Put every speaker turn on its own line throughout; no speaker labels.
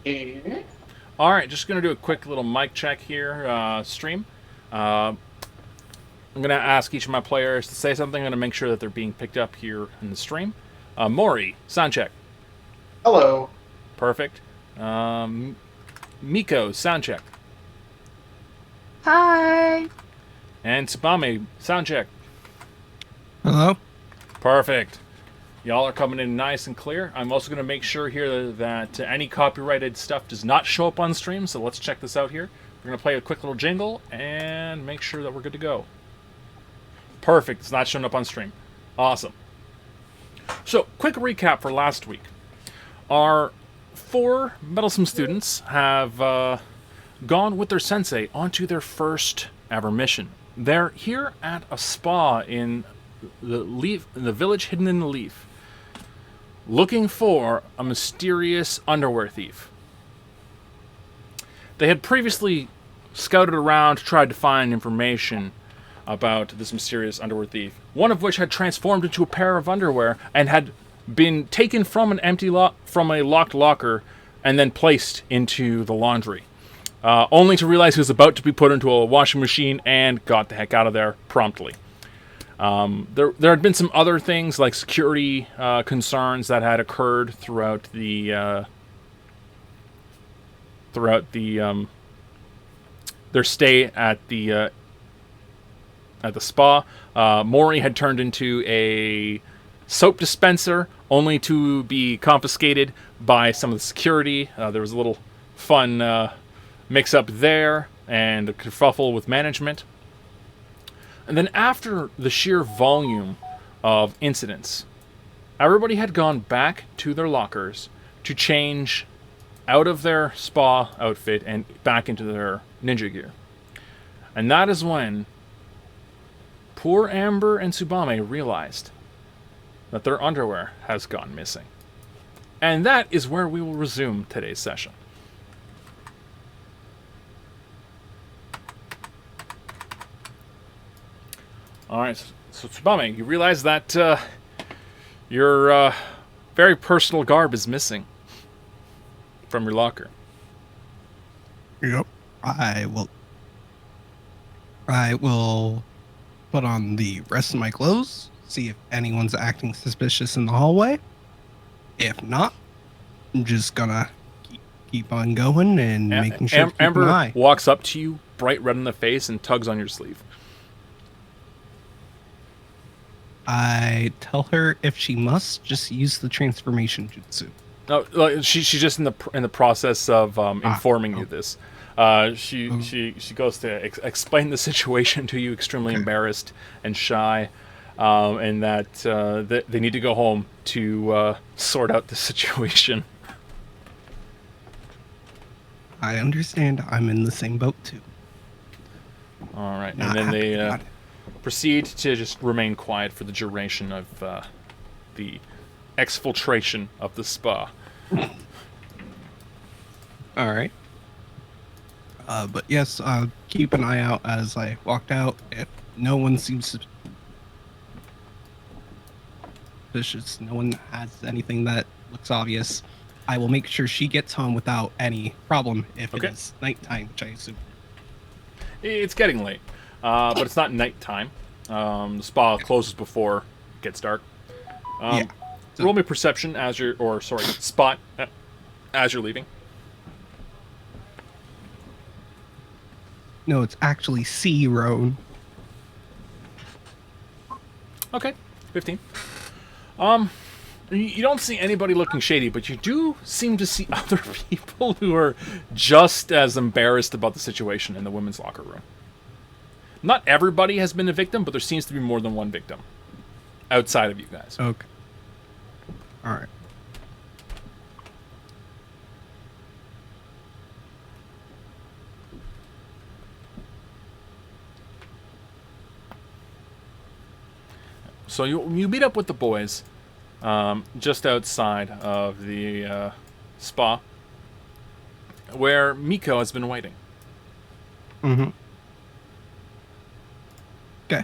Eh?
All right, just going to do a quick little mic check here, stream. Uh, I'm going to ask each of my players to say something. I'm going to make sure that they're being picked up here in the stream. Mori, sound check.
Hello.
Perfect. Um, Miko, sound check.
Hi.
And Tsubame, sound check.
Hello?
Perfect. Y'all are coming in nice and clear. I'm also going to make sure here that any copyrighted stuff does not show up on stream, so let's check this out here. We're going to play a quick little jingle and make sure that we're good to go. Perfect. It's not showing up on stream. Awesome. So, quick recap for last week. Our 4 meddlesome students have gone with their sensei onto their first ever mission. They're here at a spa in the village hidden in the leaf, looking for a mysterious underwear thief. They had previously scouted around, tried to find information about this mysterious underwear thief, one of which had transformed into a pair of underwear and had been taken from an from a locked locker and then placed into the laundry, only to realize he was about to be put into a washing machine and got the heck out of there promptly. There had been some other things like security concerns that had occurred throughout the their stay at the spa. Mori had turned into a soap dispenser, only to be confiscated by some of the security. There was a little fun mix-up there, and a kerfuffle with management. And then after the sheer volume of incidents, everybody had gone back to their lockers to change out of their spa outfit and back into their ninja gear. And that is when poor Amber and Tsubame realized that their underwear has gone missing. And that is where we will resume today's session. Alright, so Tsubame, you realize that your very personal garb is missing from your locker.
Yep. I will put on the rest of my clothes, see if anyone's acting suspicious in the hallway. If not, I'm just gonna keep on going and making sure to keep an
Amber
eye.
walks up to you, bright red in the face, and tugs on your sleeve.
I tell her if she must, just use the transformation jutsu.
No, she's just in the process of informing you this. She goes to explain the situation to you, extremely embarrassed and shy, and that they need to go home to sort out the situation.
I understand. I'm in the same boat too.
All right,
Not
and then
happy
they
about it.
proceed to just remain quiet for the duration of the exfiltration of the spa.
All right. But yes, keep an eye out as I walked out. If no one seems suspicious, no one has anything that looks obvious, I will make sure she gets home without any problem if
Okay.
it is nighttime, which I assume.
It's getting late, but it's not nighttime. The spa closes before it gets dark.
Yeah.
Roll me perception as you're, spot as you're leaving.
No, it's actually C Roan.
Okay, 15. You don't see anybody looking shady, but you do seem to see other people who are just as embarrassed about the situation in the women's locker room. Not everybody has been a victim, but there seems to be more than one victim outside of you guys.
Okay. All right.
So you meet up with the boys just outside of the spa, where Miko has been waiting.
Mm-hmm. Okay.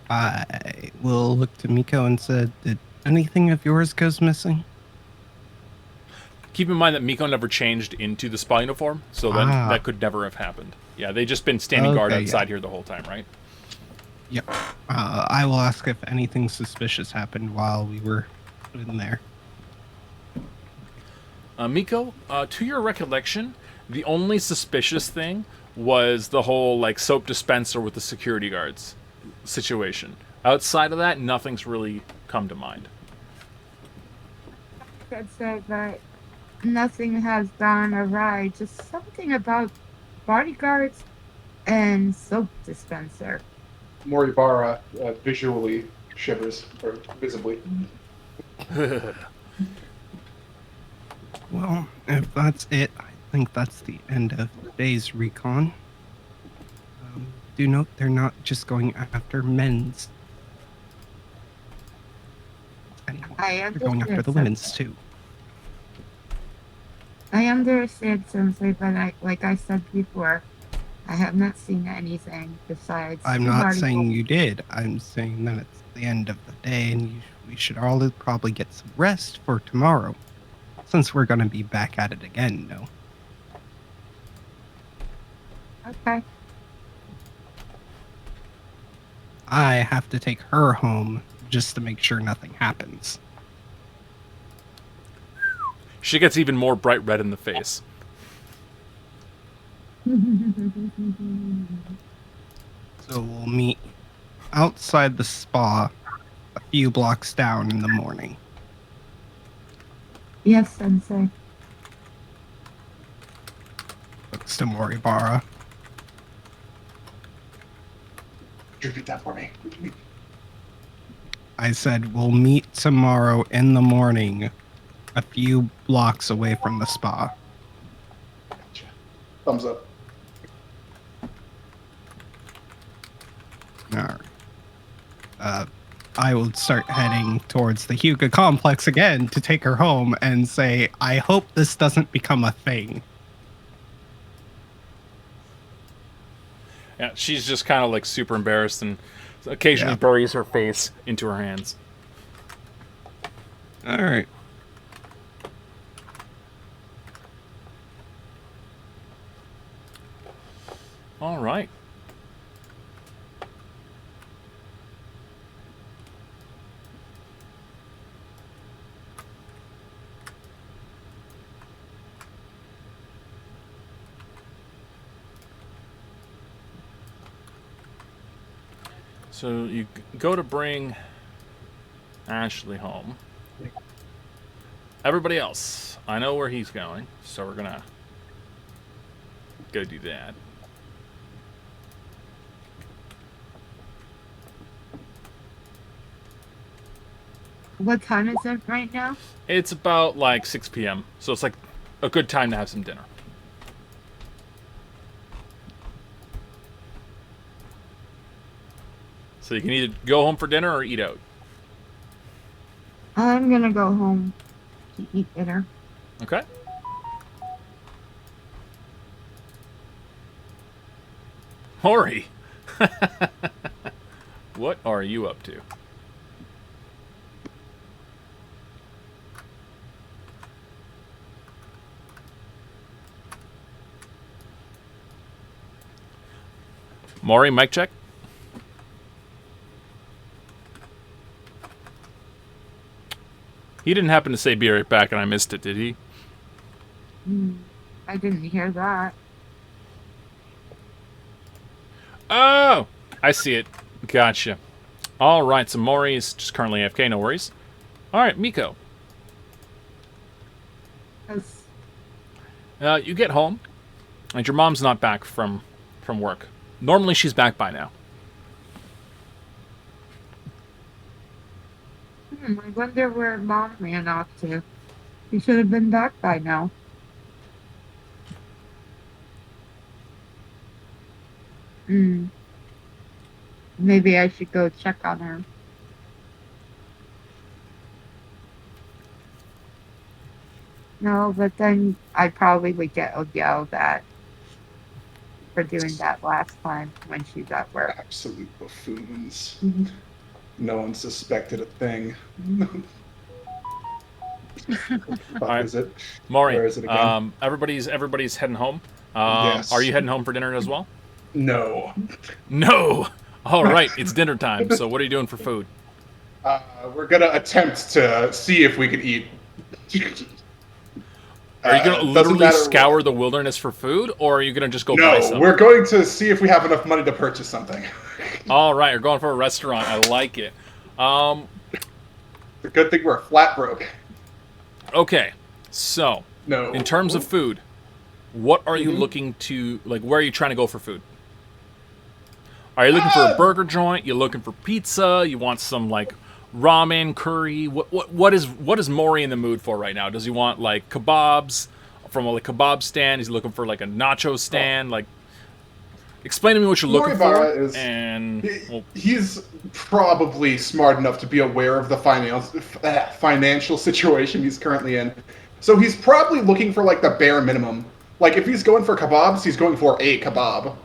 I will look to Miko and said, "Did anything of yours goes missing?"
Keep in mind that Miko never changed into the spy uniform, so then that could never have happened. Yeah, they just been standing guard outside here the whole time, right?
Yep. I will ask if anything suspicious happened while we were in there.
Miko, to your recollection, the only suspicious thing was the whole like soap dispenser with the security guards situation. Outside of that, nothing's really come to mind.
I'd say that nothing has gone awry. Just something about bodyguards and soap dispenser.
Moribara visually shivers, or visibly.
Well, if that's it, I think that's the end of today's recon. Do note they're not just going after men's anymore. They're going after the women's too.
I understand, Sensei, but like I said before, I have not seen anything besides.
I'm not saying you did. I'm saying that it's the end of the day, and we should all probably get some rest for tomorrow, since we're going to be back at it again. No.
Okay.
I have to take her home just to make sure nothing happens.
She gets even more bright red in the face.
So we'll meet outside the spa a few blocks down in the morning.
Yes, Sensei.
Looks to Moribara.
Repeat that for me.
I said we'll meet tomorrow in the morning a few blocks away from the spa.
Gotcha. Thumbs up.
All right. I will start heading towards the Hyuga complex again to take her home and say, I hope this doesn't become a thing.
Yeah, she's just kind of like super embarrassed and occasionally buries her face into her hands.
All right.
All right. So you go to bring Ashley home. Everybody else, I know where he's going, so we're gonna go do that.
What time is it right now?
It's about like 6 p.m., so it's like a good time to have some dinner. So you can either go home for dinner or eat out.
I'm gonna go home to eat dinner.
Okay. Hori! What are you up to? Maury, mic check. He didn't happen to say be right back and I missed it, did he?
I didn't hear that.
Oh! I see it. Gotcha. Alright, so Maury is just currently AFK, no worries. Alright, Miko.
Yes.
You get home, and your mom's not back from work. Normally she's back by now.
I wonder where Mom ran off to. She should have been back by now. Maybe I should go check on her. No, but then I probably would get yelled at for doing that last time when she's at work.
Absolute buffoons. No one suspected a thing. Fuck
right.
is it?
Maury,
Where is it again?
everybody's heading home.
Yes.
Are you heading home for dinner as well?
No.
No. All right, it's dinner time. So what are you doing for food?
We're gonna attempt to see if we can eat.
Are you gonna
Doesn't
literally
matter
scour
what.
the wilderness for food, or are you gonna just go buy
No,
some?
we're going to see if we have enough money to purchase something.
All right, you're going for a restaurant. I like it.
It's a good thing we're flat broke.
Okay, so
No.
in terms of food, what are you
Mhm.
looking to like? Where are you trying to go for food? Are you looking for a burger joint? You looking for pizza? You want some like ramen, curry? What is Maury in the mood for right now? Does he want like kebabs from a like, kebab stand? Is he looking for like a nacho stand? Like, explain to me what you're looking for,
Moribara is
and well,
he's probably smart enough to be aware of the financial situation he's currently in. So he's probably looking for like the bare minimum. Like if he's going for kebabs, he's going for a kebab.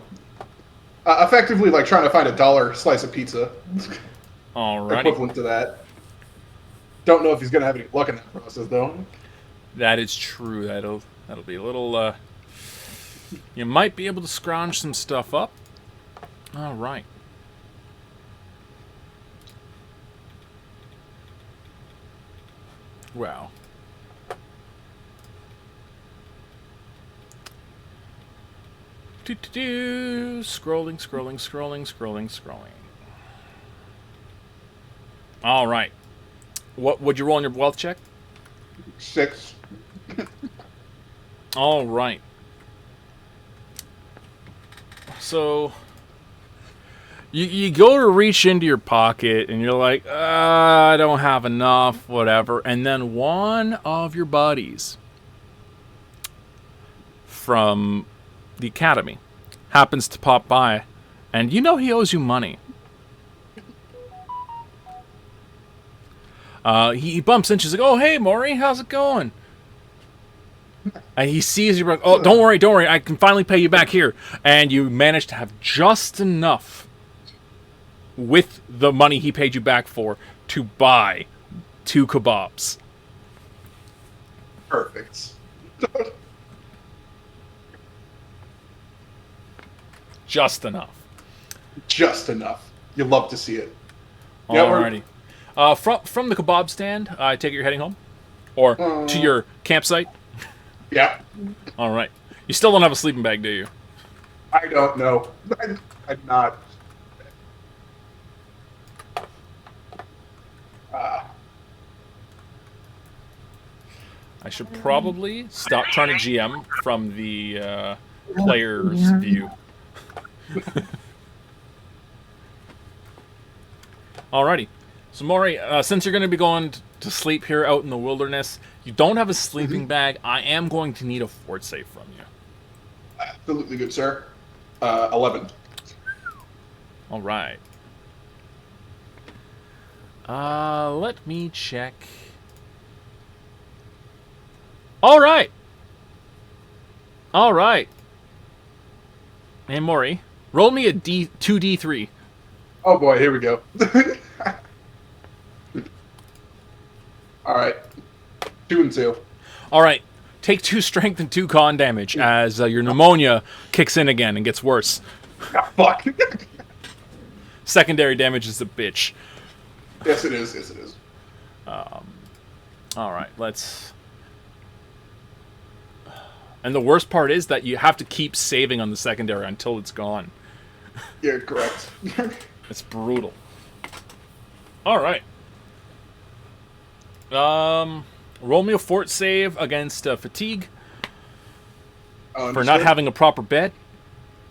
Effectively, like trying to find $1 slice of pizza,
alrighty,
equivalent to that. Don't know if he's gonna have any luck in that process though.
that is true. That'll be a little. You might be able to scrounge some stuff up. All right. Wow. Scrolling. All right. What would you roll on your wealth check?
6.
All right. So you go to reach into your pocket and you're like, I don't have enough, whatever. And then one of your buddies from the academy happens to pop by, and you know he owes you money. He bumps into you. He's like, "Oh, hey, Maury, how's it going?" And he sees you. Like, "Oh, don't worry. I can finally pay you back here." And you manage to have just enough with the money he paid you back for to buy 2 kebabs.
Perfect.
Just enough.
Just enough. You love to see it. Yeah,
Alrighty. From the kebab stand, I take it you're heading home, or to your campsite.
Yeah.
All right. You still don't have a sleeping bag, do you?
I don't know. I'm not.
I should probably stop trying to GM from the player's view. Alrighty. So, Maury, since you're going to be going to sleep here out in the wilderness, you don't have a sleeping bag. I am going to need a fort safe from you.
Absolutely good, sir. 11.
All right. Let me check. All right. Hey, Maury, roll me a 2d3.
Oh boy, here we go. All right. 2 and 2.
All right. Take 2 strength and 2 con damage as your pneumonia kicks in again and gets worse.
Ah, fuck.
Secondary damage is a bitch.
Yes, it is. Yes, it is.
All right, let's... And the worst part is that you have to keep saving on the secondary until it's gone.
You're correct.
It's brutal. All right. Roll me a fort save against fatigue for not having a proper bed.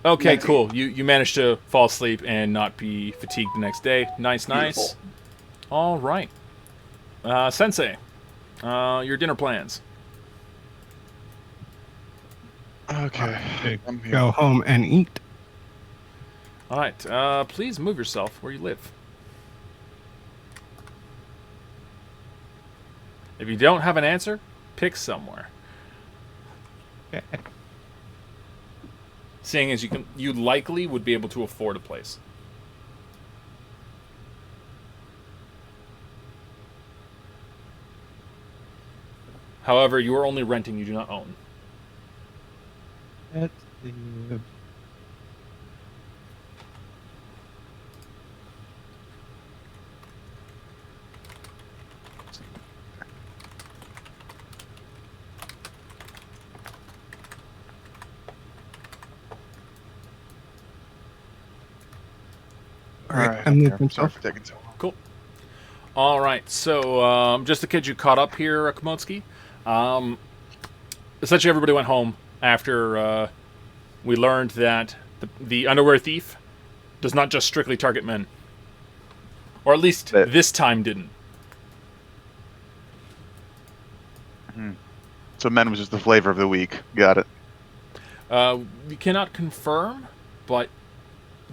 Okay,
19.
cool. You managed to fall asleep and not be fatigued the next day. Nice.
Beautiful.
All right. Sensei, your dinner plans.
Okay. I'm here.
Go home and eat.
All right. Please move yourself where you live. If you don't have an answer, pick somewhere. Seeing as you likely would be able to afford a place. However, you are only renting, you do not own.
Let's see. All right, I'm moving.
Sorry for taking so long.
Cool. All right, so just to get you caught up here, Komotsuki, essentially everybody went home after we learned that the underwear thief does not just strictly target men. Or at least this time didn't.
So men was just the flavor of the week. Got it.
We cannot confirm, but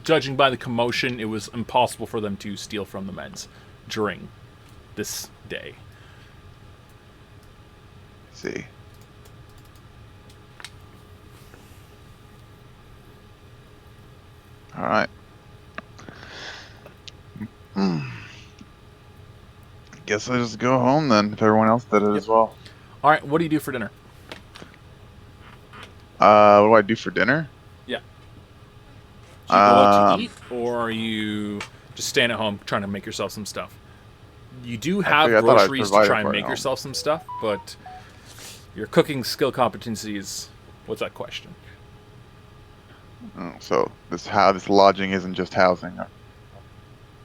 judging by the commotion, it was impossible for them to steal from the men's during this day.
Let's see. All right. Guess I just go home then, if everyone else did it as well.
All right, what do you do for dinner?
What do I do for dinner?
Yeah. Do you go out to eat, or are you just staying at home trying to make yourself some stuff? You do have
Actually, I thought I'd
groceries to
provide
try
it
and
for
make
at home.
yourself some stuff, but your cooking skill competency is... What's that question?
Oh, so this lodging isn't just housing.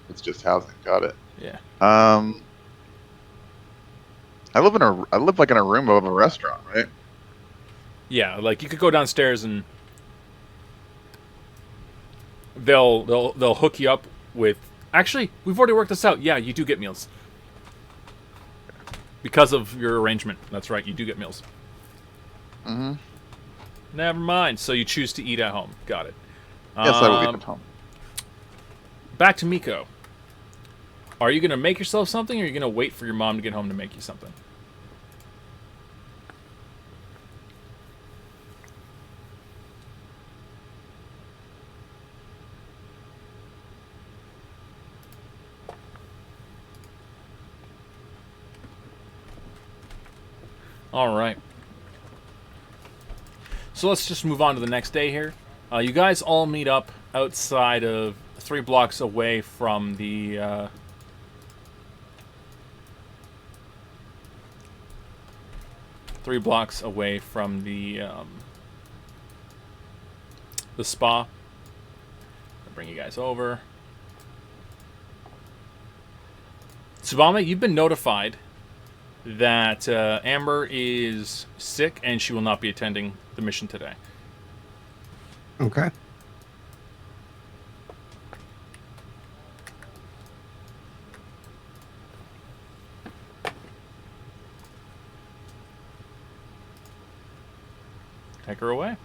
It's just housing. Got it.
Yeah.
I live like in a room of a restaurant, right?
Yeah, like you could go downstairs and they'll hook you up with... Actually, we've already worked this out. Yeah, you do get meals. Because of your arrangement. That's right, you do get meals.
Mm-hmm.
Never mind. So you choose to eat at home. Got it.
Yes, I will eat at home.
Back to Miko. Are you going to make yourself something, or are you going to wait for your mom to get home to make you something? All right. So let's just move on to the next day here. You guys all meet up outside of 3 blocks away from the... 3 blocks away from the spa. I'll bring you guys over. Tsubame, you've been notified that Amber is sick and she will not be attending the mission today.
Okay.
Take her away.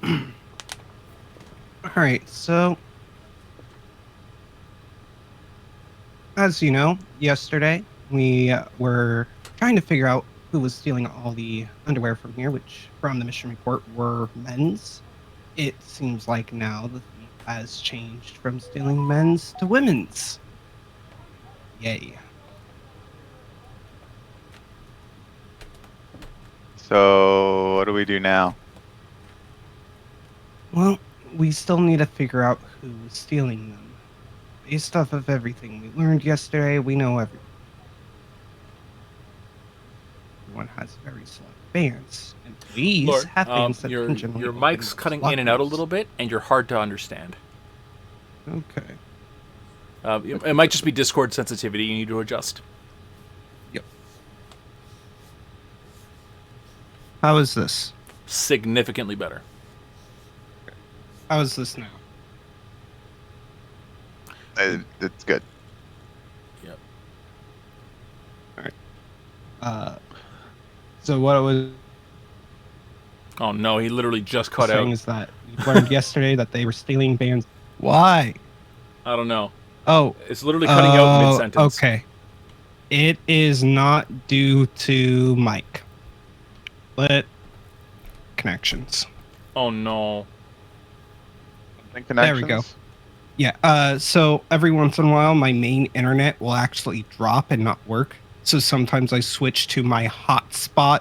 All right, so as you know, yesterday we were trying to figure out who was stealing all the underwear from here, which from the mission report were men's. It seems like now the thief has changed from stealing men's to women's. Yay.
So what do we do now?
Well, we still need to figure out who's stealing them. Based off of everything we learned yesterday, we know everyone has very select bands, and these
Lord,
have bands that
your
can generally open
mic's
those
cutting in and out a
lockers.
little bit, and you're hard to understand.
Okay.
It might just be Discord sensitivity you need to adjust.
Yep. How is this?
Significantly better.
How is this now?
It's good.
Yep.
So what I was
Oh no, he literally just cut
saying
out.
is that we learned yesterday that they were stealing bands. Why?
I don't know.
Oh,
It's literally cutting out mid-sentence.
Okay. It is not due to Mike, but connections.
Oh no.
Think
There we go.
connections?
Yeah. So every once in a while, my main internet will actually drop and not work. So sometimes I switch to my hotspot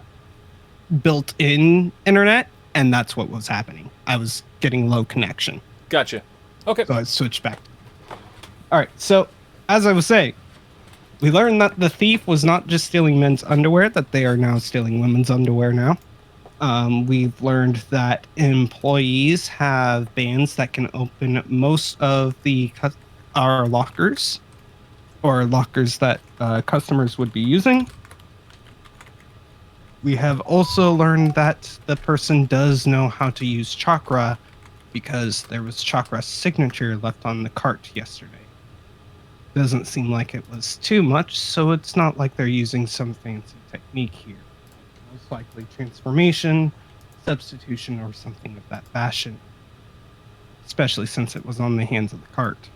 built-in internet, and that's what was happening. I was getting low connection,
Gotcha. Okay.
so I switched back. All right. So as I was saying, we learned that the thief was not just stealing men's underwear; that they are now stealing women's underwear now. We've learned that employees have bands that can open most of our lockers, or lockers that customers would be using. We have also learned that the person does know how to use chakra because there was chakra signature left on the cart yesterday. Doesn't seem like it was too much, so it's not like they're using some fancy technique here. Most likely transformation, substitution, or something of that fashion, especially since it was on the hands of the cart.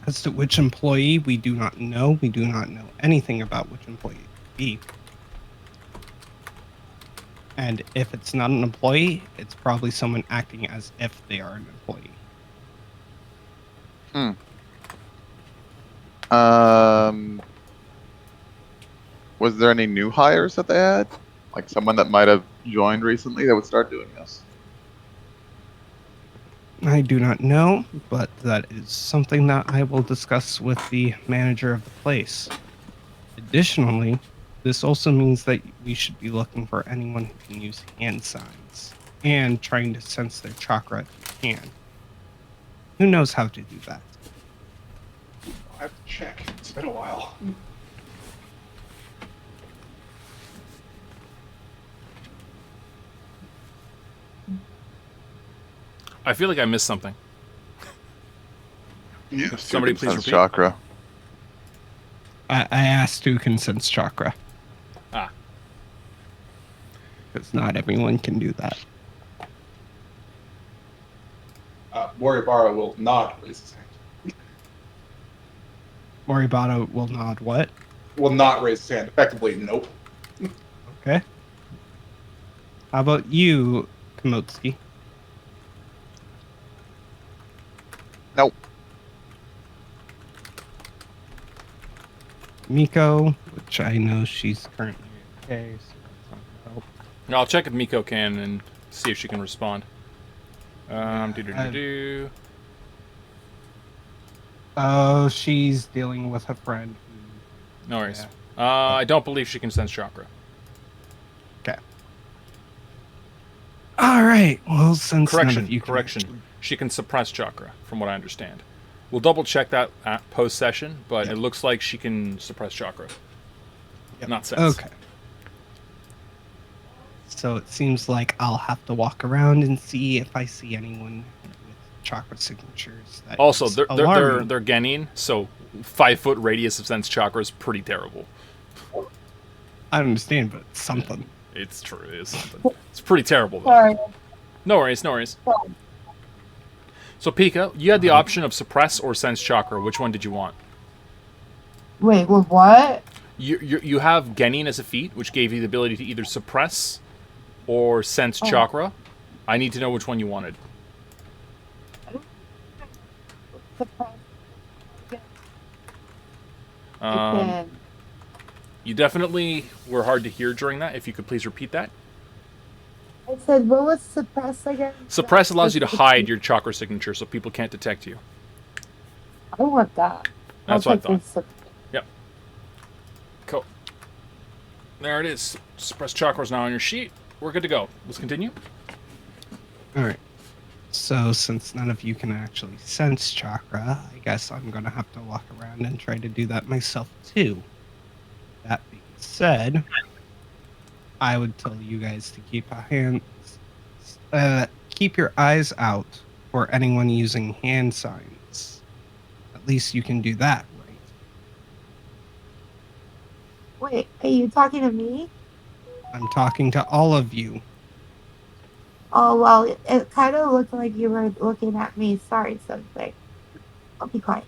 As to which employee, we do not know. We do not know anything about which employee it could be. And if it's not an employee, it's probably someone acting as if they are an employee.
Was there any new hires that they had? Like someone that might have joined recently that would start doing this?
I do not know, but that is something that I will discuss with the manager of the place. Additionally, this also means that we should be looking for anyone who can use hand signs and trying to sense their chakra if we can. Who knows how to do that?
I have to check. It's been a while.
I feel like I missed something.
Yeah.
Somebody please
Sense
repeat.
chakra.
I asked who can sense chakra.
Ah.
Because not everyone can do that.
Moribara will not raise his hand.
Moribata will nod what?
Will not raise his hand. Effectively, nope.
Okay. How about you, Komotsuki?
Nope.
Miko, which I know she's currently okay, so that's not gonna help.
No, I'll check if Miko can and see if she can respond. Do.
Oh, she's dealing with a friend who...
No worries.
Yeah.
I don't believe she can sense chakra.
Okay. All right. Well, since none
Correction.
of you can
Correction. She can suppress chakra, from what I understand. We'll double check that at post session, but
Yep.
it looks like she can suppress chakra.
Yep.
Not sense.
Okay. So it seems like I'll have to walk around and see if I see anyone with chakra signatures. That
Also,
is
they're
alarming.
Genin, so 5-foot radius of sense chakra is pretty terrible.
I understand, but it's something.
It's true. It is something. It's pretty terrible, though.
Sorry.
No worries. No worries. So, Pika, you had the option of suppress or sense chakra. Which one did you want?
Wait, with what?
You have Genin as a feat, which gave you the ability to either suppress or sense
Oh.
chakra. I need to know which one you wanted.
Surprise.
Um,
Again.
you definitely were hard to hear during that. If you could please repeat that.
I said, what was suppress again?
Suppress allows you to hide your chakra signature so people can't detect you.
I want that.
That's
I'll
what I
take
thought.
the
Yep. Cool. There it is. Suppress chakra is now on your sheet. We're good to go. Let's continue.
All right. So since none of you can actually sense chakra, I guess I'm going to have to walk around and try to do that myself too. That being said, I would tell you guys to keep your eyes out for anyone using hand signs. At least you can do that, right?
Wait, are you talking to me?
I'm talking to all of you.
Oh, well, it kind of looked like you were looking at me. Sorry, something. I'll be quiet.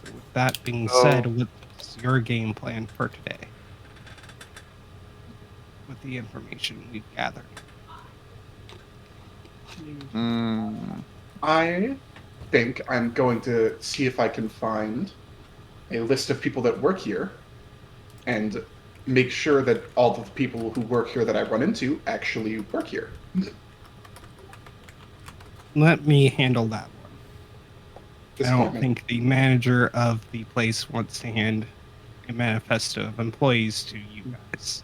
With that being
Oh.
said, what's your game plan for today? With the information we've gathered.
Mm,
I think I'm going to see if I can find a list of people that work here and make sure that all the people who work here that I run into actually work here.
Let me handle that one. I don't
Disappointment.
think the manager of the place wants to hand a manifesto of employees to you guys.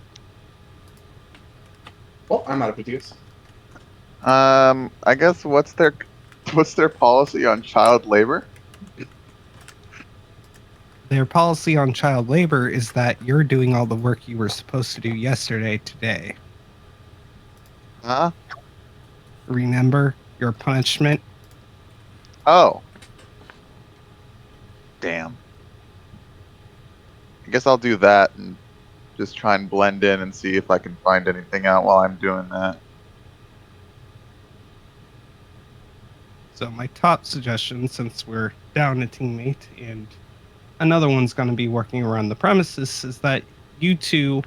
Well, I'm out of ideas.
I guess what's their policy on child labor?
Their policy on child labor is that you're doing all the work you were supposed to do yesterday today.
Huh?
Remember your punishment?
Oh, damn. I guess I'll do that and just try and blend in and see if I can find anything out while I'm doing that.
So my top suggestion, since we're down a teammate and another one's going to be working around the premises, is that you two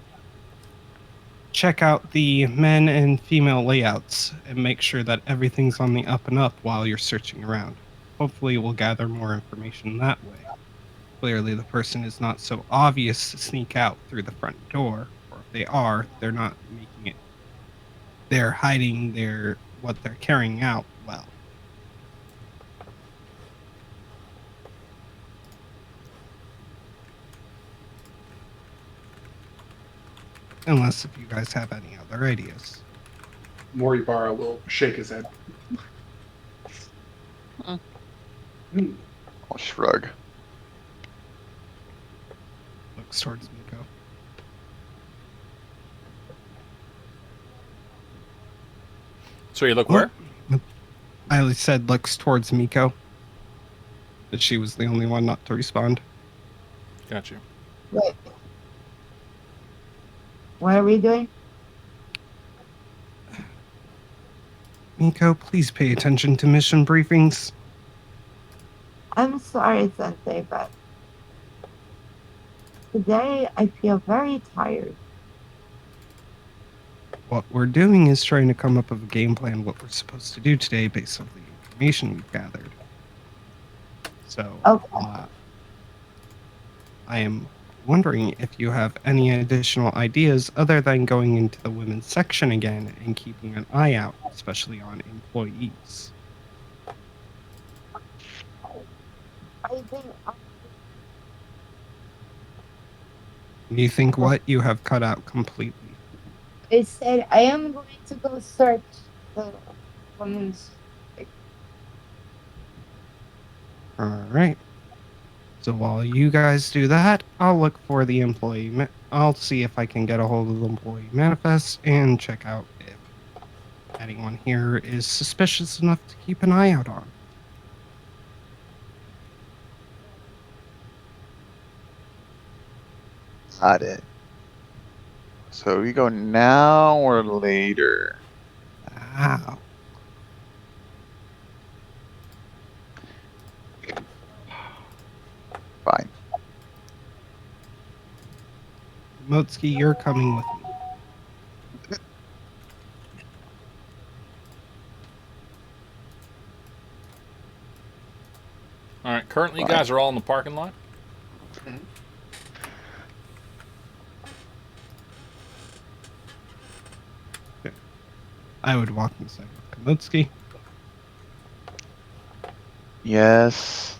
check out the men and female layouts and make sure that everything's on the up and up while you're searching around. Hopefully, we'll gather more information that way. Clearly, the person is not so obvious to sneak out through the front door, or if they are, they're not making it. They're hiding what they're carrying out well. Unless if you guys have any other ideas.
Moribara will shake his head.
Hmm.
Hmm.
I'll shrug.
Looks towards Miko.
So you look where?
I said looks towards Miko. That she was the only one not to respond.
Got you.
Wait. What are we doing?
Miko, please pay attention to mission briefings.
I'm sorry, Sensei, but today I feel very tired.
What we're doing is trying to come up with a game plan what we're supposed to do today based on the information we've gathered. So,
Okay.
I am wondering if you have any additional ideas other than going into the women's section again and keeping an eye out, especially on employees.
I think
You think what? You have cut out completely.
I said I am going to go search the woman's.
All right. So while you guys do that, I'll look for the employee. I'll see if I can get a hold of the employee manifest and check out if anyone here is suspicious enough to keep an eye out on.
Got it. So we go now or later?
Wow.
Fine.
Motsuki, you're coming with me.
All right. Currently, you
Fine.
guys are all in the parking lot.
I would walk inside with Kamotsuki.
Yes.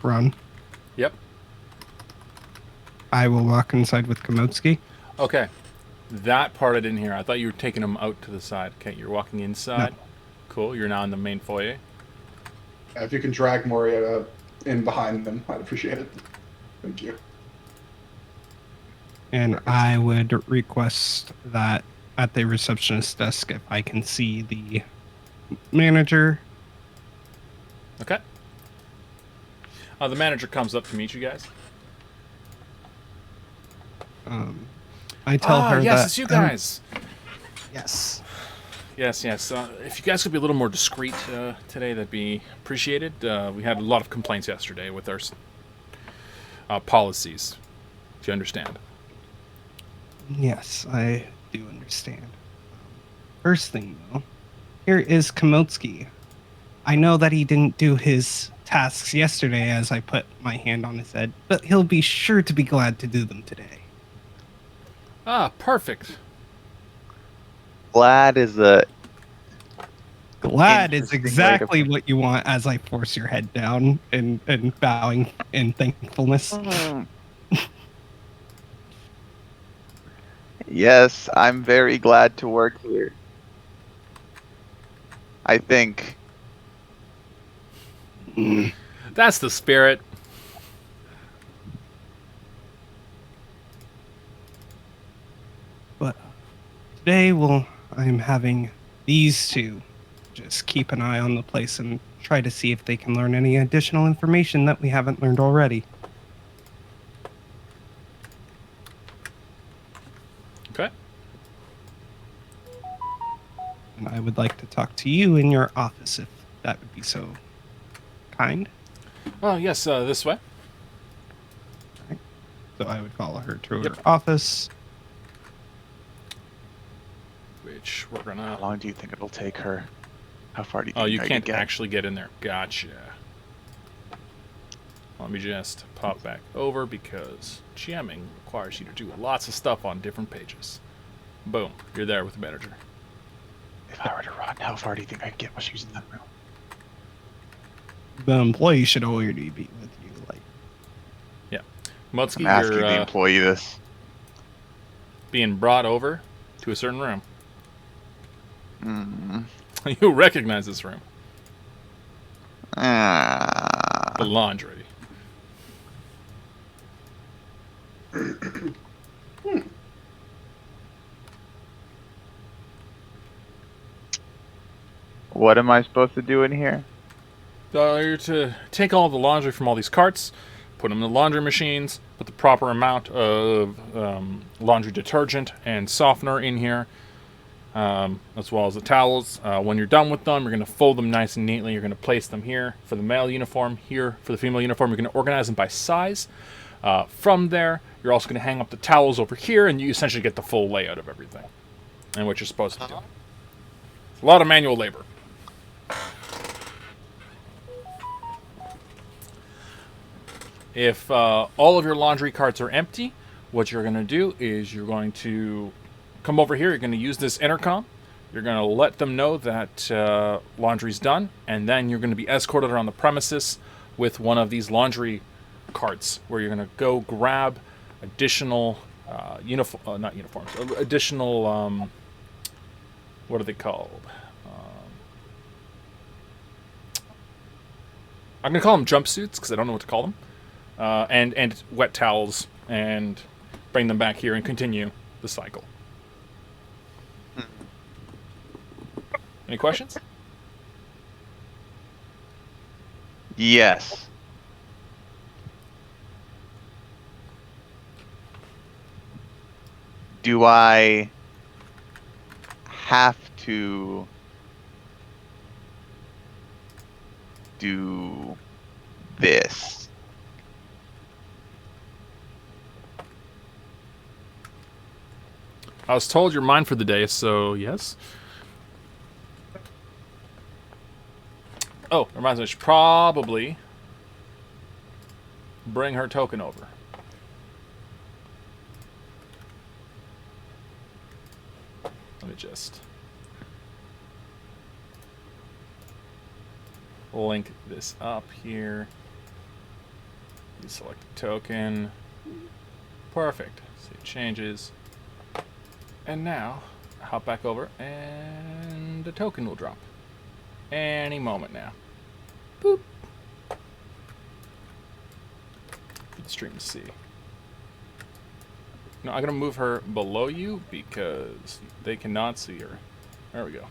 Run.
Yep.
I will walk inside with Kamotsuki.
Okay. That part I didn't hear. I thought you were taking them out to the side. Okay, you're walking inside.
No.
Cool. You're now in the main foyer.
If you can drag Moria in behind them, I'd appreciate it. Thank you.
And I would request that at the receptionist desk, if I can see the manager.
Okay. The manager comes up to meet you guys.
I tell her
yes,
that.
it's you guys.
Yes.
Yes. If you guys could be a little more discreet today, that'd be appreciated. We had a lot of complaints yesterday with our policies, if you understand.
Yes, I do understand. First thing, though, here is Komotsky. I know that he didn't do his tasks yesterday as I put my hand on his head, but he'll be sure to be glad to do them today.
Ah, perfect.
Glad is a
Glad is
interesting way to
exactly what you want as I force your head down and bowing in thankfulness.
Mm. Yes, I'm very glad to work here. I think
Mm.
That's the spirit.
But today, well, I'm having these two just keep an eye on the place and try to see if they can learn any additional information that we haven't learned already.
Okay.
And I would like to talk to you in your office if that would be so kind.
Oh, yes, this way.
So I would follow her to her
Yep.
office.
Which we're
how
gonna...
long do you think it'll take her? How far do you
Oh,
think
you
I
can't
could get?
actually get in there. Gotcha. Let me just pop back over because GMing requires you to do lots of stuff on different pages. Boom. You're there with the manager.
If I were to run, how far do you think I could get while she's in that room?
The employee should already be with you. Like,
Mutsuki,
I'm asking
you're
the employee this.
being brought over to a certain room.
Mm.
You recognize this room. The
Ah.
laundry.
What am I supposed to do in here?
You're to take all the laundry from all these carts, put them in the laundry machines, put the proper amount of laundry detergent and softener in here, as well as the towels. When you're done with them, you're going to fold them nice and neatly. You're going to place them here for the male uniform, here for the female uniform. You're going to organize them by size. From there, you're also going to hang up the towels over here, and you essentially get the full layout of everything and what you're supposed to do. It's a lot of manual labor. If all of your laundry carts are empty, what you're going to do is you're going to come over here. You're going to use this intercom. You're going to let them know that laundry's done, and then you're going to be escorted around the premises with one of these laundry carts where you're going to go grab additional not uniforms, additional what are they called? I'm going to call them jumpsuits because I don't know what to call them. And wet towels, and bring them back here and continue the cycle. Any questions?
Yes. Do I have to do this?
I was told you're mine for the day, so yes. Oh, reminds me, I should probably bring her token over. Let me just link this up here. You select a token. Perfect. Save changes. And now, hop back over, and the token will drop. Any moment now. Boop. For the stream to see. No, I'm going to move her below you because they cannot see her. There we go.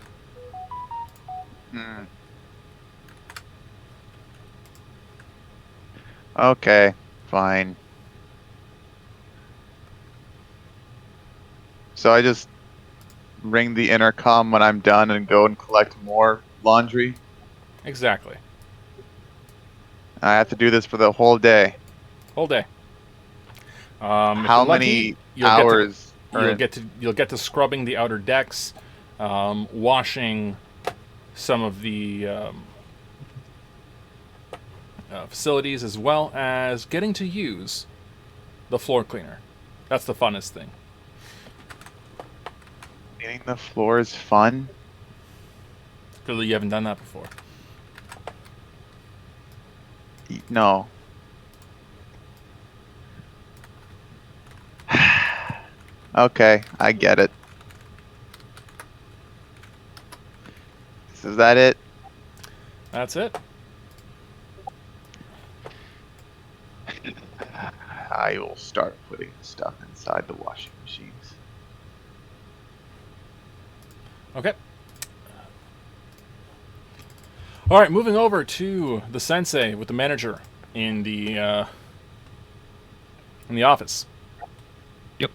Hmm. Okay, fine. So I just ring the intercom when I'm done and go and collect more laundry?
Exactly.
I have to do this for the whole day.
Whole day. If
How
you're lucky,
many
you'll
hours
you'll get to scrubbing the outer decks, washing some of the facilities, as well as getting to use the floor cleaner. That's the funnest thing.
cleaning the floor is fun?
Clearly, you haven't done that before.
No. Okay, I get it. Is that it?
That's it.
I will start putting stuff inside the washing machines.
Okay. All right, moving over to the sensei with the manager in the office.
Yep.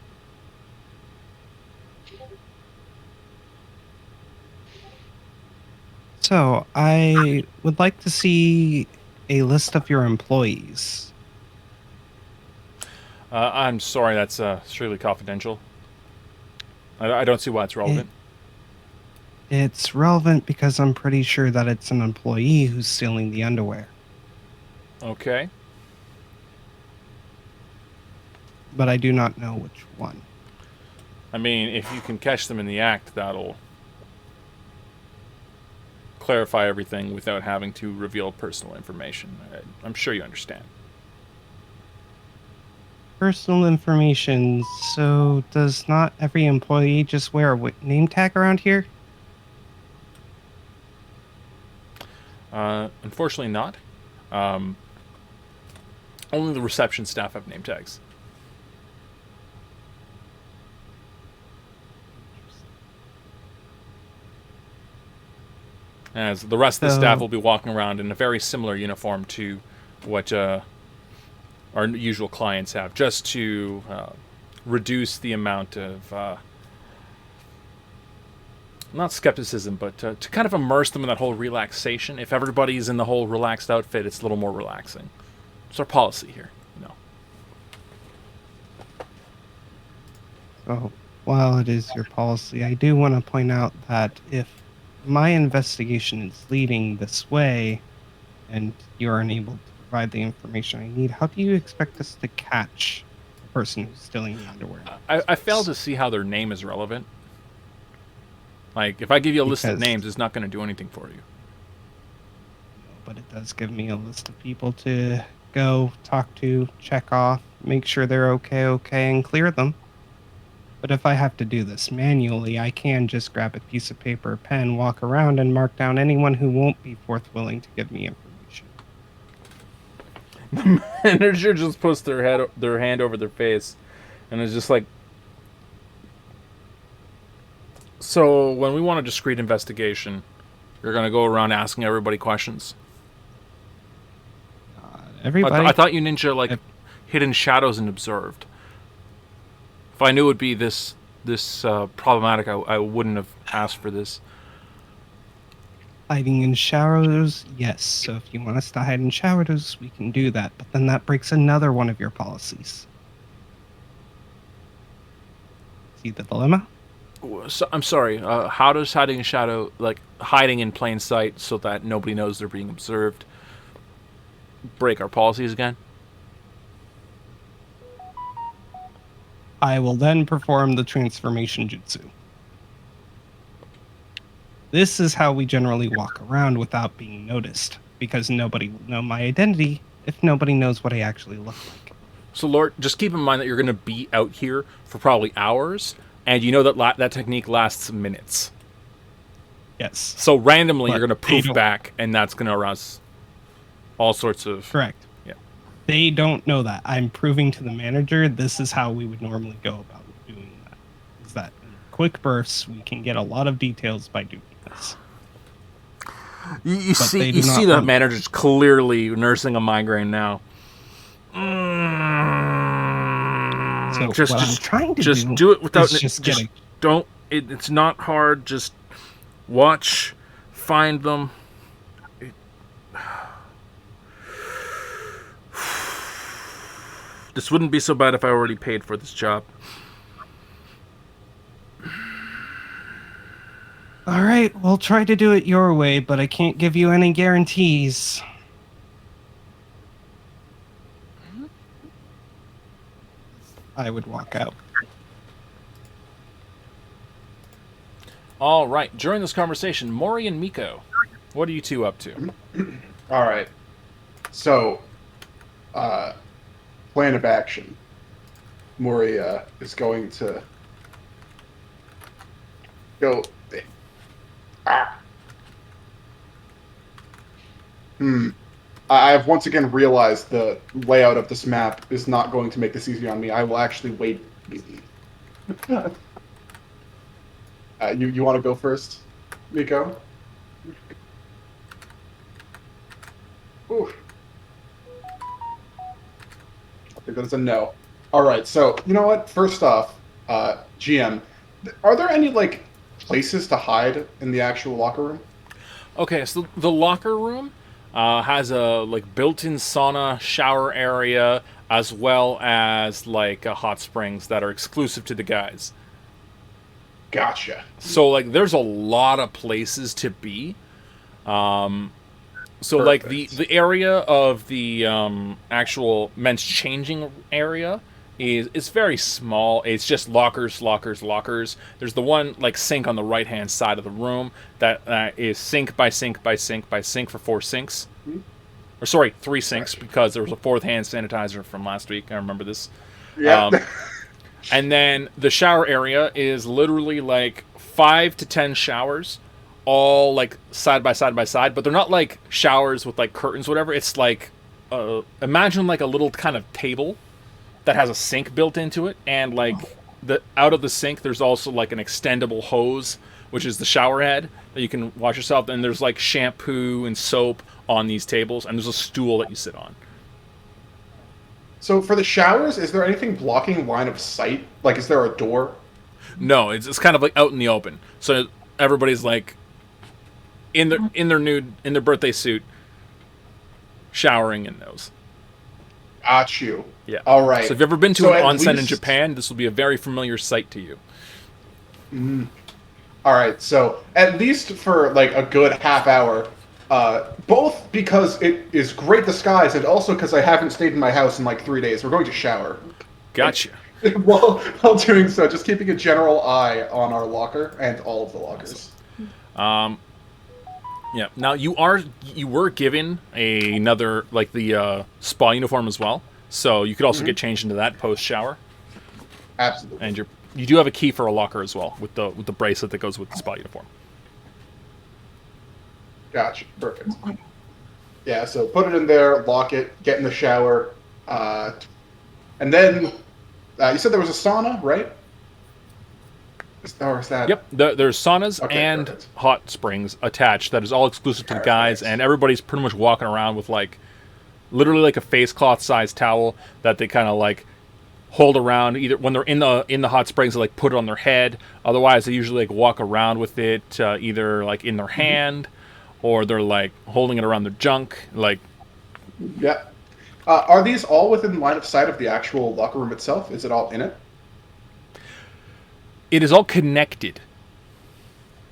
So, I would like to see a list of your employees.
I'm sorry, that's strictly confidential. I don't see why it's relevant.
It's relevant because I'm pretty sure that it's an employee who's stealing the underwear.
Okay.
But I do not know which one.
I mean, if you can catch them in the act, that'll clarify everything without having to reveal personal information. I'm sure you understand.
Personal information. So, does not every employee just wear a name tag around here?
Unfortunately not. Only the reception staff have name tags. As the rest of the staff will be walking around in a very similar uniform to what our usual clients have, just to reduce the amount of not skepticism, but to kind of immerse them in that whole relaxation. If everybody's in the whole relaxed outfit, it's a little more relaxing. It's our policy here, you know.
So, while it is your policy, I do want to point out that if my investigation is leading this way and you're unable to provide the information I need, how do you expect us to catch the person who's stealing the underwear?
I fail to see how their name is relevant. Like, if I give you a list of names, it's not going to do anything for you.
But it does give me a list of people to go talk to, check off, make sure they're okay, and clear them. But if I have to do this manually, I can just grab a piece of paper, a pen, walk around, and mark down anyone who won't be willing to give me information.
The manager just puts their hand over their face, and is just like, so when we want a discreet investigation, you're going to go around asking everybody questions?
Everybody.
I thought you ninja hid in shadows and observed. If I knew it would be this problematic, I wouldn't have asked for this.
Hiding in shadows, yes. So if you want us to hide in shadows, we can do that. But then that breaks another one of your policies. See the dilemma?
So, I'm sorry. How does hiding in shadow, like hiding in plain sight so that nobody knows they're being observed, break our policies again?
I will then perform the transformation jutsu. This is how we generally walk around without being noticed, because nobody will know my identity if nobody knows what I actually look like.
So, Lord, just keep in mind that you're going to be out here for probably hours, and you know that that technique lasts minutes.
Yes.
So randomly,
But
you're going to poof back, and that's going to arouse all sorts of...
Correct.
Yeah.
They don't know that. I'm proving to the manager this is how we would normally go about doing that. Is that in quick bursts, we can get a lot of details by doing this.
You see the manager's clearly nursing a migraine now.
So what I'm trying to
do it without...
is just getting...
Don't it's not hard. Just watch, find them. This wouldn't be so bad if I already paid for this job.
All right, we'll try to do it your way, but I can't give you any guarantees. I would walk out.
All right. During this conversation, Mori and Miko, what are you two up to?
All right. So, plan of action. Mori is going to go. Ah. I've once again realized the layout of this map is not going to make this easy on me. I will actually wait. You want to go first, Miko? Ooh. I think that is a no. All right, so you know what? First off, GM, are there any like places to hide in the actual locker room?
Okay, so the locker room has a like built-in sauna, shower area, as well as like hot springs that are exclusive to the guys.
Gotcha.
So like, there's a lot of places to be. So like the area of the actual men's changing area is very small. It's just lockers. There's the one like sink on the right hand side of the room that is sink by sink by sink by sink for 4 sinks. Or sorry, 3 sinks because there was a 4th hand sanitizer from last week. I remember this.
Yeah.
And then the shower area is literally like 5 to 10 showers, all like side by side by side, but they're not like showers with like curtains, whatever. It's like imagine like a little kind of table that has a sink built into it, and like the out of the sink there's also like an extendable hose, which is the shower head that you can wash yourself. And there's like shampoo and soap on these tables, and there's a stool that you sit on.
So for the showers, is there anything blocking line of sight? Like, is there a door?
No, it's kind of like out in the open. So everybody's like in their birthday suit, showering in those.
Got you.
Yeah.
All right.
So if you've ever been to
So
an
at
onsen in
least-
Japan, this will be a very familiar sight to you.
All right. So at least for like a good half hour, both because it is great disguise and also because I haven't stayed in my house in like 3 days, we're going to shower.
Gotcha.
while doing so, just keeping a general eye on our locker and all of the lockers.
Yeah. Now you were given another like the spa uniform as well, so you could also get changed into that post shower.
Absolutely.
And you do have a key for a locker as well with the bracelet that goes with the spa uniform.
Gotcha. Perfect. Yeah, so put it in there, lock it, get in the shower, and then you said there was a sauna, right? Or is that?
Yep, there's saunas
Okay,
and
perfect.
hot springs attached. That is all exclusive to the guys,
Perfect.
and everybody's pretty much walking around with like, literally like a face cloth sized towel that they kind of like hold around. Either when they're in the hot springs, they like put it on their head. Otherwise, they usually like walk around with it, either like in their hand, or they're like holding it around their junk. Like,
Yeah. Are these all within line of sight of the actual locker room itself? Is it all in it?
it is all connected.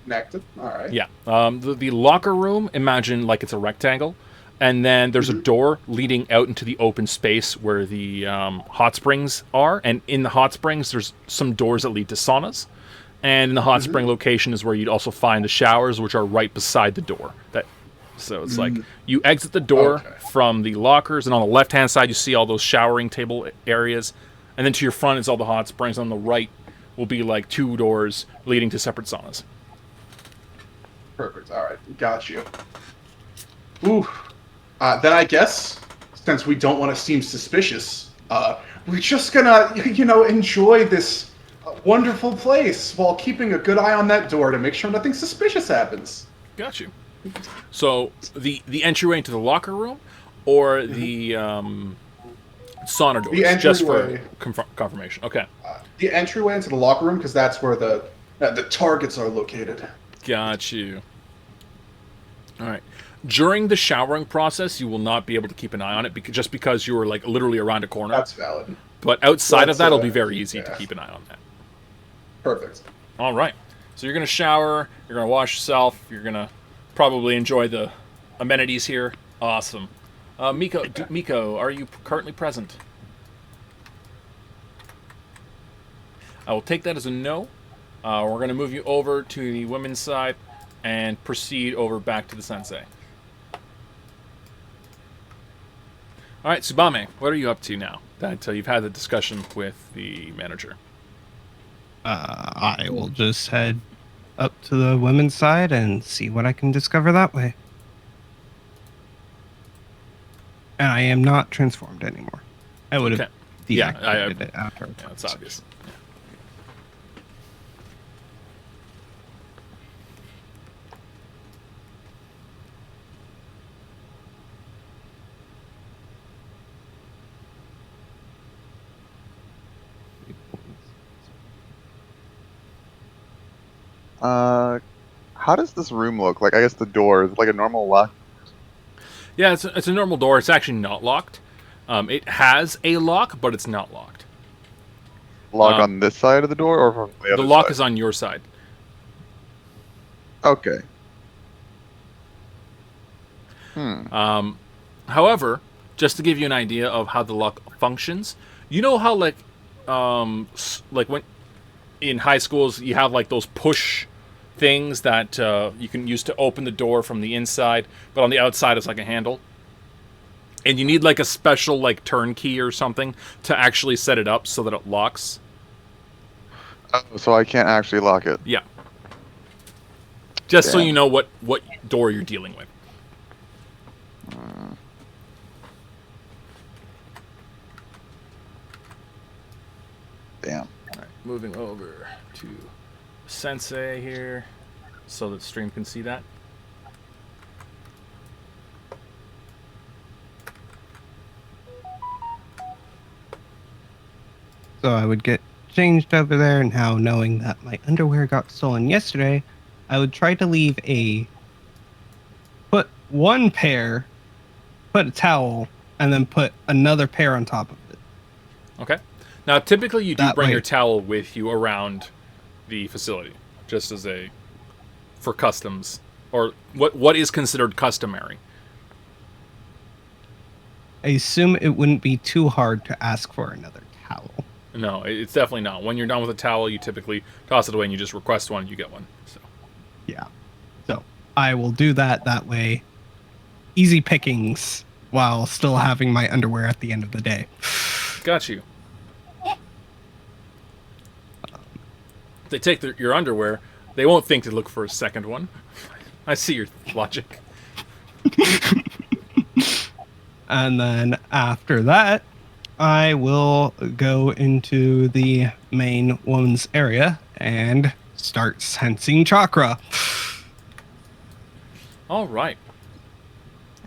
Connected? All right.
Yeah. The locker room, imagine like it's a rectangle, and then there's a door leading out into the open space where the hot springs are, and in the hot springs there's some doors that lead to saunas, and in the hot spring location is where you'd also find the showers, which are right beside the door. So it's like you exit the door from the lockers, and on the left hand side you see all those showering table areas, and then to your front is all the hot springs. On the right will be like 2 doors leading to separate saunas.
Perfect. All right. Got you. Ooh. Then I guess, since we don't want to seem suspicious, we're just gonna, enjoy this wonderful place while keeping a good eye on that door to make sure nothing suspicious happens.
Got you. So the entryway into the locker room, or the sauna doors,
The
just for
entryway.
confirmation. Okay.
The entryway into the locker room, because that's where the The targets are located.
Got you. All right. During the showering process, you will not be able to keep an eye on it just because you are like literally around a corner.
That's valid.
But outside of
Let's,
that, it'll be very easy to
yeah.
keep an eye on that.
Perfect.
All right. So you're gonna shower. You're gonna wash yourself. You're gonna probably enjoy the amenities here. Awesome. Miko, are you currently present? I will take that as a no. We're going to move you over to the women's side and proceed over back to the sensei. All right, Tsubame, what are you up to now that you've had the discussion with the manager?
I will just head up to the women's side and see what I can discover that way. And I am not transformed anymore. I would have
Okay.
deactivated it after.
Yeah, that's obvious.
How does this room look? Like, I guess the door is like a normal lock.
Yeah, it's a normal door. It's actually not locked. It has a lock, but it's not locked.
Lock on this side of the door, or from the other
The lock
side?
is on your side.
Okay.
However, just to give you an idea of how the lock functions, you know how like when in high schools you have like those push things that you can use to open the door from the inside, but on the outside it's like a handle. And you need like a special like turnkey or something to actually set it up so that it locks.
Oh, so I can't actually lock it.
Yeah. Just so
Damn.
you know what door you're dealing with.
Damn.
All right, moving over to Sensei here so that stream can see that.
So I would get changed over there, and how, knowing that my underwear got stolen yesterday, I would try to leave put one pair, put a towel, and then put another pair on top of it.
Okay. Now, typically you do
That
bring
way-
your towel with you around the facility, just as for customs, or what is considered customary.
I assume it wouldn't be too hard to ask for another towel.
No, it's definitely not. When you're done with a towel, you typically toss it away and you just request one and you get one. So.
Yeah. So I will do that. That way, easy pickings while still having my underwear at the end of the day.
Got you. If they take your underwear, they won't think to look for a second one. I see your logic.
And then after that, I will go into the main woman's area and start sensing chakra.
All right.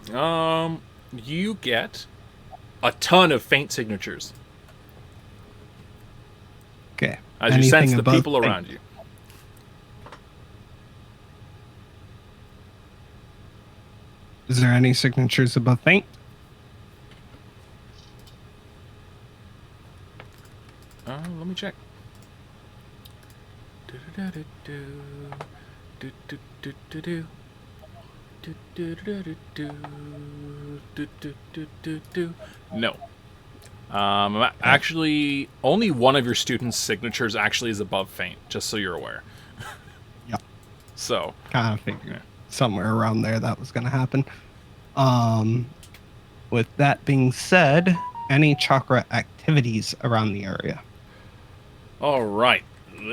You get a ton of faint signatures
Okay.
as you sense the
above
people
faint?
around you.
Is there any signatures above faint?
Let me check. No. Actually, only one of your students' signatures actually is above faint, just so you're aware.
Yep.
So,
Kind of figured
Yeah.
somewhere around there that was going to happen. With that being said, any chakra activities around the area?
all right.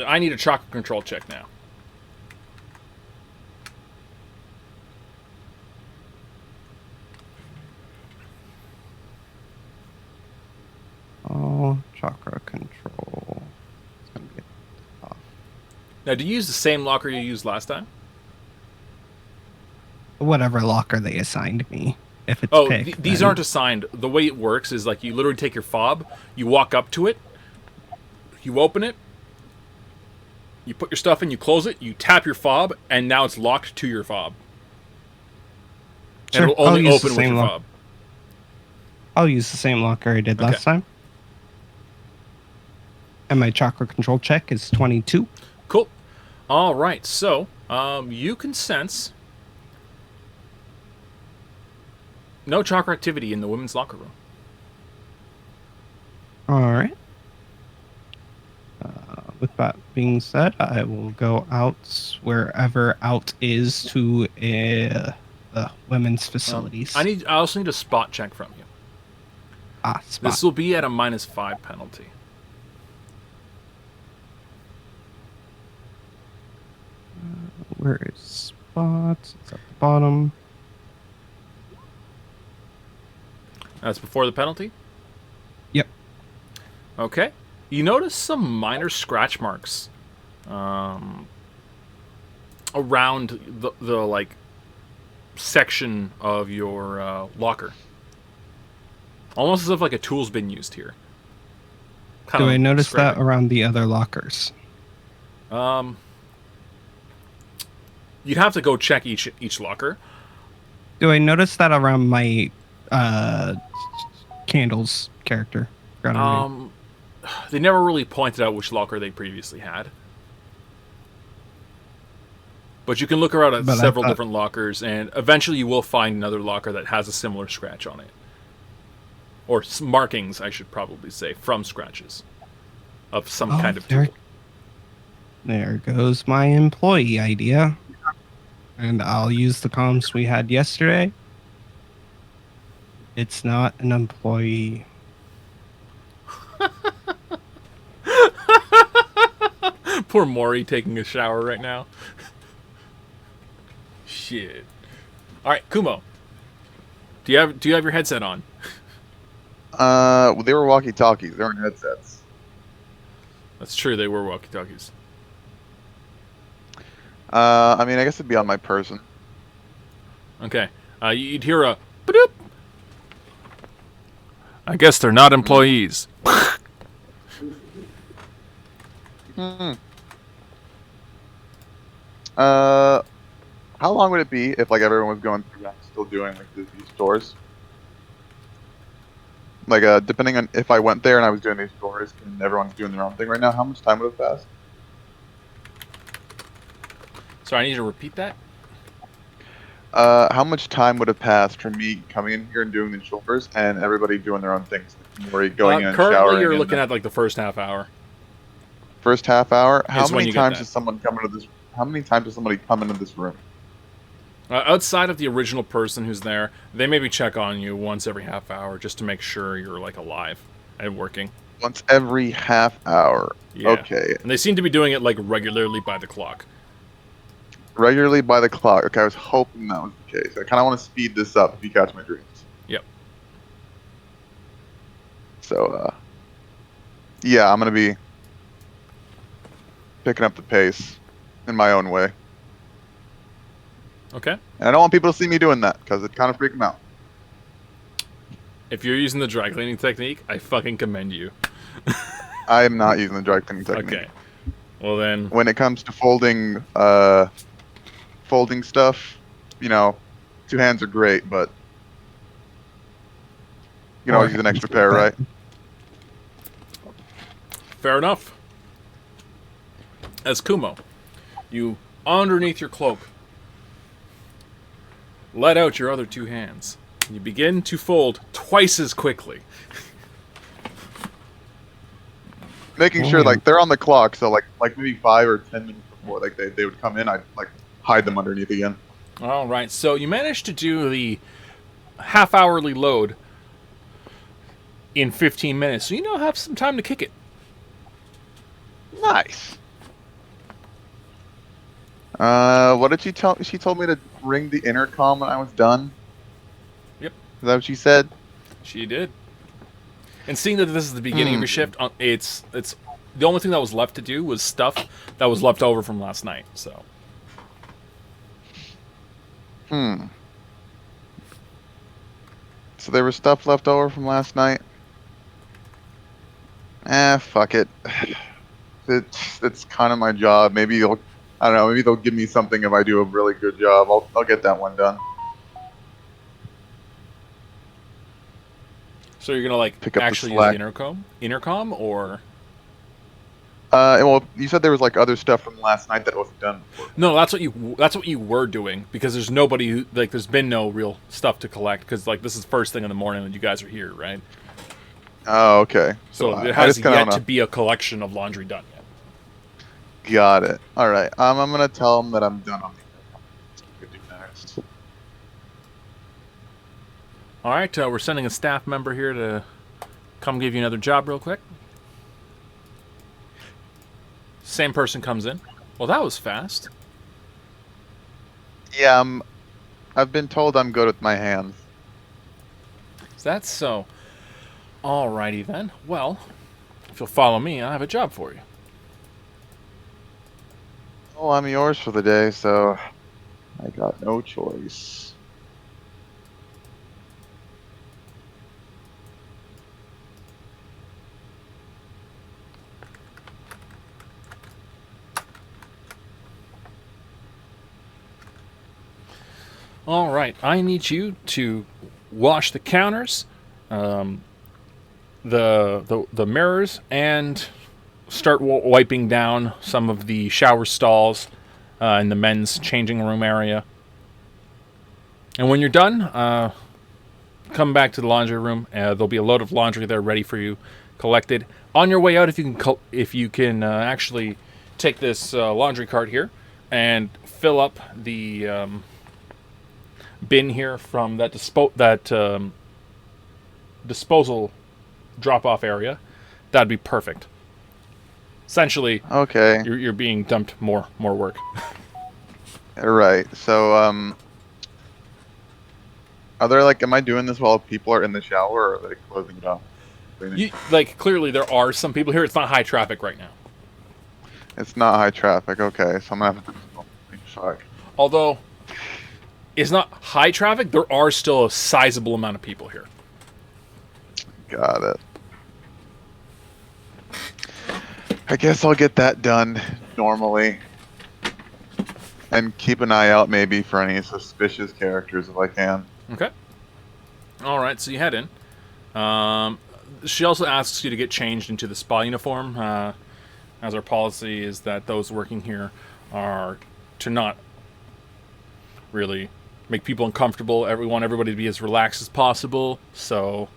I need a chakra control check now.
Oh, chakra control. It's gonna be tough.
Now, do you use the same locker you used last time?
Whatever locker they assigned me. If it's
Oh,
picked,
these
then-
aren't assigned. The way it works is like you literally take your fob, you walk up to it, you open it, You put your stuff in, you close it, you tap your fob, and now it's locked to your fob.
Sure,
And it'll
I'll
only
use the
open with
same
your
lock.
fob.
I'll use the same locker I did
Okay.
last time. And my chakra control check is 22.
Cool. All right, so you can sense no chakra activity in the women's locker room.
All right. With that being said, I will go out wherever out is to the women's facilities.
I also need a spot check from you.
Spot.
This will be at a -5 penalty.
Where is spot? It's at the bottom.
That's before the penalty?
Yep.
Okay. You notice some minor scratch marks around the like section of your locker. Almost as if like a tool's been used here.
Do I notice that
scraping.
around the other lockers?
You'd have to go check each locker.
Do I notice that around my Candle's character?
They never really pointed out which locker they previously had. But you can look around at several different lockers, and eventually you will find another locker that has a similar scratch on it. Or markings, I should probably say, from scratches of some kind of tool.
There goes my employee idea. And I'll use the comms we had yesterday. It's not an employee.
Poor Maury taking a shower right now. Shit. All right, Kumo. Do you have your headset on?
They were walkie-talkies. They weren't headsets.
That's true. They were walkie-talkies.
I mean, I guess it'd be on my person.
Okay. You'd hear a ba-doop. I guess they're not employees.
How long would it be if like everyone was going through that, still doing like these chores? Like, depending on if I went there and I was doing these chores and everyone's doing their own thing right now, how much time would have passed?
Sorry, I need you to repeat that.
How much time would have passed from me coming in here and doing the chores and everybody doing their own things? Like going in and showering.
Currently, you're looking at like the first half hour.
First half hour. How
Is when
many
you get
times
that.
does someone come into this? How many times does somebody come into this room?
Outside of the original person who's there, they maybe check on you once every half hour just to make sure you're like alive and working.
Once every half hour.
Yeah.
Okay.
And they seem to be doing it like regularly by the clock.
Regularly by the clock. Okay, I was hoping that was the case. I kind of want to speed this up if you catch my dreams.
Yep.
So, yeah, I'm going to be picking up the pace in my own way.
Okay.
And I don't want people to see me doing that because it kind of freaks them out.
If you're using the dry cleaning technique, I fucking commend you.
I am not using the dry cleaning technique.
Okay. Well then.
When it comes to folding stuff, you know, 2 hands are great, but you can always use an extra pair, right?
Fair enough. As Kumo, you, underneath your cloak, let out your other 2 hands. You begin to fold twice as quickly.
Making sure like they're on the clock, so like maybe 5 or 10 minutes before like they would come in, I'd like hide them underneath again.
All right, so you managed to do the half-hourly load in 15 minutes, so you now have some time to kick it.
Nice. What did she tell? She told me to ring the intercom when I was done.
Yep.
Is that what she said?
She did. And seeing that this is the beginning of your shift, it's the only thing that was left to do was stuff that was left over from last night. So.
So there was stuff left over from last night. Fuck it. It's kind of my job. Maybe I don't know. Maybe they'll give me something if I do a really good job. I'll get that one done.
So you're gonna like
Pick up the
actually use the
slack.
intercom, or
Well, you said there was like other stuff from last night that wasn't done before.
no? That's what you were doing, because there's nobody who, like, there's been no real stuff to collect, because like this is first thing in the morning and you guys are here, right?
Oh, okay.
So
I
there has
just kind
yet
of
to be a collection of laundry done yet.
got it. All right. I'm gonna tell them that I'm done on the do next.
All right, we're sending a staff member here to come give you another job real quick. Same person comes in. Well, that was fast.
Yeah, I've been told I'm good with my hands.
Is that so? Alrighty then. Well, if you'll follow me, I have a job for you.
Oh, I'm yours for the day, so I got no choice.
All right, I need you to wash the counters, the mirrors, and start wiping down some of the shower stalls in the men's changing room area. And when you're done, come back to the laundry room. There'll be a load of laundry there ready for you, collected. On your way out, if you can actually take this laundry cart here and fill up the bin here from that disposal drop-off area, that'd be perfect. Essentially,
Okay.
you're being dumped more work.
Right. So, are there like, am I doing this while people are in the shower, or are they closing it off?
Clearly there are some people here. It's not high traffic right now.
It's not high traffic. Okay, so I'm gonna have to do something. Fuck.
Although it's not high traffic, there are still a sizable amount of people here.
Got it. I guess I'll get that done normally. And keep an eye out maybe for any suspicious characters if I can.
Okay. All right, so you head in. She also asks you to get changed into the spa uniform, as our policy is that those working here are to not really make people uncomfortable. We want everybody to be as relaxed as possible, so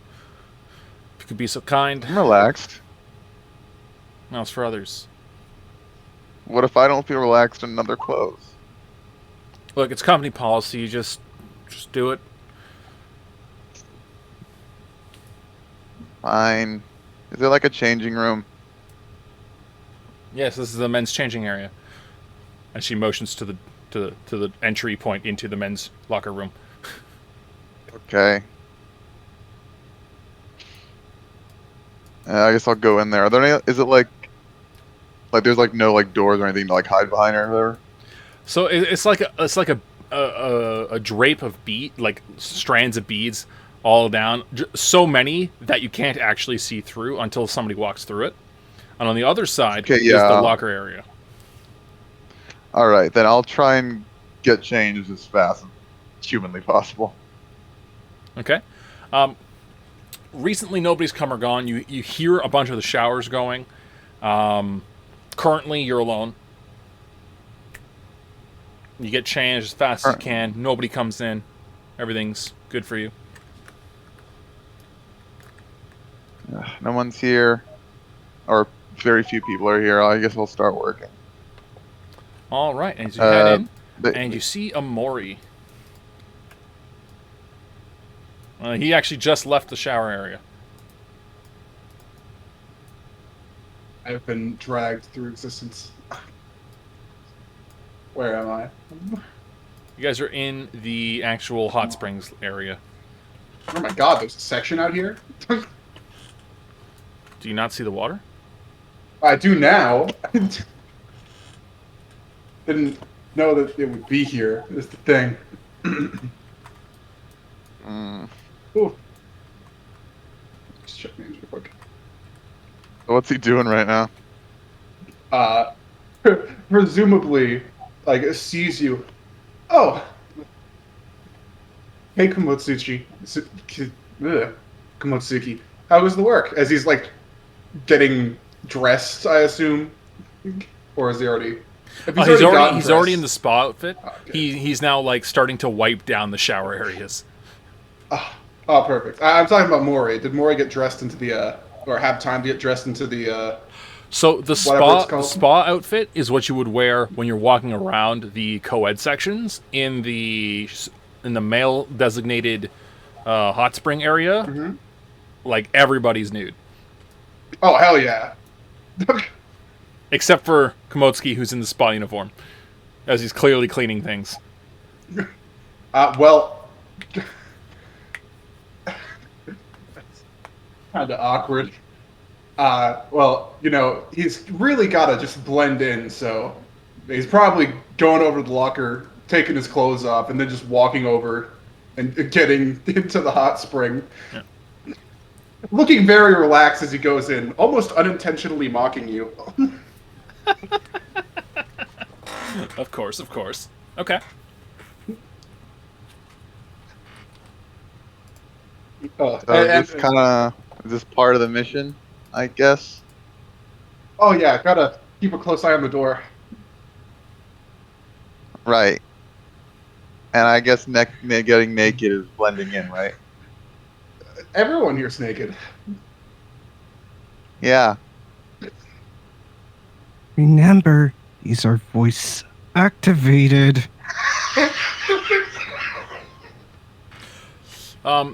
if you could be so kind.
I'm relaxed.
Now it's for others.
What if I don't feel relaxed in other clothes?
Look, it's company policy. Just do it.
Fine. Is there like a changing room?
Yes, this is the men's changing area. And she motions to the entry point into the men's locker room.
Okay. I guess I'll go in there. Are there any? Is it like there's like no like doors or anything to like hide behind or whatever?
So it's like a drape of like strands of beads all down, so many that you can't actually see through until somebody walks through it. And on the other side is the locker area.
All right, then I'll try and get changed as fast as humanly possible.
Okay. Recently, nobody's come or gone. You hear a bunch of the showers going. Currently, you're alone. You get changed as fast as you can. Nobody comes in. Everything's good for you.
No one's here, or very few people are here. I guess I'll start working.
All right, and as you head in, and you see a Mori. He actually just left the shower area.
I've been dragged through existence. Where am I?
You guys are in the actual hot springs area.
Oh my god, there's a section out here?
Do you not see the water?
I do now. Didn't know that it would be here, is the thing. Ooh. Just check names real quick.
What's he doing right now?
uh, presumably, like, sees you. Oh, hey, Komotsuki. How was the work? As he's, like, getting dressed, I assume? Or is he already... If he's already gotten
he's already in
dressed...
the spa outfit.
Okay.
He's now like starting to wipe down the shower areas.
Oh, perfect. I'm talking about Mori. Did Mori get dressed into the, or have time to get dressed into the,
So
whatever it's
the
called?
spa outfit is what you would wear when you're walking around the co-ed sections in the male designated hot spring area.
Mm-hmm.
Like everybody's nude,
Oh, hell yeah.
except for Komotsuki, who's in the spa uniform, as he's clearly cleaning things.
Well... kind of awkward. Well, you know, he's really got to just blend in, so he's probably going over to the locker, taking his clothes off, and then just walking over and getting into the hot spring.
Yeah.
Looking very relaxed as he goes in, almost unintentionally mocking you.
Of course, of course. Okay.
Oh,
So is this part of the mission, I guess?
oh yeah, gotta keep a close eye on the door.
Right. And I guess getting naked is blending in, right?
Everyone here's naked.
Yeah.
Remember, these are voice activated.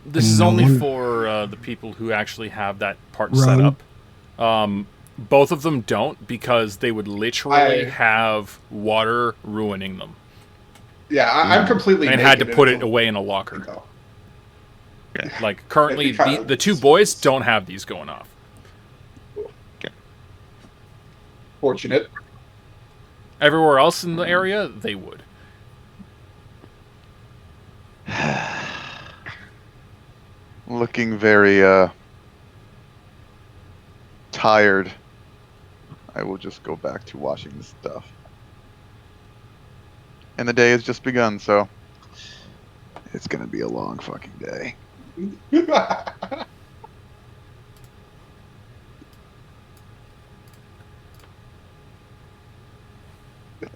This is
No
only
one-
for the people who actually have that part
Run.
set up. Both of them don't, because they would literally
I-
have water ruining them,
Yeah, I'm completely
and
naked.
had to put it
until-
away in a locker.
Oh.
Like currently,
It'd be kind of-
the two boys don't have these going off.
Fortunate.
Everywhere else in the area, they would.
Looking very tired. I will just go back to washing the stuff. And the day has just begun, so it's gonna be a long fucking day.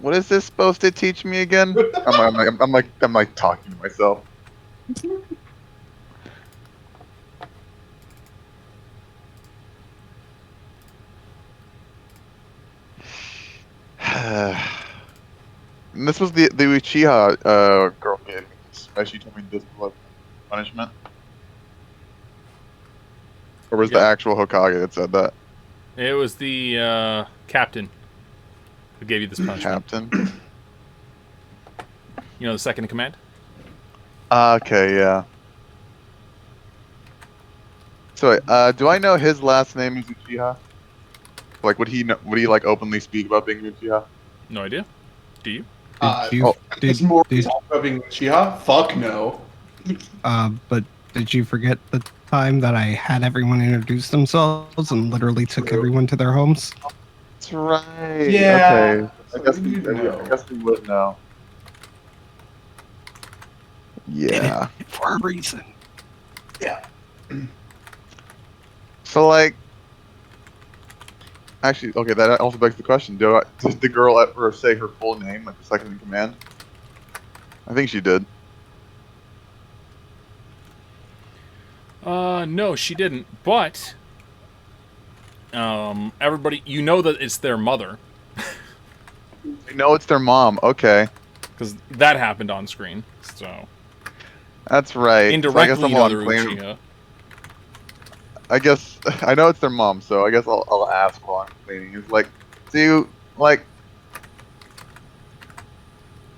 What is this supposed to teach me again? I'm like talking to myself. And this was the Uchiha girl gave me. She told me this was punishment. Or was the
Yeah.
actual Hokage that said that?
It was the captain who gave you this punishment.
Captain?
You know, the second in command.
Okay, yeah. So wait, do I know his last name is Uchiha? Like, would he like openly speak about being Uchiha?
No idea. Do you?
Did you?
It's
Did,
more
did,
being Uchiha? Fuck no.
but did you forget the time that I had everyone introduce themselves and literally took
True.
everyone to their homes?
That's right.
Yeah.
Okay.
So
I guess
you know.
I guess we would know. Yeah.
For a reason.
Yeah.
So like, actually, okay, that also begs the question: did the girl ever say her full name, like the second in command? I think she did.
No, she didn't. But everybody, you know that it's their mother,
No, it's their mom. Okay,
because that happened on screen. So
that's right.
indirectly,
so I
you
guess
know
I'm
they're
on clean.
Uchiha.
I guess I know it's their mom, so I guess I'll ask while I'm cleaning. It's like, do you like,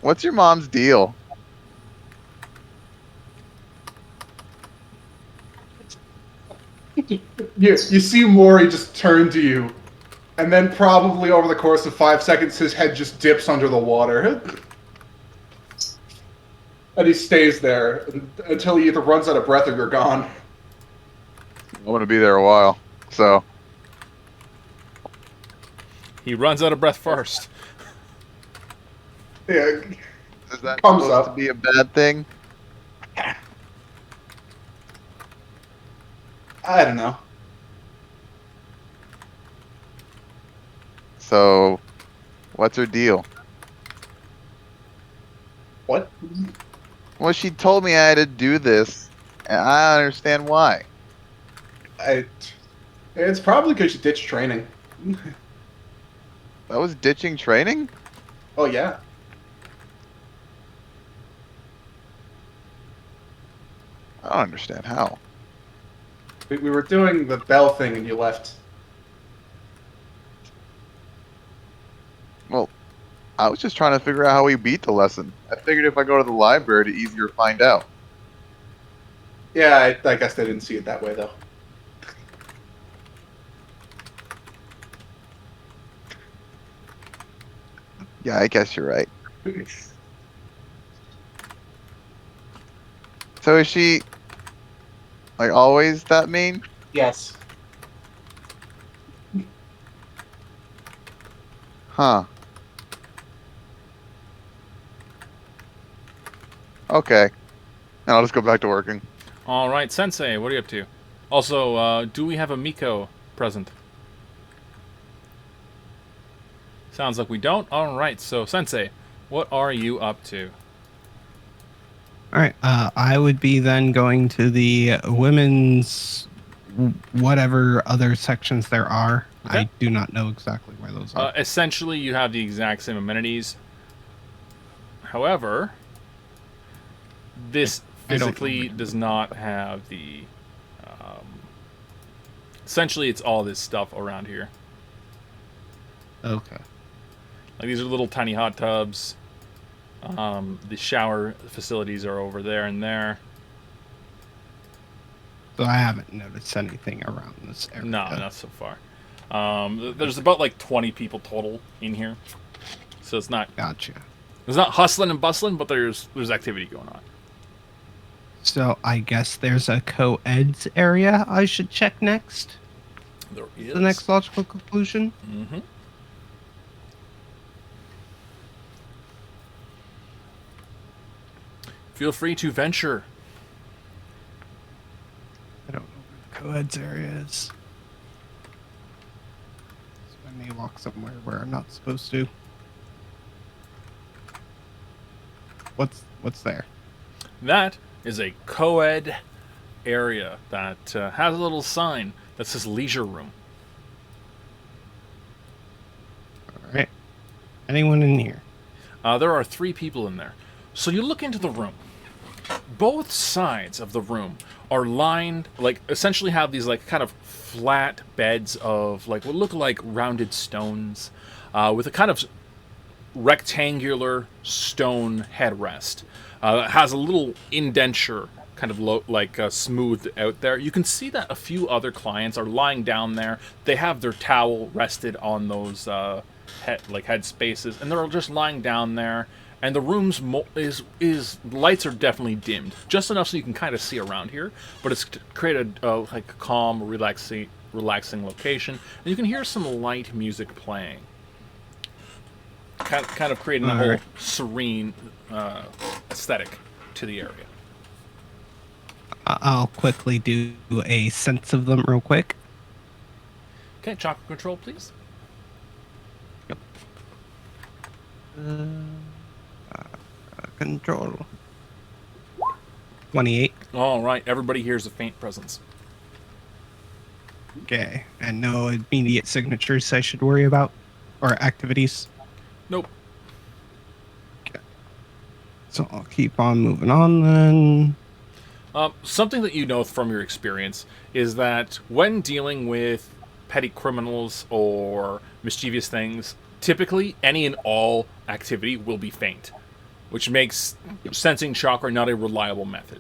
what's your mom's deal?
You see Mori just turn to you, and then probably over the course of 5 seconds, his head just dips under the water. And he stays there until he either runs out of breath or you're gone.
I'm gonna be there a while, so
He runs out of breath first.
Yeah,
Is that
Comes
supposed to
up.
be a bad thing?
I don't know.
So, what's her deal?
What?
Well, she told me I had to do this, and I don't understand why.
It's probably because you ditched training.
That was ditching training?
Oh yeah,
I don't understand how.
we were doing the bell thing and you left.
Well, I was just trying to figure out how we beat the lesson. I figured if I go to the library, it'd easier to find out.
Yeah, I guess they didn't see it that way though.
Yeah, I guess you're right. So is she, like, always that mean?
Yes.
Huh. Okay. And I'll just go back to working.
All right, Sensei, what are you up to? Also, do we have a Miko present? Sounds like we don't. All right, so Sensei, what are you up to?
All right. I would be then going to the women's whatever other sections there are.
Okay.
I do not know exactly where those are.
Essentially, you have the exact same amenities. However, this
I don't know
physically
which
does not have the. Essentially, it's all this stuff around here.
Okay.
Like these are little tiny hot tubs. The shower facilities are over there and there.
So I haven't noticed anything around this area.
No, not so far. There's about like 20 people total in here, so it's not
Gotcha.
hustling and bustling, but there's activity going on.
So I guess there's a co-eds area I should check next.
There is
The next logical conclusion.
Mm-hmm. Feel free to venture.
I don't know where the co-eds area is. So I may walk somewhere where I'm not supposed to. What's there?
That is a co-ed area that has a little sign that says leisure room.
All right. Anyone in here?
There are 3 people in there. So you look into the room. Both sides of the room are lined, like, essentially have these, like, kind of flat beds of, like, what look like rounded stones, with a kind of rectangular stone headrest. It has a little indenture, kind of smoothed out there. You can see that a few other clients are lying down there. They have their towel rested on those head spaces, and they're just lying down there. And the room's lights are definitely dimmed, just enough so you can kind of see around here. But it's created like a calm, relaxing location, and you can hear some light music playing, kind of creating a whole serene aesthetic to the area.
I'll quickly do a sense of them real quick.
Okay, chakra control, please.
Control. 28.
All right, everybody hears a faint presence.
Okay. And no immediate signatures I should worry about? Or activities?
Nope.
Okay. So I'll keep on moving on then.
Something that you know from your experience is that when dealing with petty criminals or mischievous things, typically any and all activity will be faint, which makes sensing chakra not a reliable method.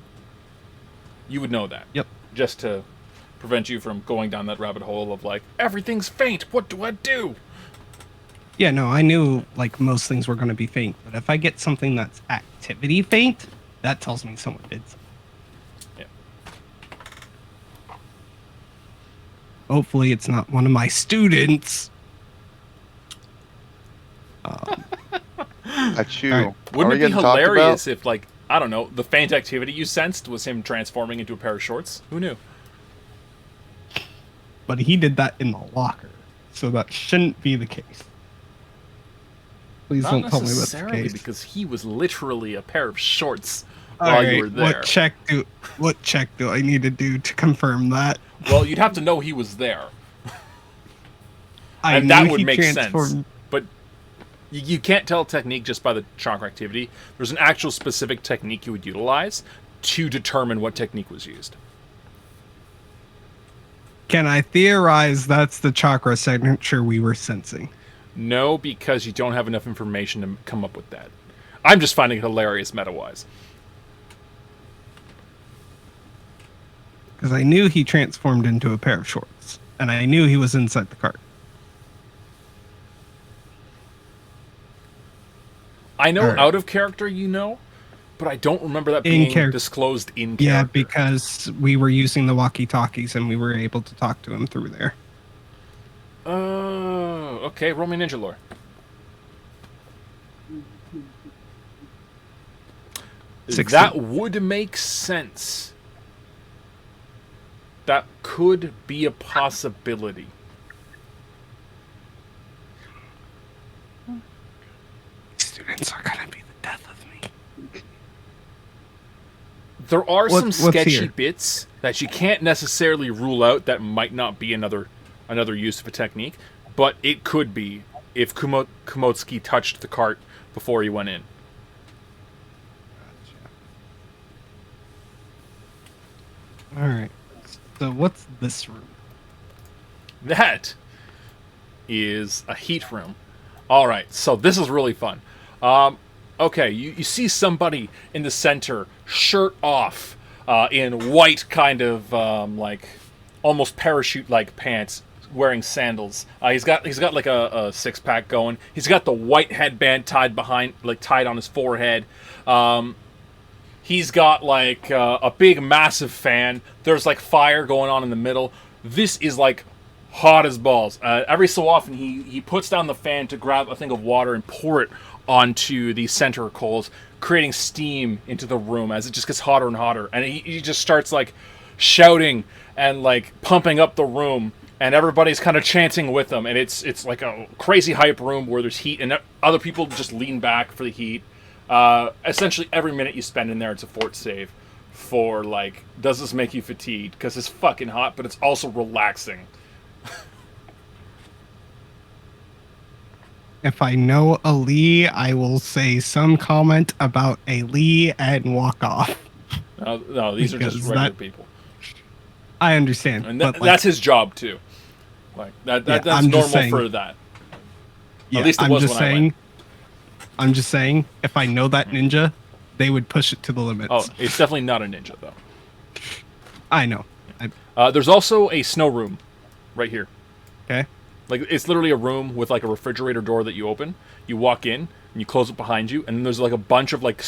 You would know that.
Yep.
Just to prevent you from going down that rabbit hole of like, everything's faint, what do I do?
Yeah, no, I knew like most things were going to be faint, but if I get something that's activity faint, that tells me someone did something.
Yeah.
Hopefully it's not one of my students.
Achoo.
Alright.
Are
Wouldn't
we
it be
getting talked
hilarious
about?
if, like, I don't know, the faint activity you sensed was him transforming into a pair of shorts? Who knew?
But he did that in the locker, so that shouldn't be the case. Please
Not
don't tell me that's the
necessarily,
case.
because he was literally a pair of shorts while you were there.
What check do I need to do to confirm that?
Well, you'd have to know he was there,
I
and
knew
that would
he
make sense.
transformed.
But you can't tell technique just by the chakra activity. There's an actual specific technique you would utilize to determine what technique was used.
Can I theorize that's the chakra signature we were sensing?
No, because you don't have enough information to come up with that. I'm just finding it hilarious meta-wise.
Because I knew he transformed into a pair of shorts, and I knew he was inside the cart.
I know
Alright.
out of character, you know, but I don't remember that
In
being
character.
disclosed in character.
Yeah, because we were using the walkie-talkies and we were able to talk to him through there.
Oh, okay. Roll me ninja lore. That would make sense. That could be a possibility.
Students are gonna be the death of me.
There are some
What's
sketchy
here?
bits that you can't necessarily rule out that might not be another use of a technique, but it could be if Komotsuki touched the cart before he went in.
Alright. So what's this room?
That is a heat room. All right, so this is really fun. Okay, you see somebody in the center, shirt off, in white kind of like almost parachute-like pants, wearing sandals. He's got like a six-pack going. He's got the white headband tied on his forehead. He's got like a big massive fan. There's like fire going on in the middle. This is like hot as balls. Every so often he puts down the fan to grab a thing of water and pour it onto the center coals, creating steam into the room as it just gets hotter and hotter. And he just starts like shouting and like pumping up the room, and everybody's kind of chanting with him. And it's like a crazy hype room where there's heat, and other people just lean back for the heat. Essentially every minute you spend in there, it's a fort save for like, does this make you fatigued? Because it's fucking hot, but it's also relaxing.
If I know a Lee, I will say some comment about a Lee and walk off.
No, these are just
Because
regular
that-
people,
I understand.
and
but
that's his job too. Like that's
I'm just
normal
saying-
for that.
yeah,
At least it
I'm
was
just
when I
saying.
went.
I'm just saying, if I know that ninja, they would push it to the limits.
Oh, it's definitely not a ninja though.
I know.
There's also a snow room, right here.
Okay.
Like it's literally a room with like a refrigerator door that you open. You walk in and you close it behind you, and then there's like a bunch of like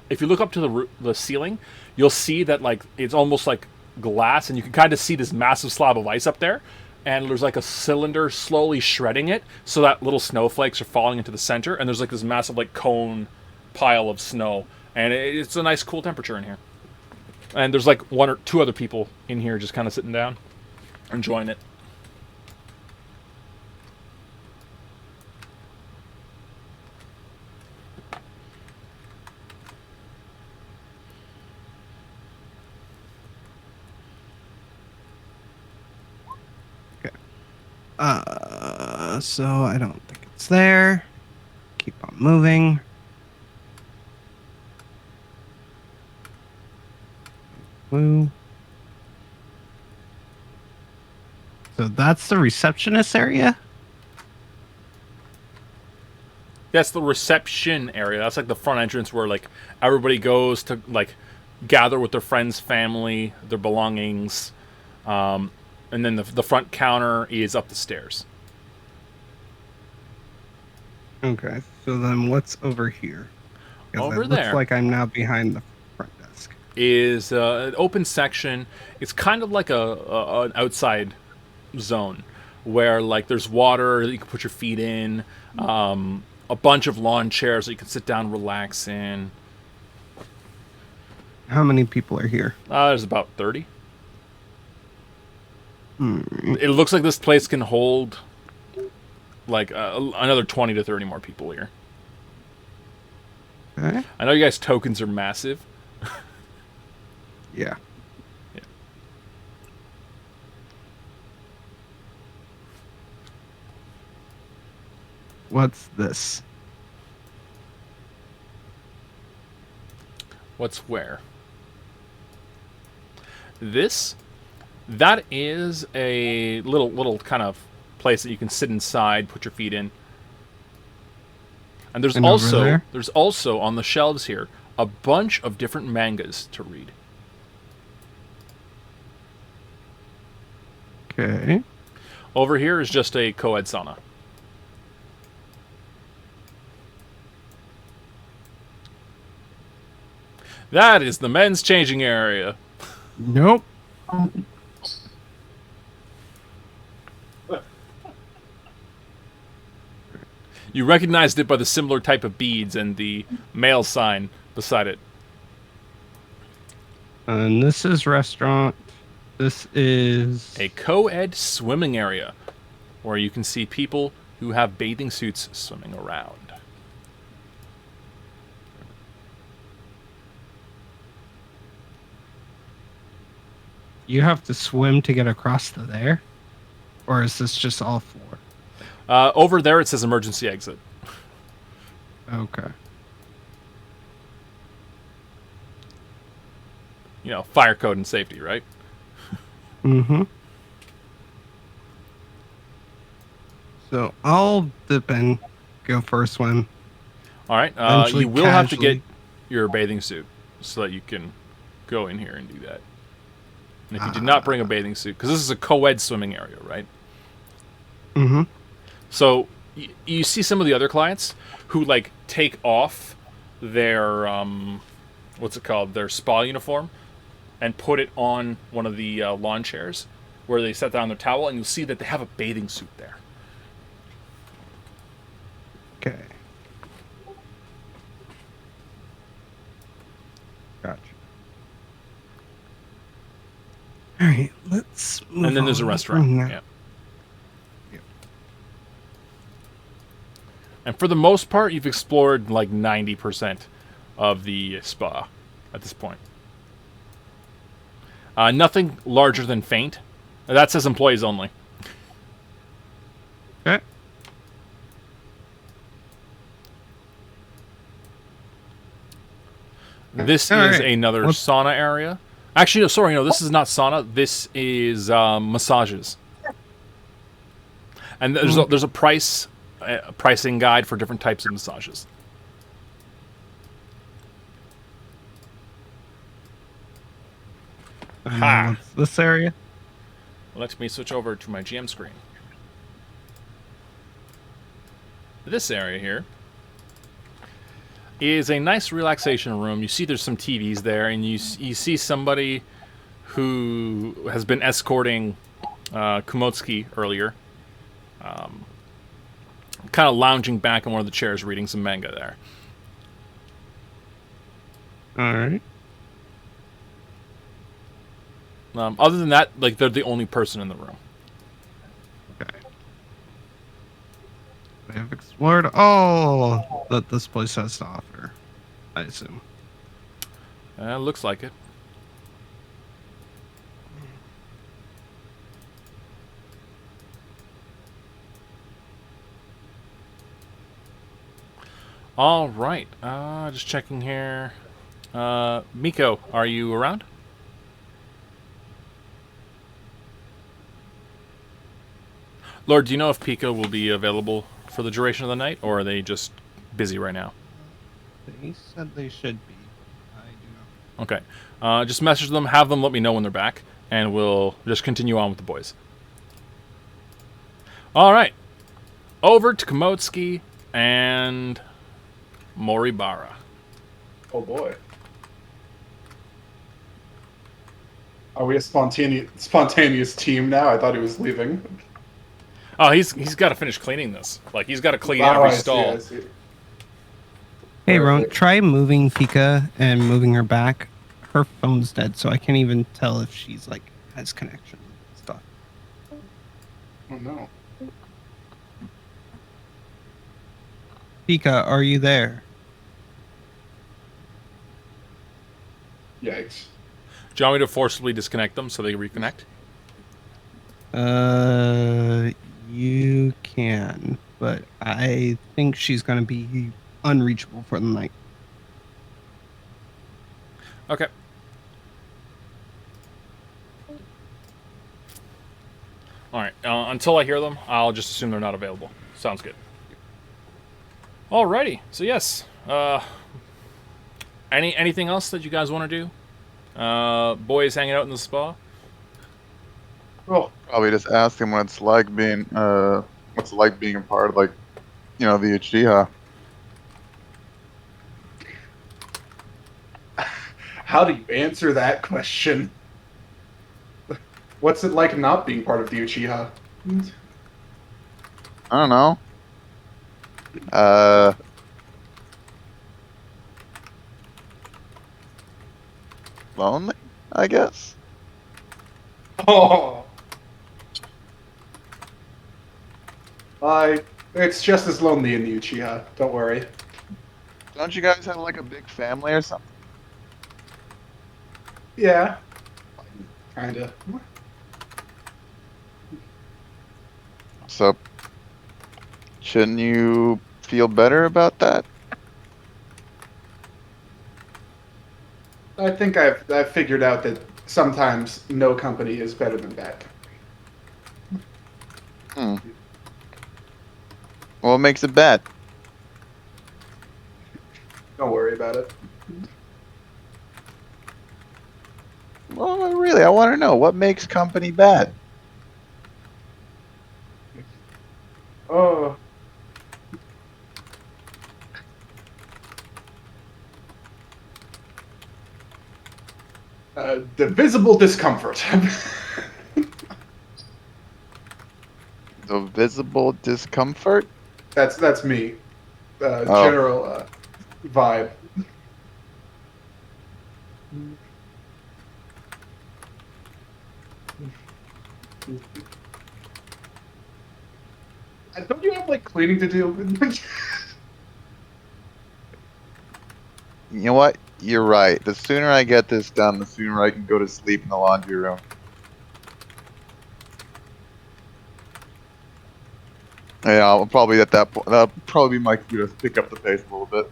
if you look up to the ceiling, you'll see that like it's almost like glass, and you can kind of see this massive slab of ice up there. And there's like a cylinder slowly shredding it, so that little snowflakes are falling into the center. And there's like this massive like cone pile of snow, and it's a nice cool temperature in here. And there's like one or two other people in here just kind of sitting down, enjoying it.
So I don't think it's there. Keep on moving. Woo. So that's the receptionist area?
That's the reception area. That's like the front entrance where like everybody goes to like gather with their friends, family, their belongings, and then the front counter is up the stairs.
Okay. So then what's over here? 'Cause
Over
it
there.
looks like I'm now behind the front desk.
Is an open section. It's kind of like an outside zone where like there's water that you can put your feet in. a bunch of lawn chairs that you can sit down and relax in.
How many people are here?
There's about 30.
Hmm.
It looks like this place can hold like another 20 to 30 more people here.
Okay.
I know you guys' tokens are massive.
Yeah.
Yeah.
What's this?
What's where? That is a little kind of place that you can sit inside, put your feet in. And
And over there?
there's also on the shelves here a bunch of different mangas to read.
Okay.
Over here is just a co-ed sauna. That is the men's changing area.
Nope.
You recognized it by the similar type of beads and the male sign beside it.
And this is restaurant. This is
A co-ed swimming area where you can see people who have bathing suits swimming around.
You have to swim to get across to there? Or is this just all four?
Over there it says emergency exit.
Okay.
You know, fire code and safety, right?
Mm-hmm. So I'll dip in, go for a swim.
All right.
Eventually
You will have to
casually-
get your bathing suit so that you can go in here and do that. And if you did not bring a bathing suit, because this is a co-ed swimming area, right?
Mm-hmm.
So you see some of the other clients who like take off their what's it called, their spa uniform, and put it on one of the lawn chairs where they set down their towel, and you'll see that they have a bathing suit there.
Okay. Gotcha. All right, let's move
And then there's a
on
restaurant.
from that.
Yeah.
Yep.
And for the most part, you've explored like 90% of the spa at this point. Nothing larger than faint. That says employees only.
Okay.
This
All
is
right.
another
Let's-
sauna area. Actually, no, sorry, no, this is not sauna. This is massages. And there's a pricing guide for different types of massages.
And
Ha.
then what's this area?
Let me switch over to my GM screen. This area here is a nice relaxation room. You see there's some TVs there, and you see somebody who has been escorting Kumotsuki earlier. Kind of lounging back in one of the chairs reading some manga there.
All right.
Other than that, like, they're the only person in the room.
Okay. We have explored all that this place has to offer, I assume.
Looks like it. All right. Just checking here. Miko, are you around? Lord, do you know if Pico will be available for the duration of the night, or are they just busy right now?
They said they should be. I do not.
Okay. Just message them, have them let me know when they're back, and we'll just continue on with the boys. All right. Over to Komotsuki and Moribara.
Oh boy. Are we a spontaneous team now? I thought he was leaving.
Oh, he's got to finish cleaning this. Like, he's got to clean
Oh,
every
I see,
stall.
I see.
Hey, Ron,
Perfect.
try moving Fika and moving her back. Her phone's dead, so I can't even tell if she's like has connection and stuff.
Oh no.
Fika, are you there?
Yikes.
Do you want me to forcibly disconnect them so they reconnect?
You can, but I think she's gonna be unreachable for the night.
Okay. All right. Until I hear them, I'll just assume they're not available. Sounds good. Alrighty. So yes. Anything else that you guys want to do? Boys hanging out in the spa.
Oh,
Probably just ask him what it's like being a part of like, the Uchiha.
how do you answer that question? What's it like not being part of the Uchiha?
I don't know. Uh, lonely, I guess.
Oh, I. It's just as lonely in the Uchiha. Don't worry.
Don't you guys have like a big family or something?
Yeah, kinda.
So shouldn't you feel better about that?
I think I've figured out that sometimes no company is better than bad company.
Hmm. What makes it bad?
Don't worry about it.
Well, really, I want to know what makes company bad.
Oh, the visible discomfort.
The visible discomfort?
That's me.
Oh,
General vibe. Don't you have like cleaning to do?
you know what? You're right. The sooner I get this done, the sooner I can go to sleep in the laundry room. Yeah, I'll probably at that point. That'll probably be my cue to pick up the pace a little bit.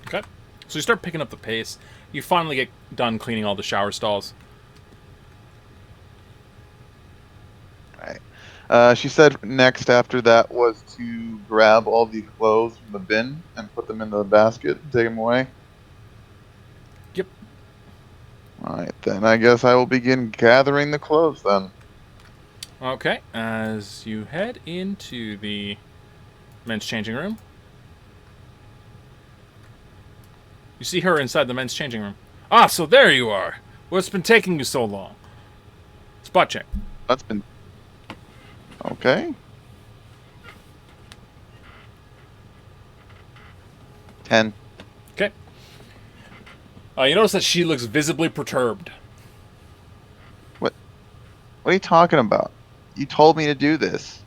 Okay. So you start picking up the pace. You finally get done cleaning all the shower stalls.
Right. She said next after that was to grab all the clothes from the bin and put them in the basket and take them away.
Yep.
All right, then I guess I will begin gathering the clothes then.
Okay. As you head into the men's changing room, you see her inside the men's changing room. Ah, so there you are. What's been taking you so long? Spot check.
That's been okay. 10.
Okay. You notice that she looks visibly perturbed.
What? What are you talking about? You told me to do this.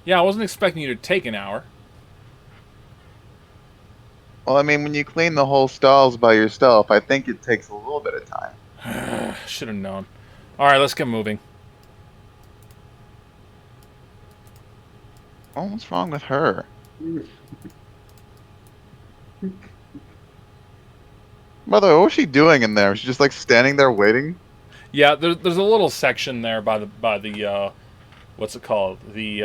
Yeah, I wasn't expecting you to take an hour.
Well, I mean, when you clean the whole stalls by yourself, I think it takes a little bit of time.
Should have known. All right, let's get moving.
Oh, what's wrong with her? By the way, what was she doing in there? Was she just like standing there waiting?
Yeah, there's a little section there by the what's it called? The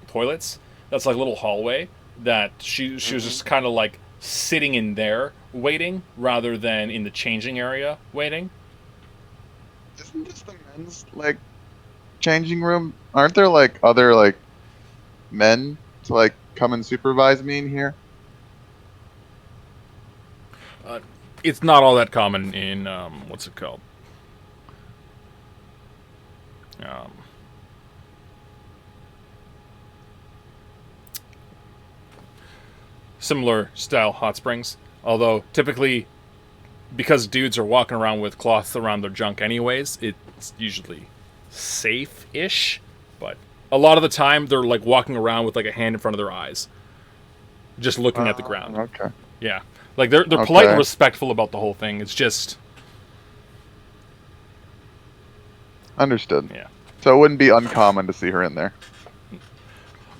toilets. That's like a little hallway that she was just kind of like sitting in there waiting rather than in the changing area waiting.
Isn't this the men's like changing room? Aren't there like other like men to like come and supervise me in here?
It's not all that common in what's it called? Um, similar style hot springs. Although typically, because dudes are walking around with cloths around their junk anyways, it's usually safe-ish. But a lot of the time, they're like walking around with like a hand in front of their eyes, just looking at the ground.
Okay.
Yeah, like they're polite and respectful about the whole thing. It's just
Understood.
Yeah.
So it wouldn't be uncommon to see her in there.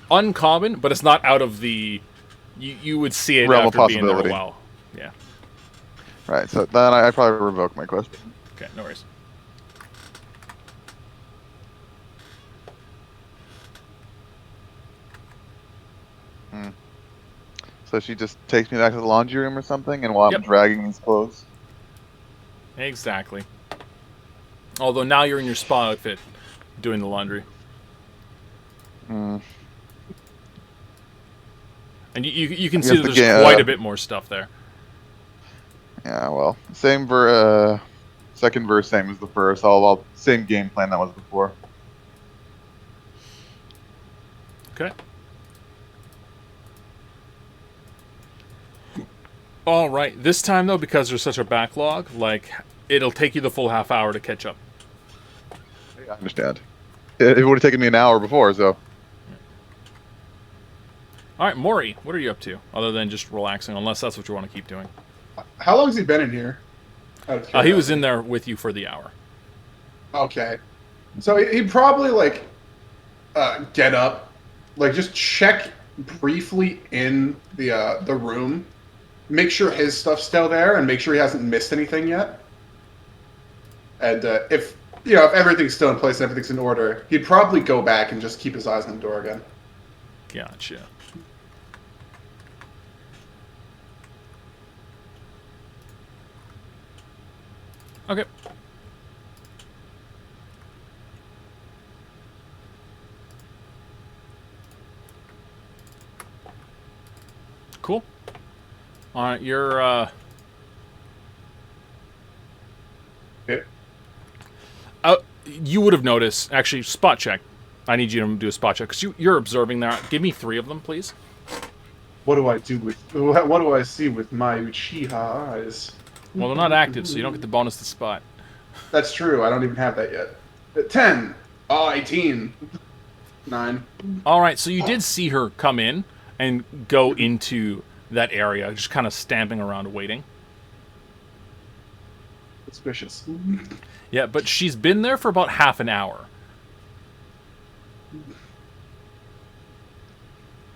uncommon, but it's not out of the. You would see it
Realm of
after being there a
possibility.
while. Yeah.
Right. So then I probably revoke my question.
Okay. No worries.
So she just takes me back to the laundry room or something, and while
Yep.
I'm dragging these clothes.
Exactly. Although now you're in your spa outfit, doing the laundry,
Mm.
and you can
I
see
guess
that
the
there's quite a bit more stuff there.
Yeah. Well, second verse, same as the first. All same game plan that was before.
Okay. All right. This time though, because there's such a backlog, like it'll take you the full half hour to catch up.
I understand. It would have taken me an hour before, so.
All right, Maury, what are you up to other than just relaxing? Unless that's what you want to keep doing.
How long has he been in here? Out of
He was
curiosity.
in there with you for the hour.
Okay. So he'd probably like get up, like just check briefly in the room, make sure his stuff's still there, and make sure he hasn't missed anything yet. And if everything's still in place and everything's in order, he'd probably go back and just keep his eyes on the door again.
Gotcha. Okay. Cool. All right, you're
Yeah.
you would have noticed. Actually, spot check. I need you to do a spot check because you're observing there. Give me 3 of them, please.
What do I do with? What do I see with my Uchiha eyes?
Well, they're not active, so you don't get the bonus to spot.
That's true. I don't even have that yet. 10. Oh, 18. 9.
All right, so you did see her come in and go into that area, just kind of stamping around, waiting.
Suspicious.
Yeah, but she's been there for about half an hour.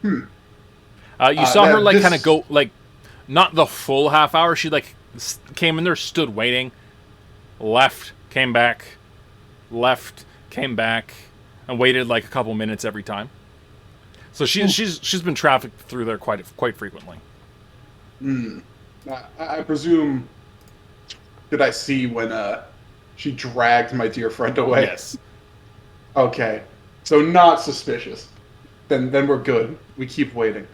You saw her like
this-
kind of go like, not the full half hour. She like came in there, stood waiting, left, came back, left, came back, and waited like a couple minutes every time. So she's been trafficked through there quite frequently.
I presume. Did I see when she dragged my dear friend away?
Yes.
Okay. So not suspicious. Then we're good. We keep waiting.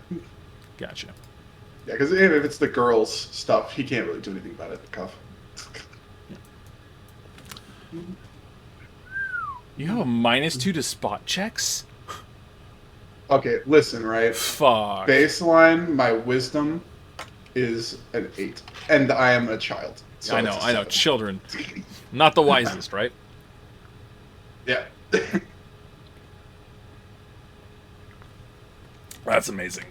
Gotcha.
Yeah, because if it's the girls' stuff, he can't really do anything about it. Cuff.
You have a -2 to spot checks?
Okay, listen, right?
Fuck.
Baseline, my wisdom is an 8, and I am a child. So
I
it's
know,
a
I know.
7.
Children. Not the wisest, right?
Yeah.
That's amazing.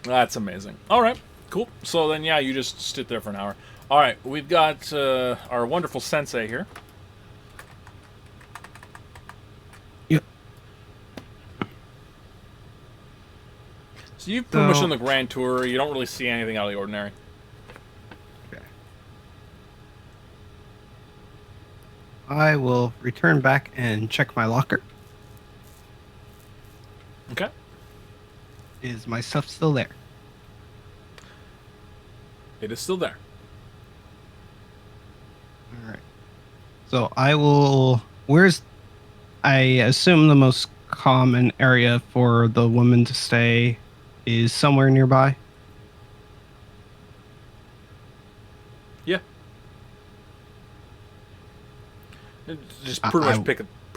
That's amazing. All right, cool. So then, yeah, you just stood there for an hour. All right, we've got our wonderful sensei here.
Yep.
So you've pretty much
So-
done the grand tour. You don't really see anything out of the ordinary.
I will return back and check my locker.
Okay.
Is my stuff still there?
It is still there.
All right. So I will. Where's? I assume the most common area for the woman to stay is somewhere nearby.
Yeah. Just pretty much
I-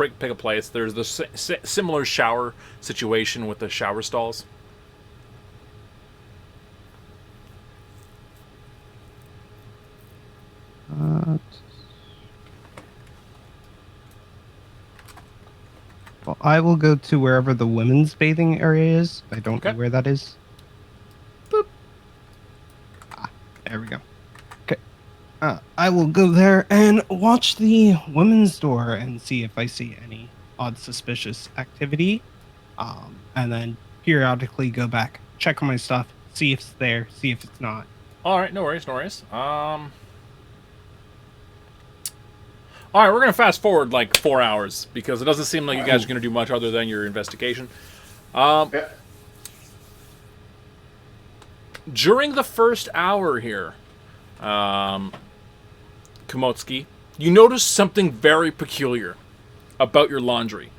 pick a place. There's the similar shower situation with the shower stalls.
Well, I will go to wherever the women's bathing area is. I don't know
Okay.
where that is.
Boop.
There we go. Okay. I will go there and watch the women's door and see if I see any odd suspicious activity. And then periodically go back, check on my stuff, see if it's there, see if it's not.
All right, no worries, no worries. All right, we're gonna fast forward like 4 hours because it doesn't seem like you guys are gonna do much other than your investigation.
Yeah.
During the first hour here, Komotsuki, you notice something very peculiar about your laundry.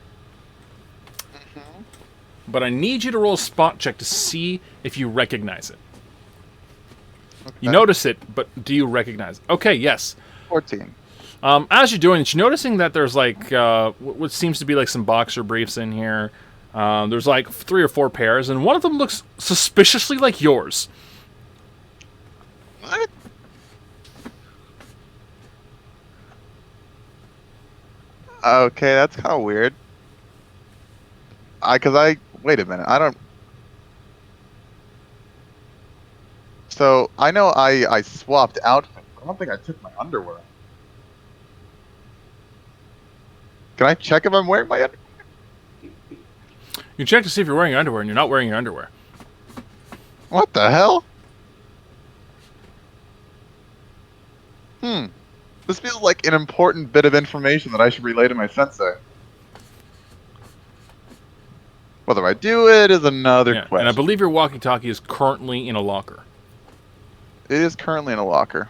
But I need you to roll a spot check to see if you recognize it.
Okay.
You notice it, but do you recognize it? Okay, yes.
14.
As you're doing it, you're noticing that there's like what seems to be like some boxer briefs in here. There's like 3 or 4 pairs, and one of them looks suspiciously like yours.
What? Okay, that's kind of weird. Wait a minute, I don't... So, I know I swapped outfits, but I don't think I took my underwear. Can I check if I'm wearing my underwear?
You check to see if you're wearing your underwear, and you're not wearing your underwear.
What the hell? This feels like an important bit of information that I should relay to my sensei. Whether I do it is another
Yeah,
question.
and I believe your walkie-talkie is currently in a locker.
It is currently in a locker.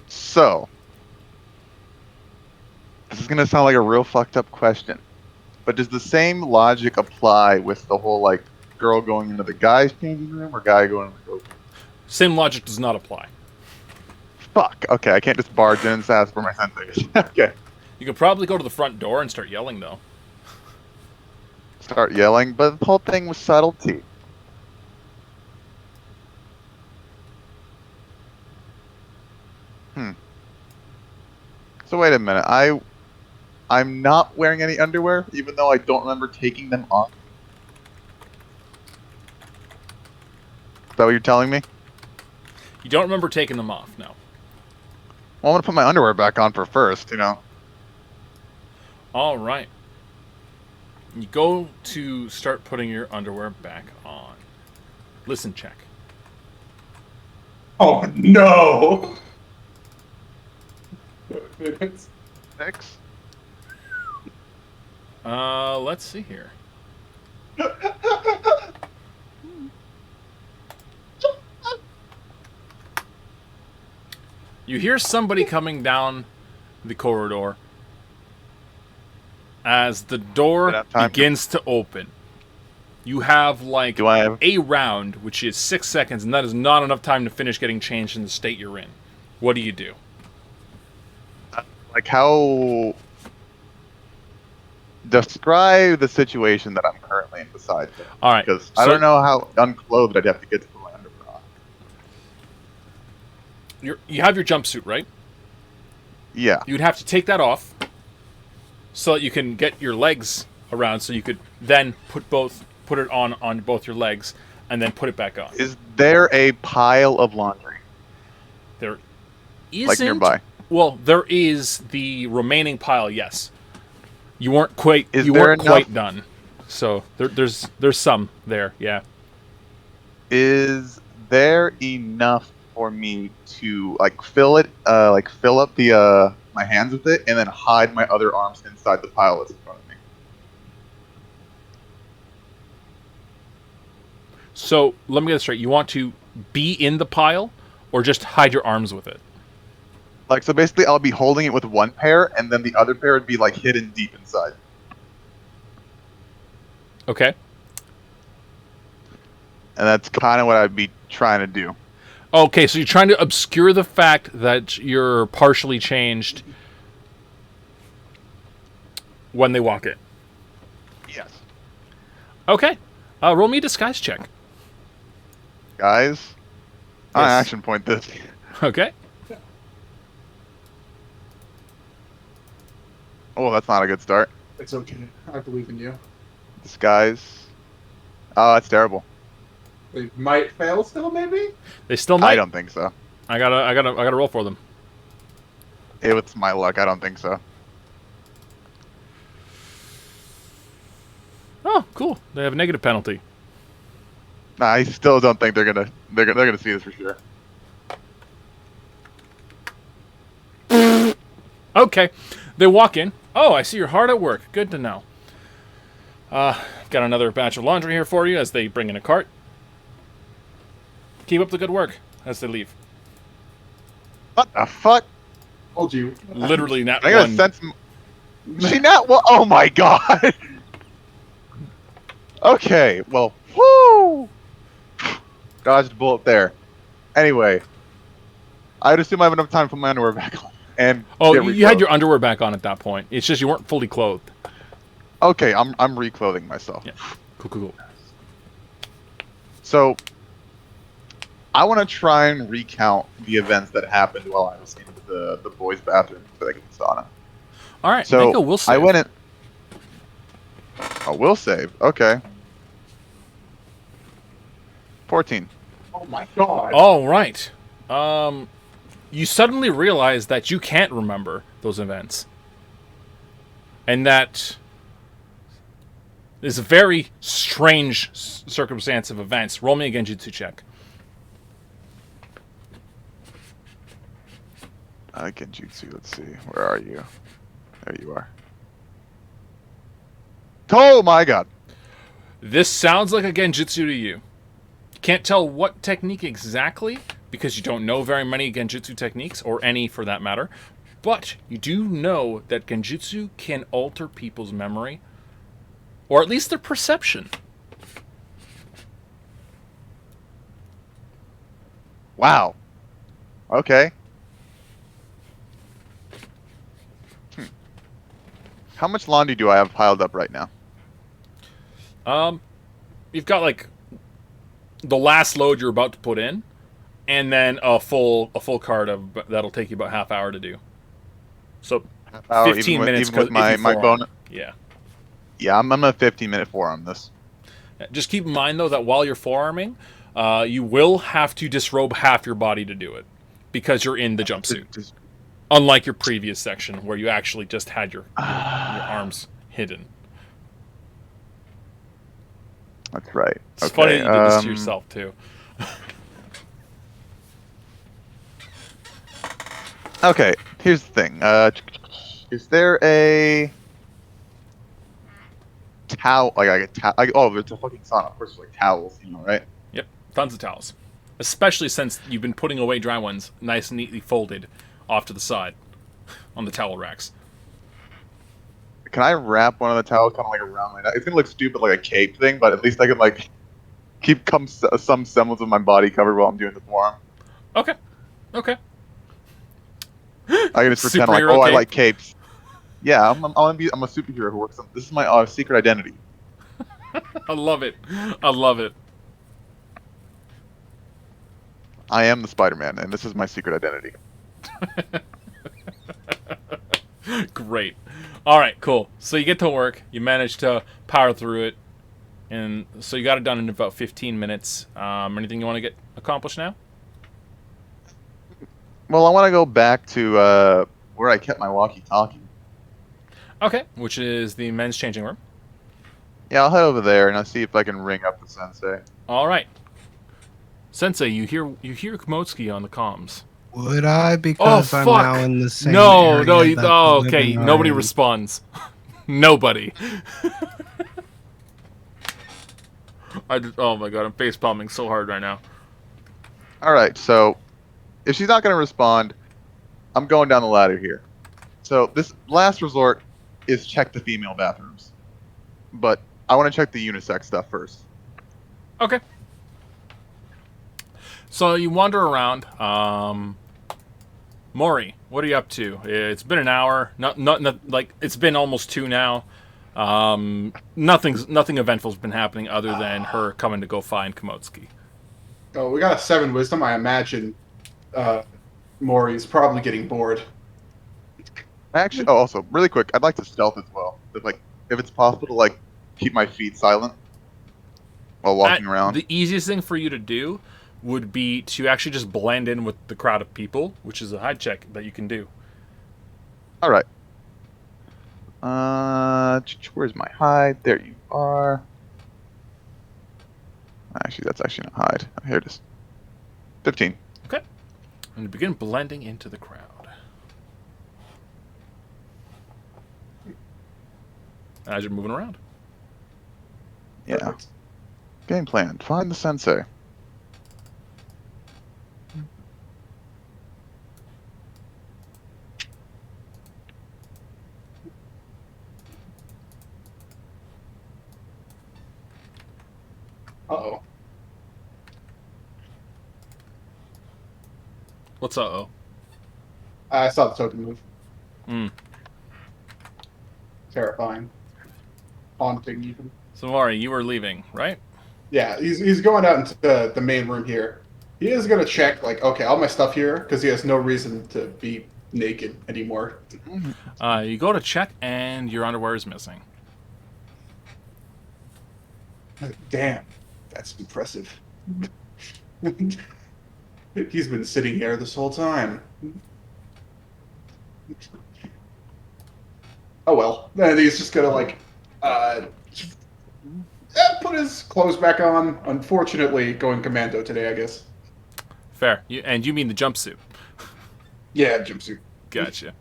So, this is gonna sound like a real fucked up question, but does the same logic apply with the whole like girl going into the guy's changing room or guy going into the girl's?
Same logic does not apply.
Fuck. Okay, I can't just barge in and ask where my sensei is. Okay.
You could probably go to the front door and start yelling, though.
Start yelling, but the whole thing was subtlety. So wait a minute. I'm not wearing any underwear, even though I don't remember taking them off. Is that what you're telling me?
You don't remember taking them off, no.
Well, I'm gonna put my underwear back on for first, you know.
All right. You go to start putting your underwear back on. Listen check.
Oh no!
6.
Let's see here. You hear somebody coming down the corridor as the door begins to open. You have like
Do I have?
a round, which is 6 seconds, and that is not enough time to finish getting changed in the state you're in. What do you do?
Like how? Describe the situation that I'm currently in besides it.
All right.
Because I don't know how unclothed I'd have to get to put my underwear on.
You have your jumpsuit, right?
Yeah.
You'd have to take that off so that you can get your legs around, so you could then put it on both your legs and then put it back on.
Is there a pile of laundry
There isn't.
like nearby?
Well, there is the remaining pile. Yes, you weren't quite.
Is
you
there
weren't
enough-
quite done. So there's some there. Yeah.
Is there enough for me to like fill up the my hands with it and then hide my other arms inside the pile that's in front of me?
So let me get this straight. You want to be in the pile, or just hide your arms with it?
Like, so basically I'll be holding it with one pair and then the other pair would be like hidden deep inside.
Okay.
And that's kind of what I'd be trying to do.
Okay, so you're trying to obscure the fact that you're partially changed when they walk in.
Yes.
Okay. Roll me a disguise check.
Guys, I
Yes.
action point this.
Okay.
Oh, that's not a good start.
It's okay. I believe in you.
Disguise. Oh, that's terrible.
They might fail still, maybe?
They still might.
I don't think so.
I gotta roll for them.
It's my luck. I don't think so.
Oh, cool. They have a negative penalty.
Nah, I still don't think they're gonna see this for sure.
Okay. They walk in. Oh, I see you're hard at work. Good to know. Got another batch of laundry here for you as they bring in a cart. Keep up the good work as they leave.
What the fuck?
Told you.
Literally not
I gotta
one.
sense. She not. Well, oh my god. Okay. Well. Whoo. Dodged a bullet there. Anyway, I'd assume I have enough time to put my underwear back on. And
Oh,
get
you had
reclothed.
your underwear back on at that point. It's just you weren't fully clothed.
Okay, I'm reclothing myself.
Yeah. Cool.
So, I want to try and recount the events that happened while I was in the boys' bathroom so I get the sauna.
All right.
So
make a will save.
I went in. A will save. Okay. 14.
Oh my god.
All right. You suddenly realize that you can't remember those events, and that is a very strange circumstance of events. Roll me a Genjutsu check.
Genjutsu. Let's see. Where are you? There you are. Oh my god.
This sounds like a Genjutsu to you. You can't tell what technique exactly, because you don't know very many Genjutsu techniques, or any for that matter. But you do know that Genjutsu can alter people's memory, or at least their perception.
Wow. Okay. How much laundry do I have piled up right now?
You've got like the last load you're about to put in, and then a full cart of that'll take you about half hour to do. So 15 minutes
even with
if
my
you forearm.
bone.
Yeah.
Yeah, I'm a 15-minute forearm this.
Just keep in mind though that while you're forearming, you will have to disrobe half your body to do it, because you're in the jumpsuit.
Just-
Unlike your previous section where you actually just had your arms hidden.
That's right.
It's funny that you did this to yourself too.
Okay, here's the thing. Is there a towel? Like a towel? Oh, it's a fucking sauna. Of course, it's like towels, right?
Yep, tons of towels. Especially since you've been putting away dry ones nice and neatly folded off to the side on the towel racks.
Can I wrap one of the towels kind of like around my neck? It's gonna look stupid, like a cape thing, but at least I can like keep some semblance of my body covered while I'm doing the forearm.
Okay.
I can just pretend like,
Superhero
oh, I
cape?
like capes. Yeah, I'm a superhero who works on. This is my secret identity.
I love it.
I am the Spider-Man, and this is my secret identity.
Great. All right, cool. So you get to work. You manage to power through it. And so you got it done in about 15 minutes. Anything you want to get accomplished now?
Well, I want to go back to where I kept my walkie-talkie.
Okay, which is the men's changing room.
Yeah, I'll head over there and I'll see if I can ring up the sensei.
All right. Sensei, you hear Komotsuki on the comms.
Would I? Because I'm
fuck.
now in the same
No,
area
no,
that the
okay,
living
nobody
are in.
responds. Nobody. Oh my god, I'm face palming so hard right now.
All right, so if she's not going to respond, I'm going down the ladder here. So this last resort is check the female bathrooms, but I want to check the unisex stuff first.
Okay. So you wander around. Mori, what are you up to? It's been an hour. Not like it's been almost 2 now. Nothing eventful's been happening other than her coming to go find Komotsuki.
Oh, we got a 7 wisdom. I imagine Maury's probably getting bored.
Actually, oh, also, really quick, I'd like to stealth as well. If it's possible to like keep my feet silent while walking around.
The easiest thing for you to do would be to actually just blend in with the crowd of people, which is a hide check that you can do.
All right. Where's my hide? There you are. Actually, that's actually not hide. Oh, here it is. 15.
Okay. And begin blending into the crowd. As you're moving around.
Yeah.
Perfect.
Game plan. Find the sensei.
Uh-oh.
What's uh-oh?
I saw the token move.
Hmm.
Terrifying. Haunting, even.
So, Mari, you were leaving, right?
Yeah, he's going out into the main room here. He is going to check, like, okay, all my stuff here, because he has no reason to be naked anymore.
You go to check, and your underwear is missing.
Damn, that's impressive. He's been sitting here this whole time. Oh well. And he's just gonna like put his clothes back on. Unfortunately, going commando today, I guess.
Fair. You mean the jumpsuit.
Yeah, jumpsuit.
Gotcha.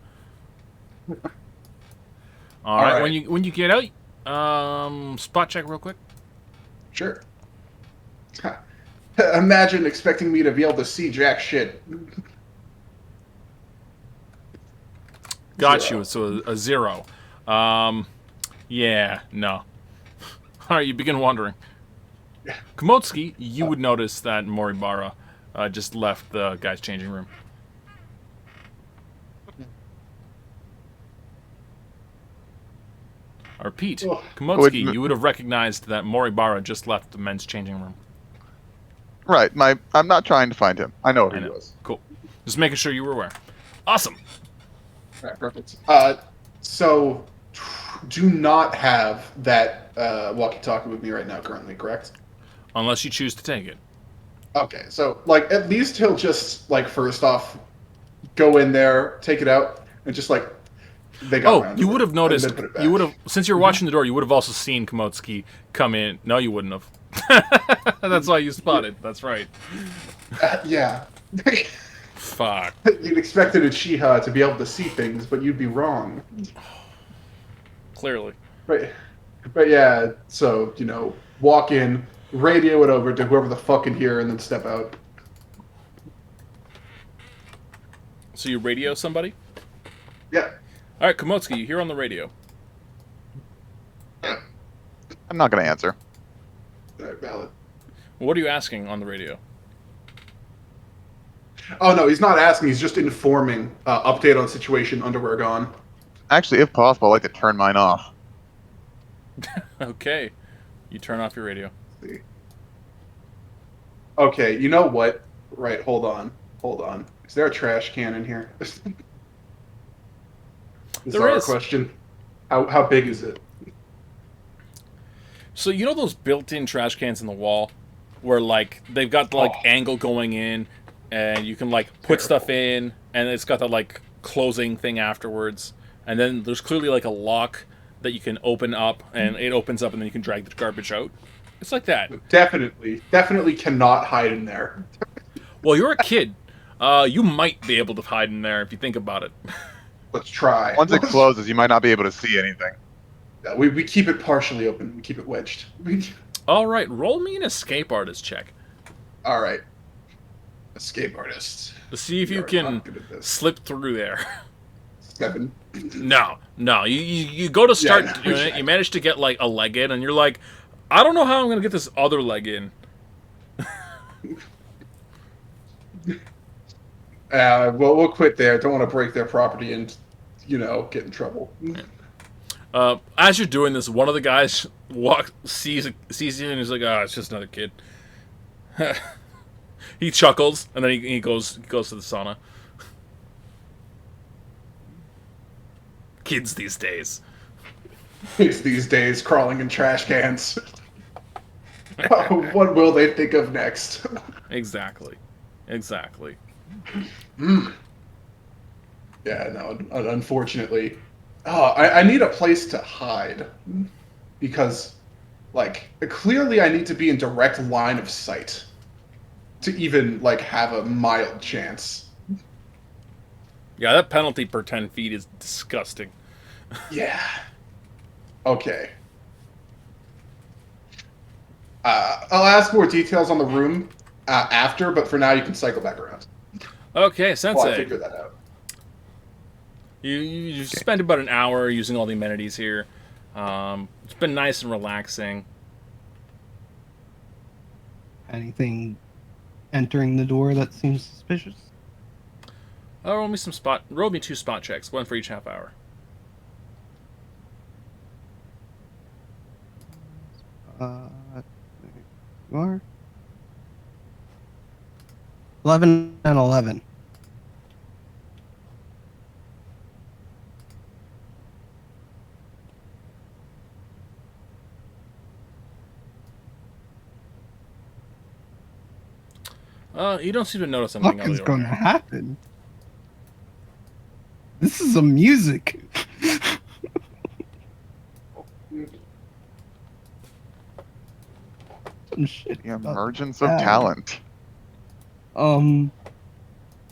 All right. When you get out, spot check real quick.
Sure. Imagine expecting me to be able to see jack shit.
Got
0.
you. So a 0. Yeah, no. All right, you begin wandering. Komotsuki, you would notice that Moribara just left the guy's changing room. I repeat,
Oh.
Komotsuki, you would have recognized that Moribara just left the men's changing room.
Right. I'm not trying to find him. I know who he was.
Cool. Just making sure you were aware. Awesome.
All right, perfect. So do not have that walkie-talkie with me right now, currently, correct?
Unless you choose to take it.
Okay, so like at least he'll just like first off go in there, take it out, and just like they got.
Oh, you would have noticed.
and then put it back.
You would have, since you were watching the door, you would have also seen Komotsuki come in. No, you wouldn't have. That's why you spotted. That's right.
Yeah.
Fuck.
You'd expect an Uchiha to be able to see things, but you'd be wrong.
Clearly.
But yeah, so walk in, radio it over to whoever the fuck in here, and then step out.
So you radio somebody?
Yeah.
All right, Komotsuki, you hear on the radio.
I'm not gonna answer.
All right, valid.
What are you asking on the radio?
Oh no, he's not asking. He's just informing. Update on situation. Underwear gone.
Actually, if possible, I'd like to turn mine off.
Okay. You turn off your radio.
Let's see. Okay, you know what? Right, hold on. Is there a trash can in here?
There is.
Question. How big is it?
So you know those built-in trash cans in the wall, where like they've got the angle going in, and you can like put stuff in, and it's got the like closing thing afterwards, and then there's clearly like a lock that you can open up, and it opens up, and then you can drag the garbage out. It's like that.
Definitely cannot hide in there.
Well, you're a kid. You might be able to hide in there if you think about it.
Let's try.
Once it closes, you might not be able to see anything.
Yeah, we keep it partially open. We keep it wedged.
All right, roll me an escape artist check
All right. Escape artist.
to see if you
are
can
not good at this.
slip through there.
7.
No. You go to start
no,
doing it. You manage to get like a leg in, and you're like, I don't know how I'm gonna get this other leg in.
Well, we'll quit there. Don't want to break their property and, get in trouble.
As you're doing this, one of the guys sees you, and he's like, "Ah, it's just another kid." He chuckles, and then he goes to the sauna. Kids these days.
Kids these days crawling in trash cans. What will they think of next?
Exactly.
Yeah, no, unfortunately. Oh, I need a place to hide. Because, like, clearly I need to be in direct line of sight to even, like, have a mild chance.
Yeah, that penalty per 10 feet is disgusting.
Yeah. Okay. I'll ask more details on the room after, but for now you can cycle back around.
Okay,
While I
Sensei.
figure that out.
You spent about an hour using all the amenities here. It's been nice and relaxing.
Anything entering the door that seems suspicious?
Roll me 2 spot checks, one for each half hour.
There you are. 11 and 11.
You don't seem to notice anything
What
out of
is
the
going to
ordinary.
happen? This is some music. Some shit.
The
about to
emergence
go
of
down.
talent.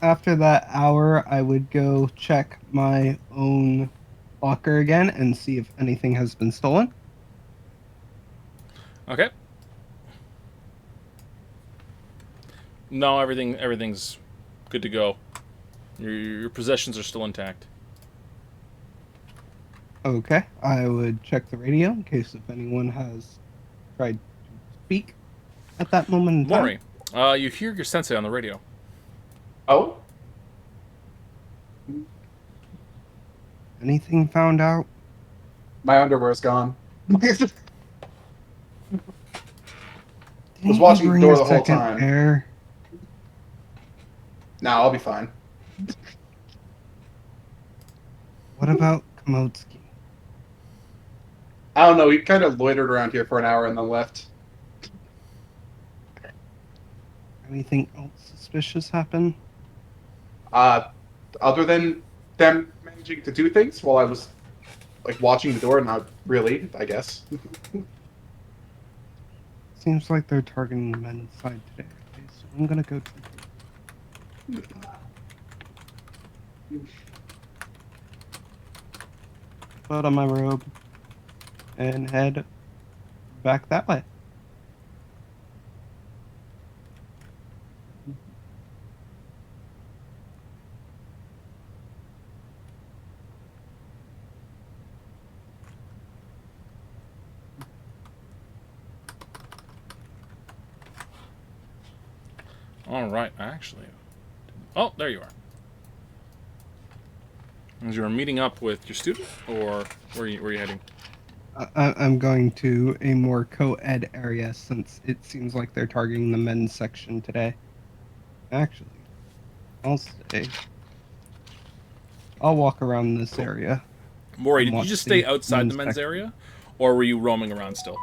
After that hour, I would go check my own locker again and see if anything has been stolen.
Okay. No, everything's good to go. Your possessions are still intact.
Okay, I would check the radio in case if anyone has tried to speak at that moment in time.
Mori, you hear your sensei on the radio.
Oh?
Anything found out?
My underwear's gone.
Didn't
Was
you
watching the
bring
door
a
the whole
second
time.
pair?
Nah, I'll be fine.
What about Komotsuki?
I don't know, he kind of loitered around here for an hour and then left.
Anything else suspicious happen?
Other than them managing to do things while I was, like, watching the door, not really, I guess.
Seems like they're targeting the men's side today. Okay, so I'm gonna go to. Put on my robe and head back that way.
All right, actually. Oh, there you are. As you were meeting up with your student, or where are you heading?
I'm going to a more co-ed area since it seems like they're targeting the men's section today. Actually, I'll stay. I'll walk around this area.
Mori,
and
did you
watch
just stay
the
outside the men's
section.
area, or were you roaming around still?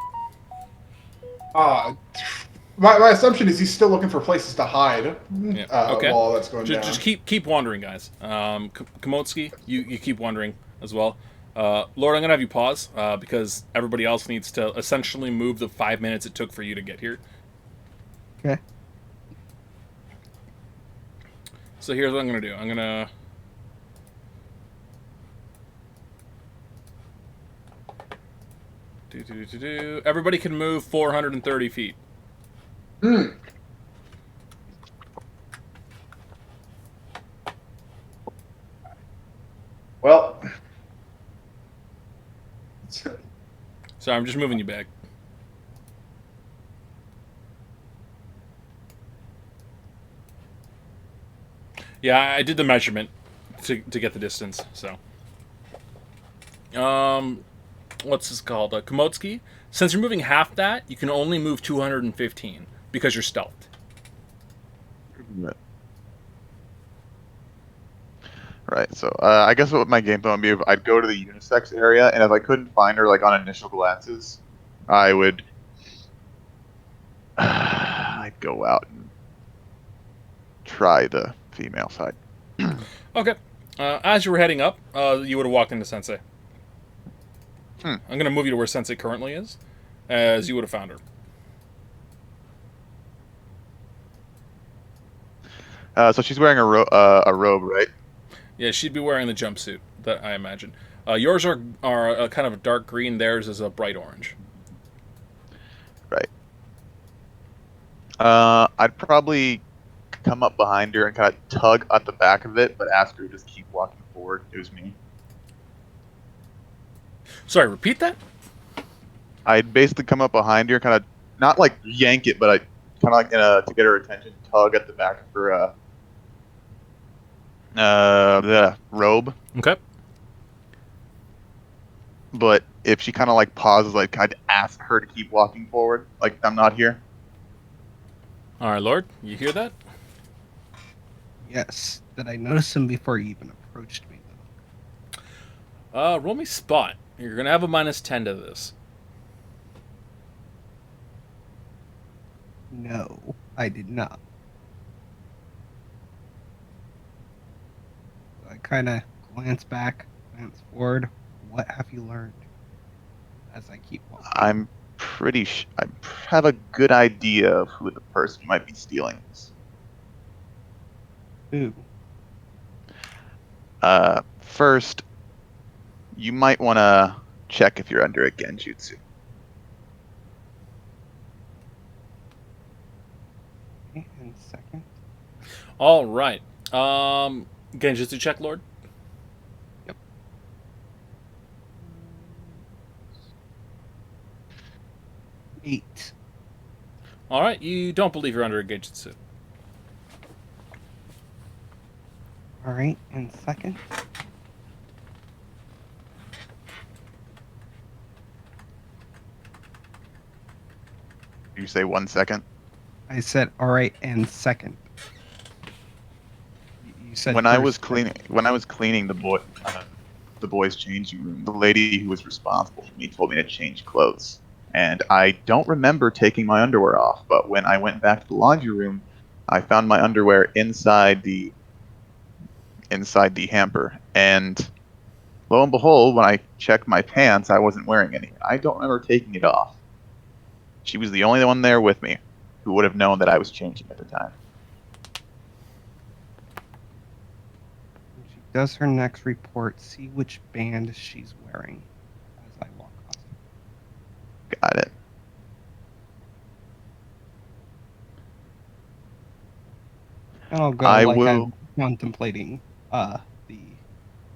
My assumption is he's still looking for places to hide
Yeah. Okay.
while all that's going down.
Just keep wandering, guys. Komotsuki, you keep wandering as well. Lord, I'm gonna have you pause because everybody else needs to essentially move the 5 minutes it took for you to get here.
Okay.
So here's what I'm gonna do. I'm gonna Everybody can move 430 feet.
Well,
So I'm just moving you back. Yeah, I did the measurement to get the distance. So, what's this called? A Komotsuki. Since you're moving half that, you can only move 215 because you're stealthed.
Right. So I guess what my game plan would be, if I'd go to the unisex area, and if I couldn't find her like on initial glances, I would I'd go out and try the female side.
Okay. As you were heading up, you would have walked into Sensei. I'm going to move you to where Sensei currently is, as you would have found her.
So she's wearing a robe, right?
Yeah, she'd be wearing the jumpsuit, that I imagine. Yours are a kind of a dark green. Theirs is a bright orange.
Right. I'd probably come up behind her and kind of tug at the back of it, but ask her to just keep walking forward. It was me.
Sorry, repeat that?
I'd basically come up behind her, kind of not like yank it, but I kind of like to get her attention, tug at the back of her the robe.
Okay.
But if she kind of like pauses, like I'd ask her to keep walking forward, like I'm not here.
All right, Lord, you hear that?
Yes. Did I notice him before he even approached me, though?
Roll me spot. You're going to have a -10 to this.
No, I did not. I kind of glance back, glance forward. What have you learned? As I keep walking.
I'm I have a good idea of who the person might be stealing this.
Ooh.
First, you might want to check if you're under a genjutsu.
Okay, and second.
All right. Genjutsu check, Lord.
Yep. 8.
All right. You don't believe you're under a genjutsu.
All right, and second.
You say 1 second.
I said, all right, and second. You said
When I
first,
was
but-
cleaning the boys' changing room, the lady who was responsible for me told me to change clothes, and I don't remember taking my underwear off. But when I went back to the laundry room, I found my underwear inside the hamper, and lo and behold, when I checked my pants, I wasn't wearing any. I don't remember taking it off. She was the only one there with me who would have known that I was changing at the time.
When she does her next report, see which band she's wearing as I walk off.
Got it.
And I'll go
I
like
will-
I'm contemplating the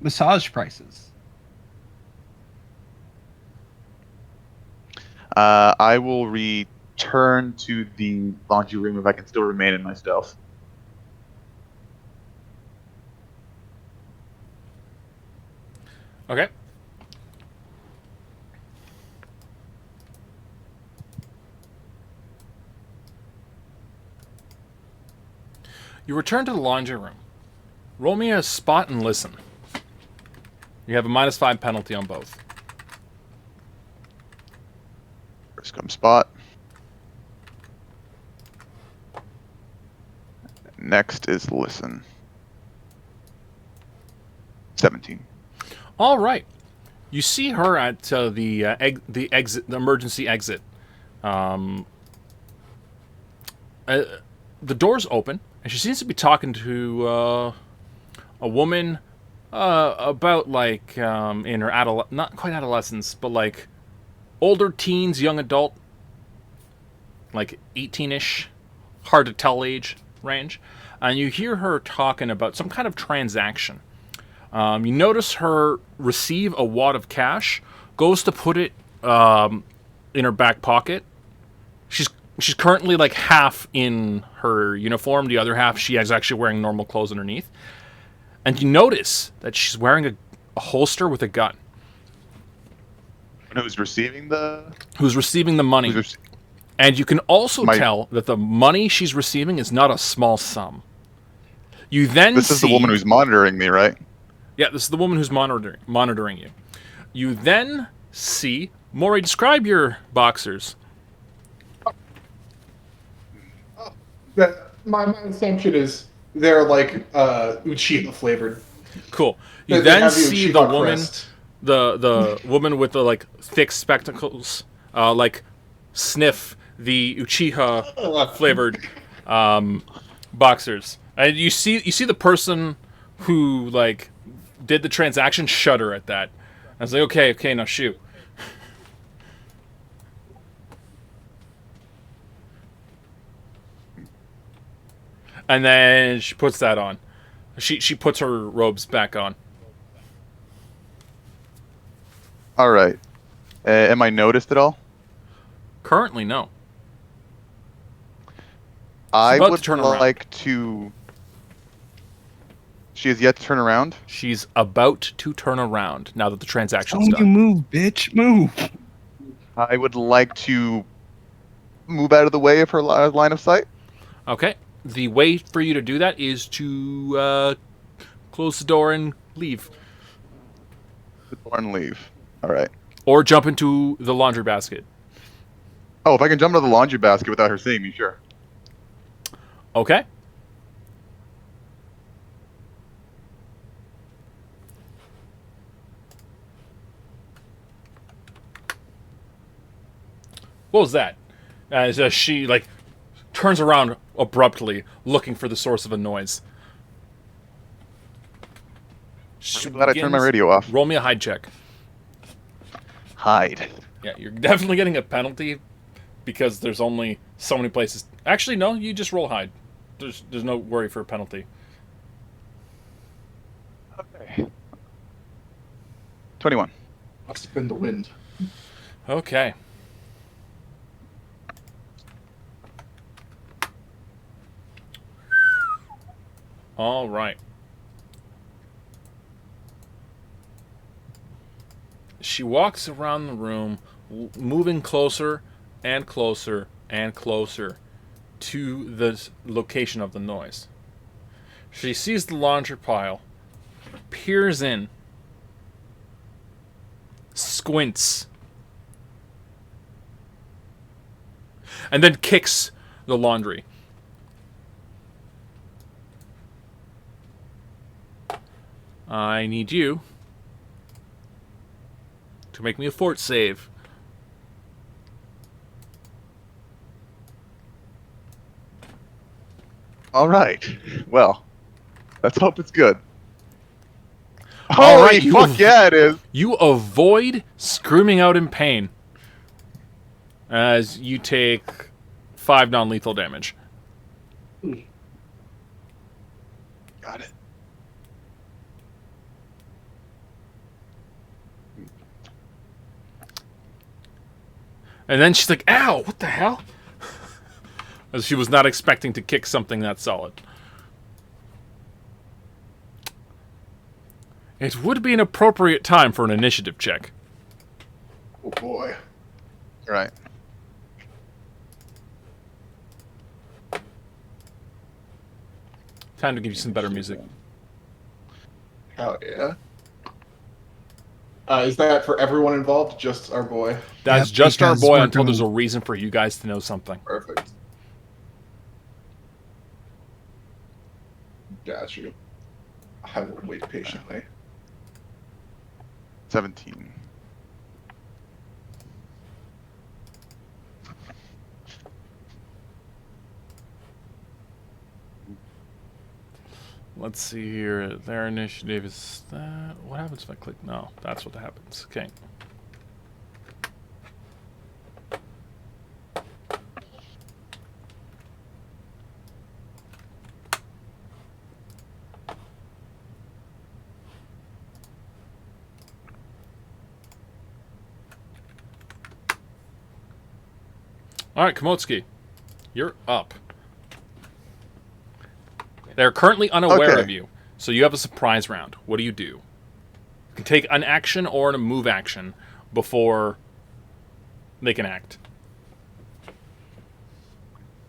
massage prices.
I will return to the laundry room if I can still remain in my stealth.
Okay. You return to the laundry room. Roll me a spot and listen. You have a -5 penalty on both.
First come spot. Next is listen. 17.
All right. You see her at the exit, the emergency exit. The door's open, and she seems to be talking to a woman about like in her not quite adolescence, but like older teens, young adult, like 18-ish, hard to tell age range. And you hear her talking about some kind of transaction. You notice her receive a wad of cash, goes to put it in her back pocket. She's currently like half in her uniform. The other half, she is actually wearing normal clothes underneath. And you notice that she's wearing a holster with a gun.
Who's receiving the?
who's receiving the money.
Who's
And you can also
My-
tell that the money she's receiving is not a small sum. You then
This is the woman who's monitoring me, right?
Yeah, this is the woman who's monitoring you. You then see... Maury, describe your boxers.
My assumption is they're like Uchiha flavored.
Cool. You
They
then
have the
see
Uchiha
the woman...
crest.
The woman with the, like, thick spectacles, like, sniff the Uchiha flavored boxers. And you see the person who, like, did the transaction shudder at that. I was like, okay, now shoot. And then she puts that on. She puts her robes back on.
All right. Am I noticed at all?
Currently, no.
I
about to
would
turn around.
like to. She has yet to turn around.
She's about to turn around now that the transaction's
Don't you
done.
move, bitch, move.
I would like to move out of the way of her line of sight.
Okay. The way for you to do that is to close the door and leave.
The door and leave. All right.
Or jump into the laundry basket.
Oh, if I can jump into the laundry basket without her seeing me, sure.
Okay. What was that? As she, like, turns around abruptly, looking for the source of a noise. She
I'm glad I turned my
begins-
radio off.
Roll me a hide check.
Hide.
Yeah, you're definitely getting a penalty because there's only so many places. Actually, no, you just roll hide. There's no worry for a penalty.
Okay. 21.
Must have been the wind.
Okay. All right. She walks around the room, moving closer and closer and closer to the location of the noise. She sees the laundry pile, peers in, squints, and then kicks the laundry. I need you to make me a fort save.
All right. Well, let's hope it's good.
All
Holy
right,
fuck yeah, it is.
You avoid screaming out in pain as you take 5 non-lethal damage.
Got it.
And then she's like, ow, what the hell? As she was not expecting to kick something that solid. It would be an appropriate time for an initiative check.
Oh boy.
All right.
Time to give you some better music.
Hell yeah. Is that for everyone involved? Just our boy?
That's
Yep,
just our
because
boy
we're
until
gonna-
there's a reason for you guys to know something.
Perfect. Got you. I will wait patiently.
17.
Let's see here. Their initiative is that. What happens if I click? No, that's what happens. Okay. All right, Komotsuki, you're up. They're currently unaware
Okay.
of you, so you have a surprise round. What do? You can take an action or a move action, before they can act.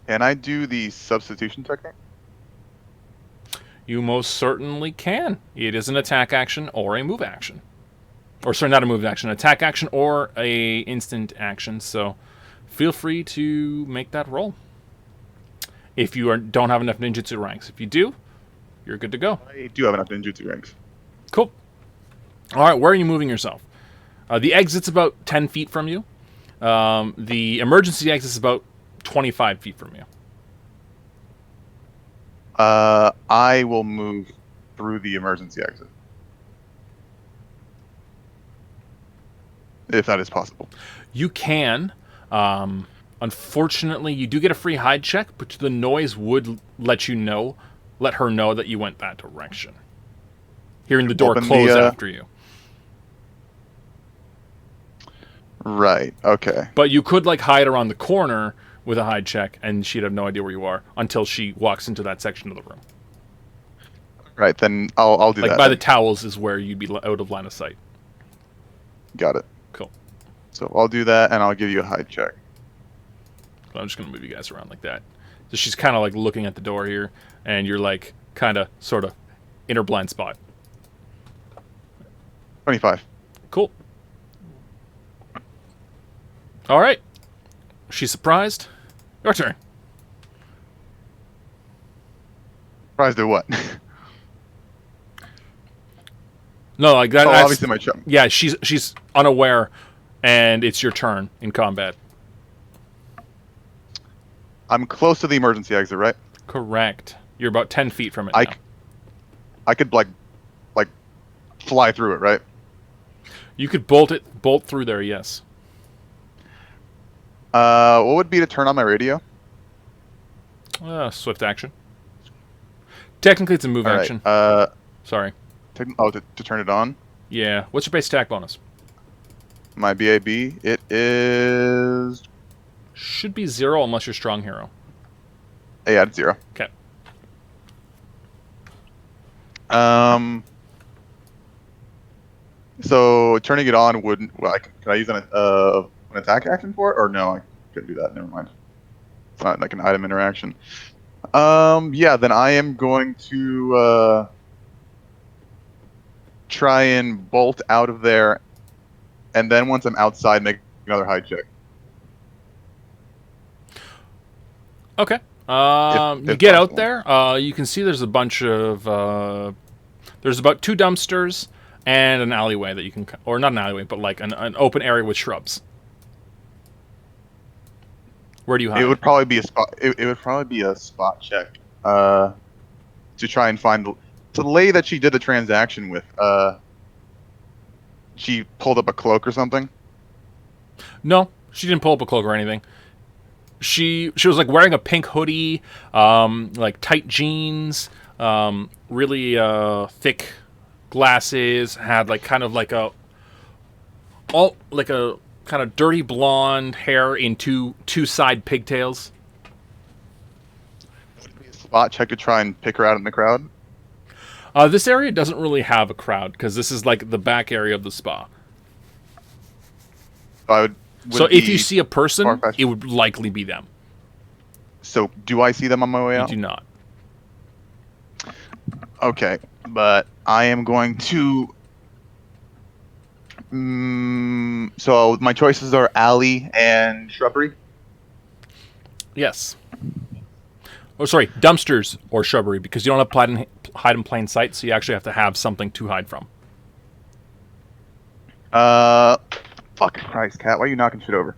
Can I do the substitution technique?
You most certainly can. It is an attack action or a move action. Or sorry, not a move action, attack action or a instant action. So feel free to make that roll. If you don't have enough ninjutsu ranks. If you do, you're good to go.
I do have enough ninjutsu ranks.
Cool. All right, where are you moving yourself? The exit's about 10 feet from you. The emergency exit's about 25 feet from you.
I will move through the emergency exit. If that is possible.
You can. Unfortunately, you do get a free hide check, but the noise would let her know that you went that direction. Hearing the door
Open
close
the,
after you.
Right, okay.
But you could hide around the corner with a hide check, and she'd have no idea where you are until she walks into that section of the room.
Right, then I'll do that.
By
then.
the towels is where you'd be out of line of sight.
Got it.
Cool.
So I'll do that, and I'll give you a hide check.
I'm just going to move you guys around like that. So she's kind of looking at the door here, and you're kind of, sort of, in her blind spot.
25.
Cool. All right. She's surprised. Your turn.
Surprised at what?
No, that.
Oh,
That's,
obviously my chum.
yeah, she's unaware, and it's your turn in combat.
I'm close to the emergency exit, right?
Correct. You're about 10 feet from it now.
I could fly through it, right?
You could bolt through there, yes.
What would be to turn on my radio?
Swift action. Technically, it's a move
All right,
action. Sorry.
To turn it on?
Yeah. What's your base attack bonus?
My BAB, it is...
Should be 0 unless you're strong hero.
Yeah, it's 0.
Okay.
So turning it on wouldn't... can I use an attack action for it? Or no, I couldn't do that. Never mind. It's not like an item interaction. Yeah, then I am going to try and bolt out of there, and then once I'm outside, make another hide check.
Okay. You
if
get out
possible.
there. You can see there's a bunch of... there's about 2 dumpsters and an alleyway that you can... Or not an alleyway, but an open area with shrubs. Where do you hide?
It would probably be a spot. It would probably be a spot check to try and find the lady that she did the transaction with. She pulled up a cloak or something.
No, she didn't pull up a cloak or anything. She was wearing a pink hoodie, tight jeans, really thick glasses, had kind of dirty blonde hair in two side pigtails.
Spot check to try and pick her out in the crowd.
This area doesn't really have a crowd because this is the back area of the spa. So if you see a person,
far-fetched.
it would likely be them.
So do I see them on my way
You
out?
do not.
Okay, but I am going to. So my choices are alley and shrubbery.
Yes. Oh, sorry, dumpsters or shrubbery, because you don't have hide in plain sight, so you actually have to have something to hide from.
Fucking Christ, Cat, why are you knocking shit over?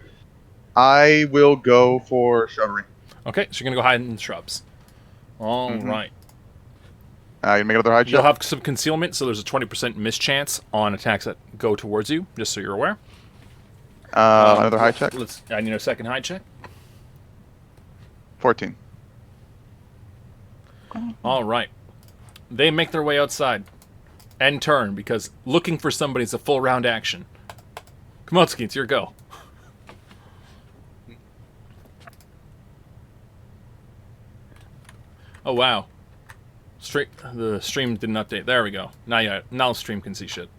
I will go for shrubbery.
Okay, so you're gonna go hide in the shrubs. All right.
You make another hide
You'll
check?
have some concealment, so there's a 20% mischance on attacks that go towards you, just so you're aware.
Another hide check?
I need a second hide check.
14.
All right. They make their way outside. End turn, because looking for somebody is a full round action. Komotsuki, it's your go. Oh, wow. The stream didn't update. There we go. Now the stream can see shit.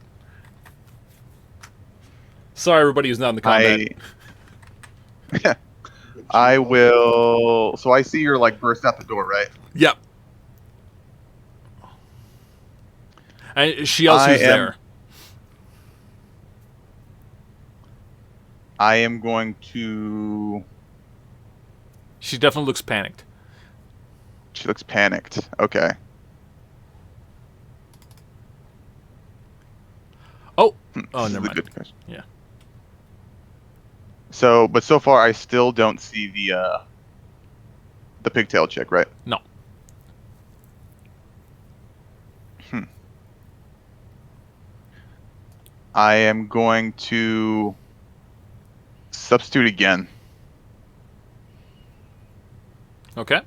Sorry, everybody who's not in the combat.
I will. So I see you're like burst out the door, right?
Yep. And she else who's there.
I am going to.
She definitely looks panicked.
She looks panicked. Okay.
Oh,
This
oh,
is
never
a
mind.
good question.
Yeah.
So, but so far I still don't see the pigtail chick, right?
No.
I am going to substitute again.
Okay.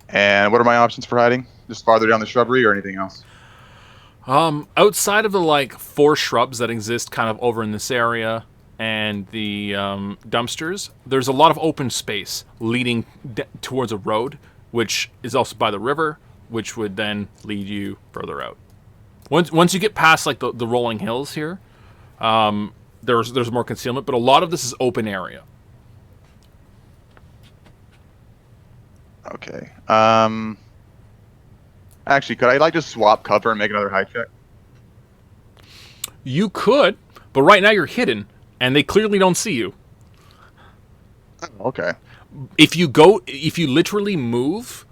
And what are my options for hiding? Just farther down the shrubbery or anything else?
Outside of the like 4 shrubs that exist kind of over in this area and the dumpsters, there's a lot of open space leading towards a road, which is also by the river, which would then lead you further out. Once you get past like the rolling hills here, there's more concealment, but a lot of this is open area.
Okay. Actually, could I like just swap cover and make another hide check?
You could, but right now you're hidden, and they clearly don't see you.
Okay.
If you literally move,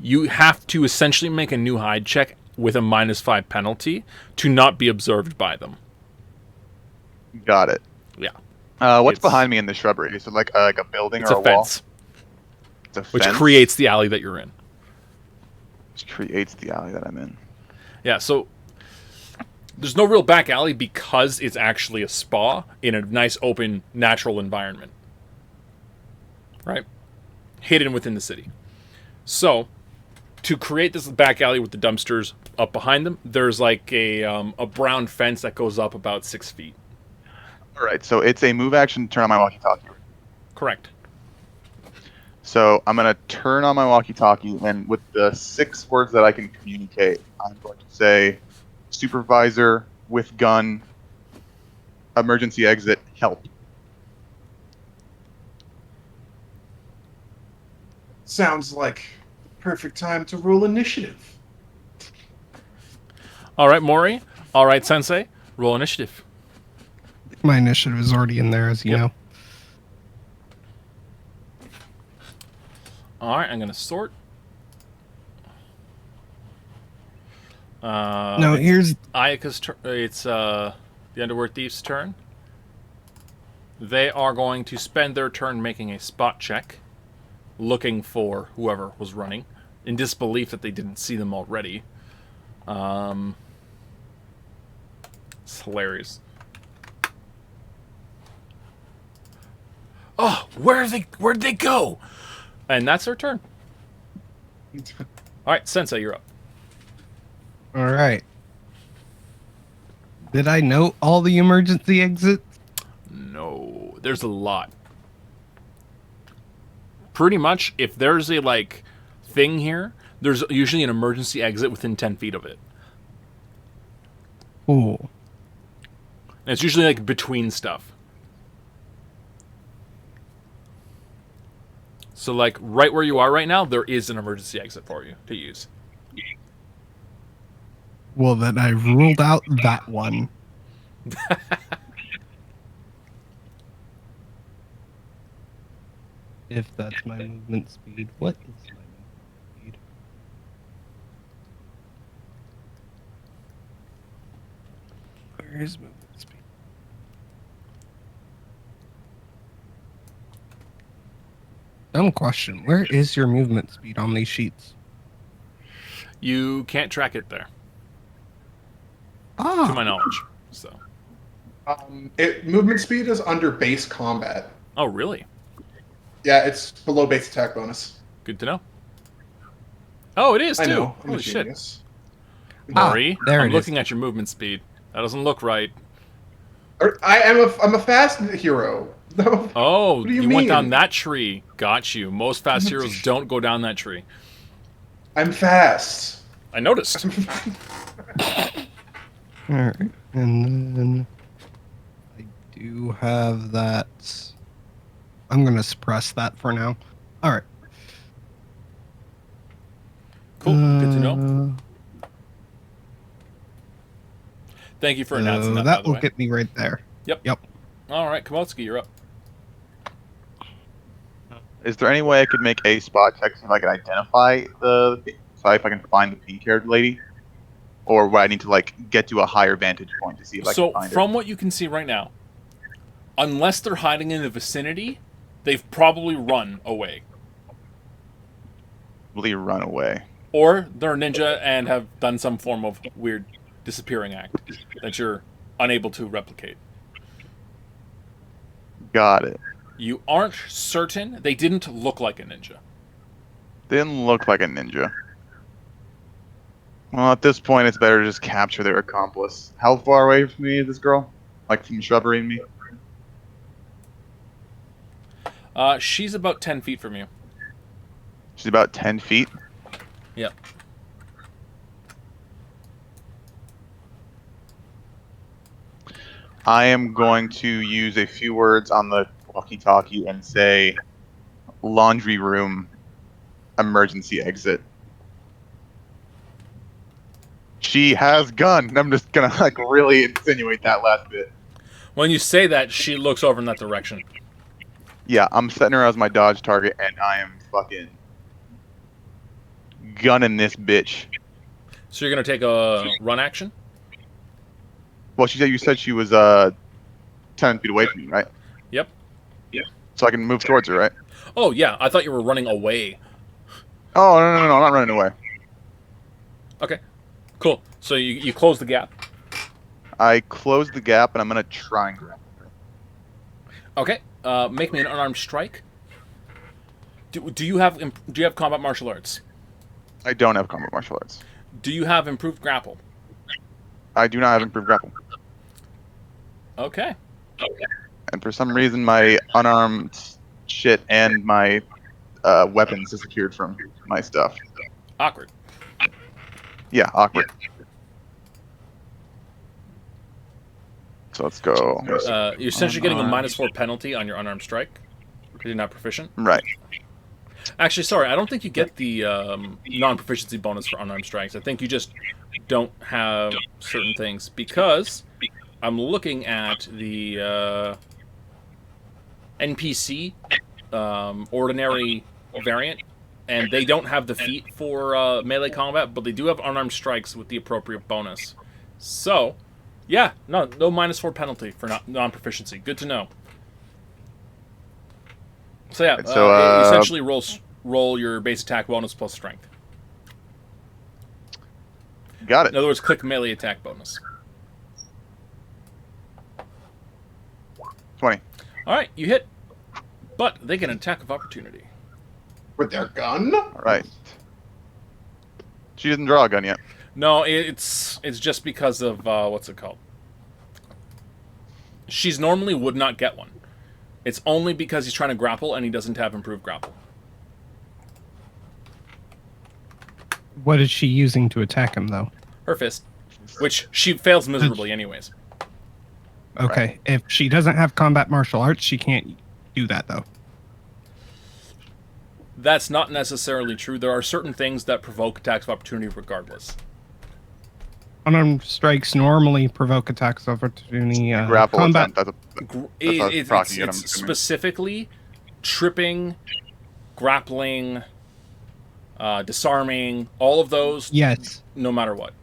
you have to essentially make a new hide check with a -5 penalty to not be observed by them.
Got it.
Yeah.
What's
It's-
behind me in the shrubbery? Is it like a building
It's
or
a
a wall?
fence,
It's a
which
fence?
creates the alley that you're in.
Which creates the alley that I'm in.
Yeah, so there's no real back alley because it's actually a spa in a nice, open, natural environment. Right? Hidden within the city. So, to create this back alley with the dumpsters up behind them, there's like a brown fence that goes up about 6 feet.
All right, so it's a move action turn on my walkie-talkie.
Correct.
So I'm going to turn on my walkie-talkie, and with the 6 words that I can communicate, I'm going to say, supervisor with gun, emergency exit, help.
Sounds like the perfect time to roll initiative.
All right, Mori. All right, Sensei. Roll initiative.
My initiative is already in there, as you know.
All right, I'm going to sort.
No, here's
Ayaka's turn. It's the Underworld Thief's turn. They are going to spend their turn making a spot check, looking for whoever was running, in disbelief that they didn't see them already. It's hilarious. Oh, where'd they go? And that's their turn. All right, Sensei, you're up.
all right. Did I note all the emergency exits?
No, there's a lot. Pretty much, if there's a like thing here, there's usually an emergency exit within 10 feet of it.
Cool.
And it's usually like between stuff. So like right where you are right now, there is an emergency exit for you to use.
Well, then I ruled out that one. If that's my movement speed, what is my movement speed? Where is movement speed? Dumb question. Where is your movement speed on these sheets?
You can't track it there,
Ah,
to my knowledge. So.
Movement speed is under base combat.
Oh, really?
Yeah, it's below base attack bonus.
Good to know. Oh, it is too.
I know. I'm a
Holy shit.
genius.
Maury,
there
I'm
it is.
looking at your movement speed. That doesn't look right.
I'm a fast hero.
Oh,
What do you
went
mean?
down that tree. Got you. Most fast heroes don't go down that tree.
I'm fast.
I noticed.
all right. And then do have that. I'm going to suppress that for now. All right.
Cool. Good to know. Thank you for announcing that, by
That
the
will
way.
get me right there.
Yep.
Yep.
All right, Kowalski, you're up.
Is there any way I could make a spot check so I can identify so if I can find the pink-haired lady, or would I need to like get to a higher vantage point to see if I can
So,
find
from
her?
what you can see right now, unless they're hiding in the vicinity, they've probably run away.
Will he run away?
Or they're a ninja and have done some form of weird disappearing act that you're unable to replicate.
Got it.
You aren't certain. They didn't look like a ninja.
Didn't look like a ninja. Well, at this point, it's better to just capture their accomplice. How far away from me is this girl? Like from shrubbery and me?
She's about 10 feet from you.
She's about 10 feet.
Yep.
I am going to use a few words on the walkie-talkie and say, laundry room, emergency exit. She has gun. I'm just gonna like really insinuate that last bit.
When you say that, she looks over in that direction.
Yeah, I'm setting her as my dodge target, and I am fucking gunning this bitch.
So you're going to take a run action?
Well, you said she was 10 feet away from me, right?
Yep.
So I can move towards her, right?
Oh, yeah. I thought you were running away.
Oh no, I'm not running away.
Okay. Cool. So you close the gap.
I close the gap, and I'm gonna try and grab her.
Okay. Make me an unarmed strike. Do you have combat martial arts?
I don't have combat martial arts.
Do you have improved grapple?
I do not have improved grapple.
Okay.
And for some reason, my unarmed shit and my weapons disappeared from my stuff.
Awkward.
Yeah, awkward. So let's go.
You're essentially getting a -4 penalty on your unarmed strike because you're not proficient.
Right.
Actually, sorry, I don't think you get the non-proficiency bonus for unarmed strikes. I think you just don't have certain things because I'm looking at the NPC ordinary variant, and they don't have the feat for melee combat, but they do have unarmed strikes with the appropriate bonus. So, yeah, no -4 penalty for non-proficiency. Good to know. So yeah,
So,
essentially roll your base attack bonus plus strength.
Got
In
it.
other words, click melee attack bonus.
20.
All right, you hit, but they get an attack of opportunity.
With their gun?
All right. She doesn't draw a gun yet.
No, it's just because of what's it called? She's normally would not get one. It's only because he's trying to grapple and he doesn't have improved grapple.
What is she using to attack him, though?
Her fist, which she fails miserably anyways.
Okay, if she doesn't have combat martial arts, she can't do that, though.
That's not necessarily true. There are certain things that provoke attacks of opportunity regardless.
Unarmed strikes normally provoke attacks of opportunity.
Grapple
combat.
attempt.
It's
proccing it, I'm assuming.
specifically tripping, grappling, disarming, all of those,
Yes.
no matter what.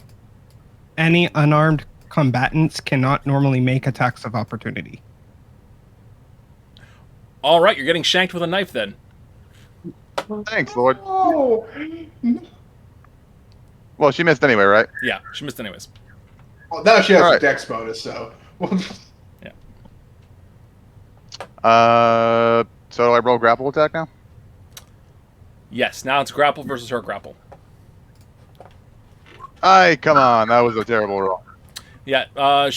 Any unarmed combatants cannot normally make attacks of opportunity.
All right, you're getting shanked with a knife then.
Thanks, Lord.
Oh,
Well, she missed anyway, right?
Yeah, she missed anyways.
well, now she has
Alright.
a dex bonus, so.
So I roll grapple attack now?
Yes, now it's grapple versus her grapple.
Come on. That was a terrible roll.
Yeah,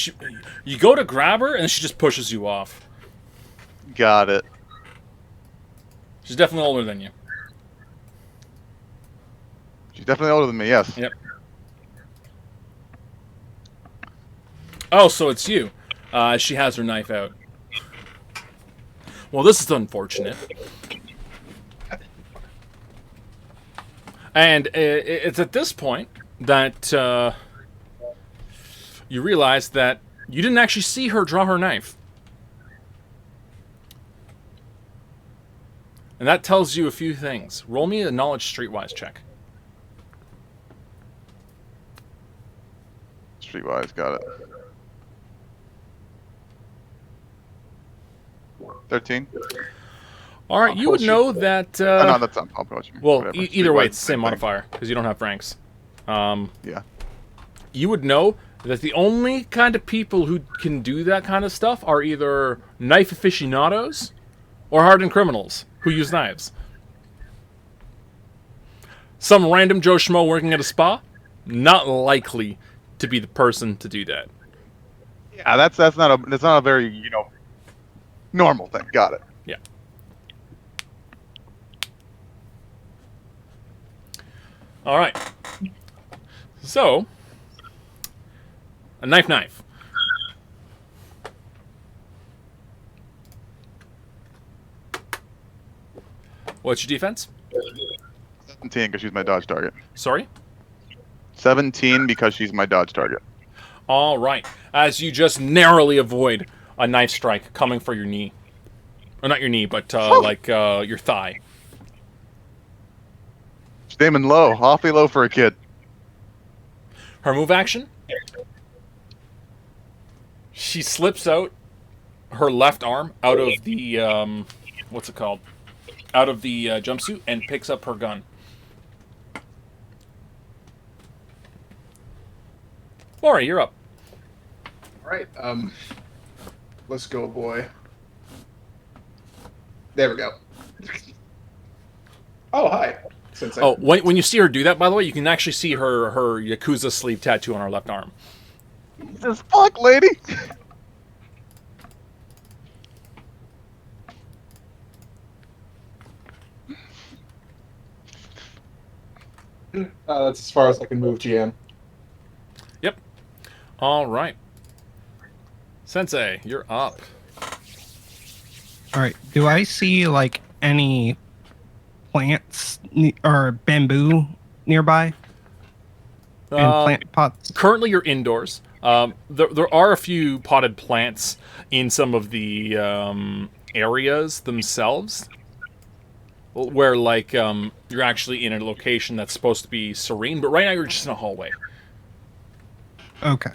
you go to grab her and she just pushes you off.
Got it.
She's definitely older than you.
She's definitely older than me, yes.
Yep. Oh, so it's you. She has her knife out. Well, this is unfortunate. And it's at this point that you realize that you didn't actually see her draw her knife. And that tells you a few things. Roll me a knowledge streetwise check.
Streetwise, got it. 13.
All right, you would know that...
Oh, no, that's not what you mean.
well,
Whatever.
either way, it's the
Streetwise,
same
thing.
modifier, because you don't have ranks.
Yeah.
You would know that the only kind of people who can do that kind of stuff are either knife aficionados or hardened criminals who use knives. Some random Joe Schmo working at a spa, not likely to be the person to do that.
Yeah, that's not a very normal thing. Got it.
Yeah. All right. So, a knife. What's your defense?
17 because she's my dodge target.
Sorry?
17 because she's my dodge target.
All right. As you just narrowly avoid a knife strike coming for your knee. Or not your knee, but your thigh.
She's aiming low, awfully low for a kid.
Her move action? She slips out her left arm out of the, what's it called? Out of the jumpsuit and picks up her gun. Maury, you're up.
All right. Let's go, boy. There we go. Oh, hi.
Oh, when you see her do that, by the way, you can actually see her Yakuza sleeve tattoo on her left arm.
Jesus fuck, lady.
That's as far as I can move, GM.
Yep. All right. Sensei, you're up.
All right. Do I see like any plants or bamboo nearby? And plant pots?
Currently, you're indoors. There are a few potted plants in some of the areas themselves, where you're actually in a location that's supposed to be serene. But right now, you're just in a hallway.
Okay.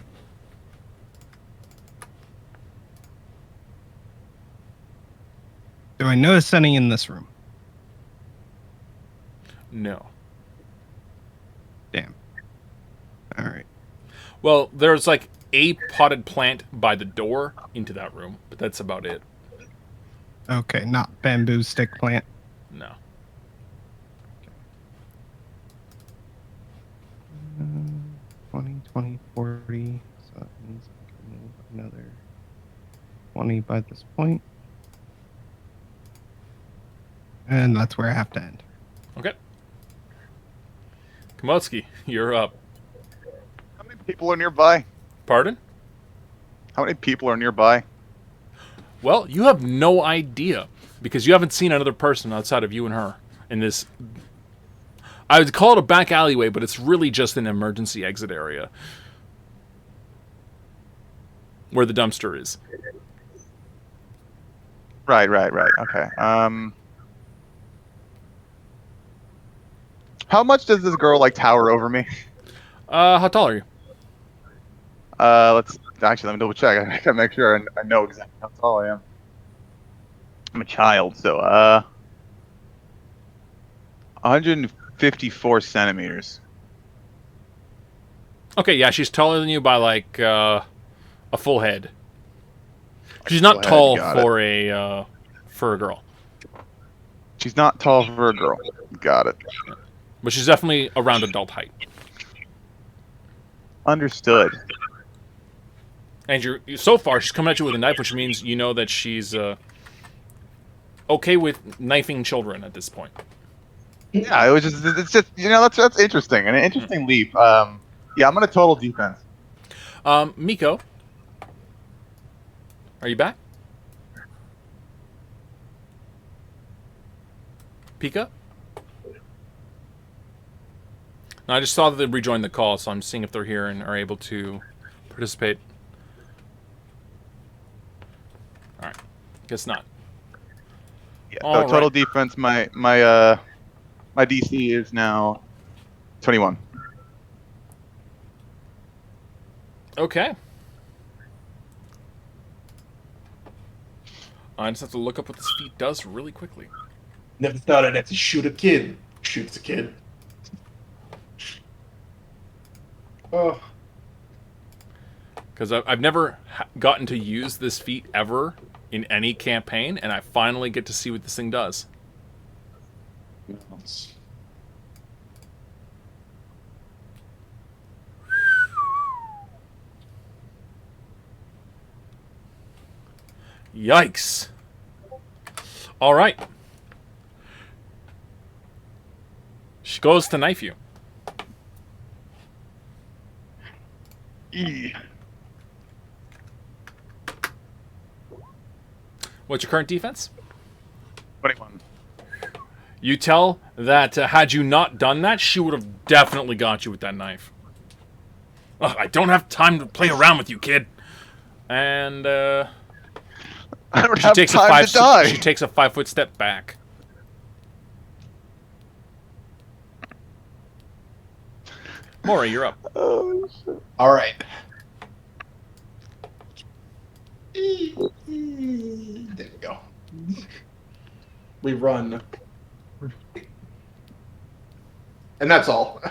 Do I notice any in this room?
No.
Damn. All right.
Well, there's like a potted plant by the door into that room, but that's about it.
Okay, not bamboo stick plant.
No.
20, 20, 40. So that means I can move another 20 by this point. And that's where I have to end.
Okay. Komotsky, you're up.
How many people are nearby?
Pardon?
How many people are nearby?
Well, you have no idea because you haven't seen another person outside of you and her in this. I would call it a back alleyway, but it's really just an emergency exit area where the dumpster is.
Right. Okay. How much does this girl tower over me?
How tall are you?
Let me double check. I gotta make sure I know exactly how tall I am. I'm a child, so 154 centimeters.
Okay, yeah, she's taller than you by a full head. She's not tall for a girl.
She's not tall for a girl. Got it.
But she's definitely around adult height.
Understood.
And so far, she's coming at you with a knife, which means you know that she's okay with knifing children at this point.
Yeah, it's just that's interesting, an interesting leap. Yeah, I'm gonna total defense.
Miko, are you back? Pika? No, I just saw that they rejoined the call, so I'm seeing if they're here and are able to participate. Alright. Guess not.
Yeah. So
All
total
right.
defense, my DC is now 21.
Okay. I just have to look up what this feat does really quickly.
Never thought I'd have to shoot a kid. Shoots a kid. Oh,
Because I've never gotten to use this feat ever in any campaign, and I finally get to see what this thing does. Yikes. All right. She goes to knife you. What's your current defense?
21.
You tell that had you not done that, she would have definitely got you with that knife. Ugh, I don't have time to play around with you, kid. And
I don't
she
have
takes
time to die.
She takes a 5-foot step back. Maury, you're up.
Oh, shit.
all right. There we go. We run. And that's all.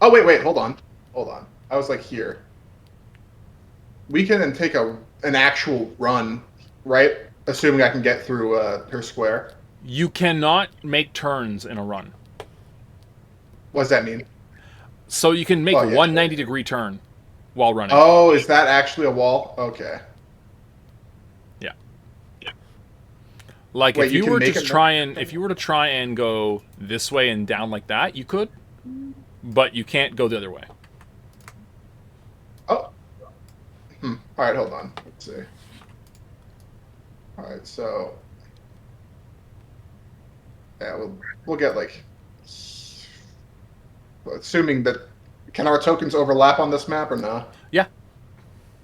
Oh, wait, hold on. I was like here. We can then take an actual run, right? Assuming I can get through her square.
You cannot make turns in a run.
What does that mean?
So you can make
Oh, yeah,
one
sure.
90-degree turn while running.
Oh, is that actually a wall? Okay.
Yeah. Like
Wait,
if
you
you
can
were
make
to
it
try and go this way and down like that, you could, but you can't go the other way.
Oh. All right, hold on. Let's see. All right, so yeah, we'll get like, assuming that, can our tokens overlap on this map or no?
Yeah.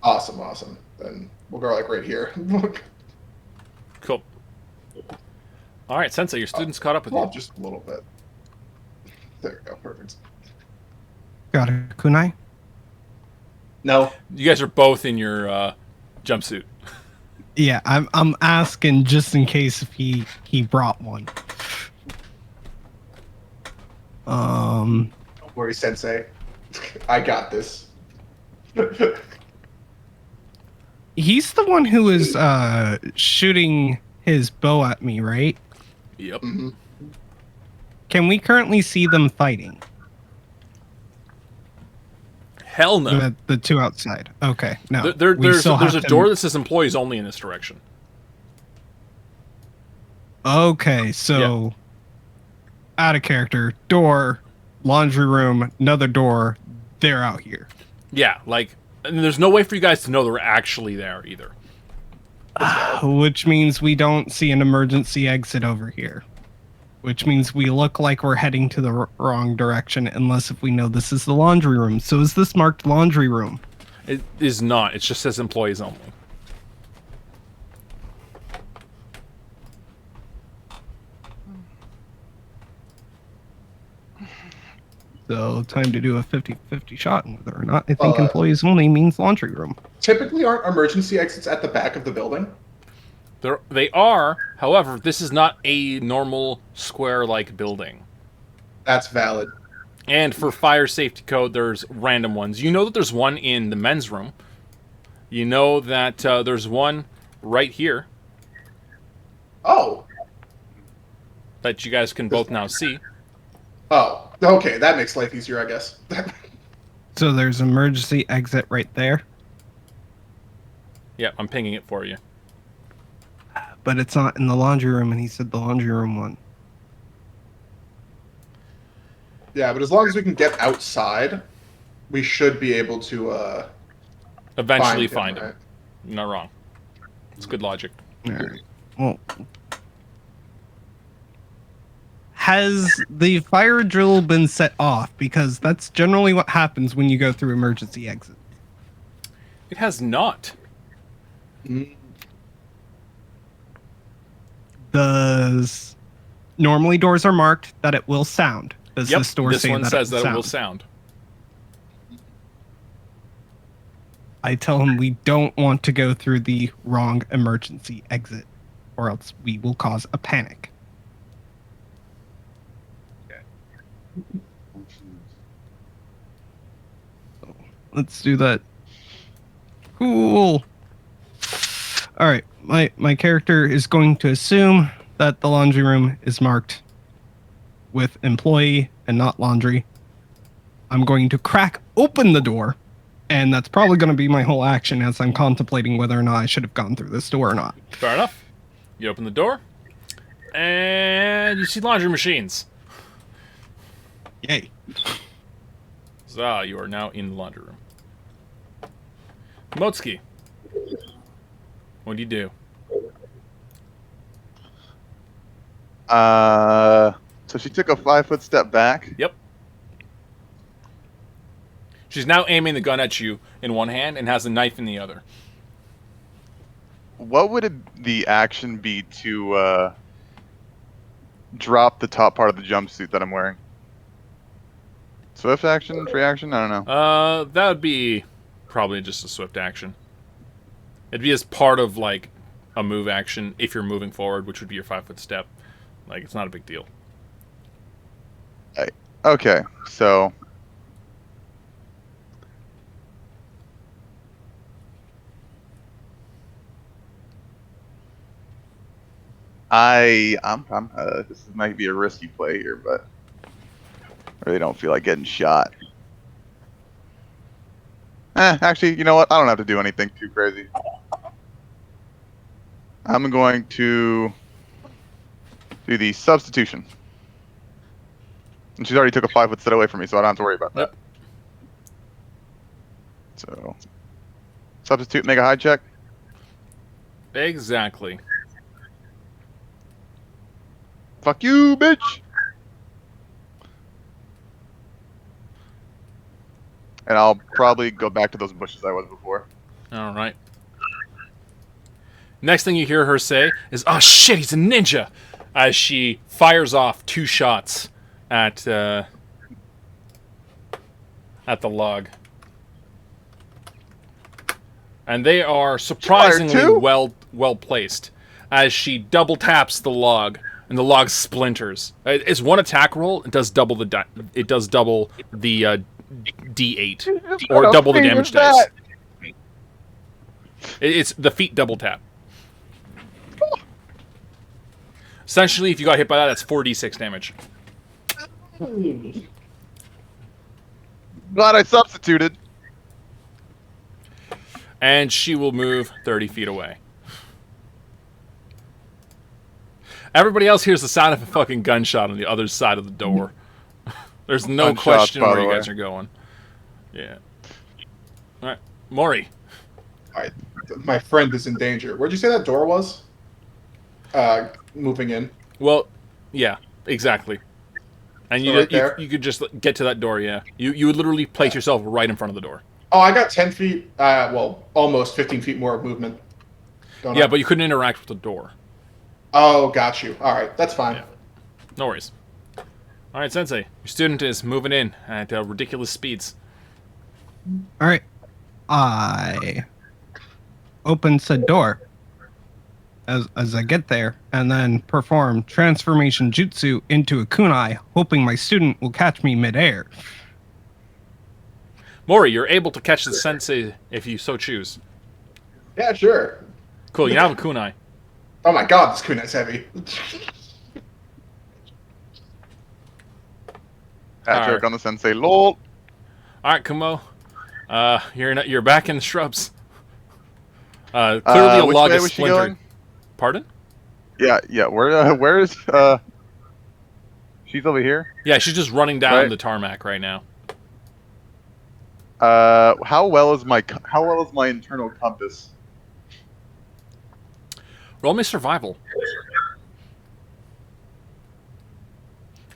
Awesome. Then we'll go like right here.
Cool. All right, Sensei, your student's caught up with you.
Just a little bit. There we go. Perfect.
Got it, kunai.
No.
You guys are both in your jumpsuit.
Yeah, I'm asking just in case if he brought one.
Don't worry, Sensei. I got this.
He's the one who is shooting his bow at me, right?
Yep.
Mm-hmm.
Can we currently see them fighting?
Hell no.
The two outside. Okay, no.
There's a door that says employees only in this direction.
Okay, so out of character, door, laundry room, another door. They're out here.
Yeah, like, and there's no way for you guys to know they're actually there either.
Which means we don't see an emergency exit over here. Which means we look like we're heading to the wrong direction, unless if we know this is the laundry room. So is this marked laundry room?
It is not. It just says employees only.
So time to do a 50-50 shot on whether or not I think employees only means laundry room.
Typically, aren't emergency exits at the back of the building?
They are, however, this is not a normal square-like building.
That's valid.
And for fire safety code, there's random ones. You know that there's one in the men's room. You know that there's one right here
Oh.
that you guys can both now see.
Oh. Okay, that makes life easier, I guess.
So there's emergency exit right there,
Yeah, I'm pinging it for you.
but it's not in the laundry room, and he said the laundry room one.
Yeah, but as long as we can get outside, we should be able to
Eventually find him.
right?
You're not wrong. It's good logic.
All right. Well, Has the fire drill been set off? Because that's generally what happens when you go through emergency exit.
It has not.
Mm,
Does normally doors are marked that it will sound? Does
Yep,
this door
this
say
one
that
says
it will
that it will
sound?
sound.
I tell him we don't want to go through the wrong emergency exit, or else we will cause a panic. So let's do that. Cool. All right, my character is going to assume that the laundry room is marked with employee and not laundry. I'm going to crack open the door, and that's probably going to be my whole action as I'm contemplating whether or not I should have gone through this door or not.
Fair enough. You open the door, and you see laundry machines.
Yay.
So you are now in the laundry room. Motsuki, what do you do?
So she took a 5-foot step back.
Yep. She's now aiming the gun at you in one hand and has a knife in the other.
What would the action be to drop the top part of the jumpsuit that I'm wearing? Swift action, free action? I don't know.
That would be probably just a swift action. It'd be as part of, like, a move action if you're moving forward, which would be your 5-foot step. Like, it's not a big deal.
Okay, so this might be a risky play here, but I really don't feel like getting shot. Actually, you know what? I don't have to do anything too crazy. I'm going to do the substitution. And she's already took a 5-foot step away from me, so I don't have to worry about that.
Yep.
So, substitute, make a high check.
Exactly.
Fuck you, bitch! And I'll probably go back to those bushes I was before.
All right. Next thing you hear her say is, "Oh shit, he's a ninja!" As she fires off 2 shots at the log, and they are surprisingly
two?
well placed. As she double taps the log, and the log splinters. It's one attack roll. It does double the D8 or double the damage dice. It's the feet double tap. Essentially, if you got hit by that, that's 4d6 damage.
Glad I substituted.
And she will move 30 feet away. Everybody else hears the sound of a fucking gunshot on the other side of the door. There's no
Gunshots,
question
by
where
the
you
way.
guys are going. Yeah. Alright. Maury.
Alright, my friend is in danger. Where'd you say that door was? Moving in.
Well, yeah, exactly. And
So right there?
you could just get to that door, yeah. You would literally place yourself right in front of the door.
Oh, I got 10 feet, well, almost 15 feet more of movement. Don't
Yeah,
I?
but you couldn't interact with the door.
Oh, got you. Alright, that's fine.
Yeah. No worries. Alright, Sensei. Your student is moving in at ridiculous speeds.
All right. I open said door as I get there and then perform transformation jutsu into a kunai, hoping my student will catch me midair.
Maury, you're able to catch the Sensei if you so choose.
Yeah, sure.
Cool, you now have a kunai.
Oh my god, this kunai's heavy.
Hat joke on the sensei. Lol.
Alright, Kumo. You're back in the shrubs. Clearly a
Which
log
way
is
was she
splintered.
going?
Pardon?
Yeah. Where is she's over here?
Yeah, she's just running down
Right.
the tarmac right now.
How well is my internal compass?
Roll me survival.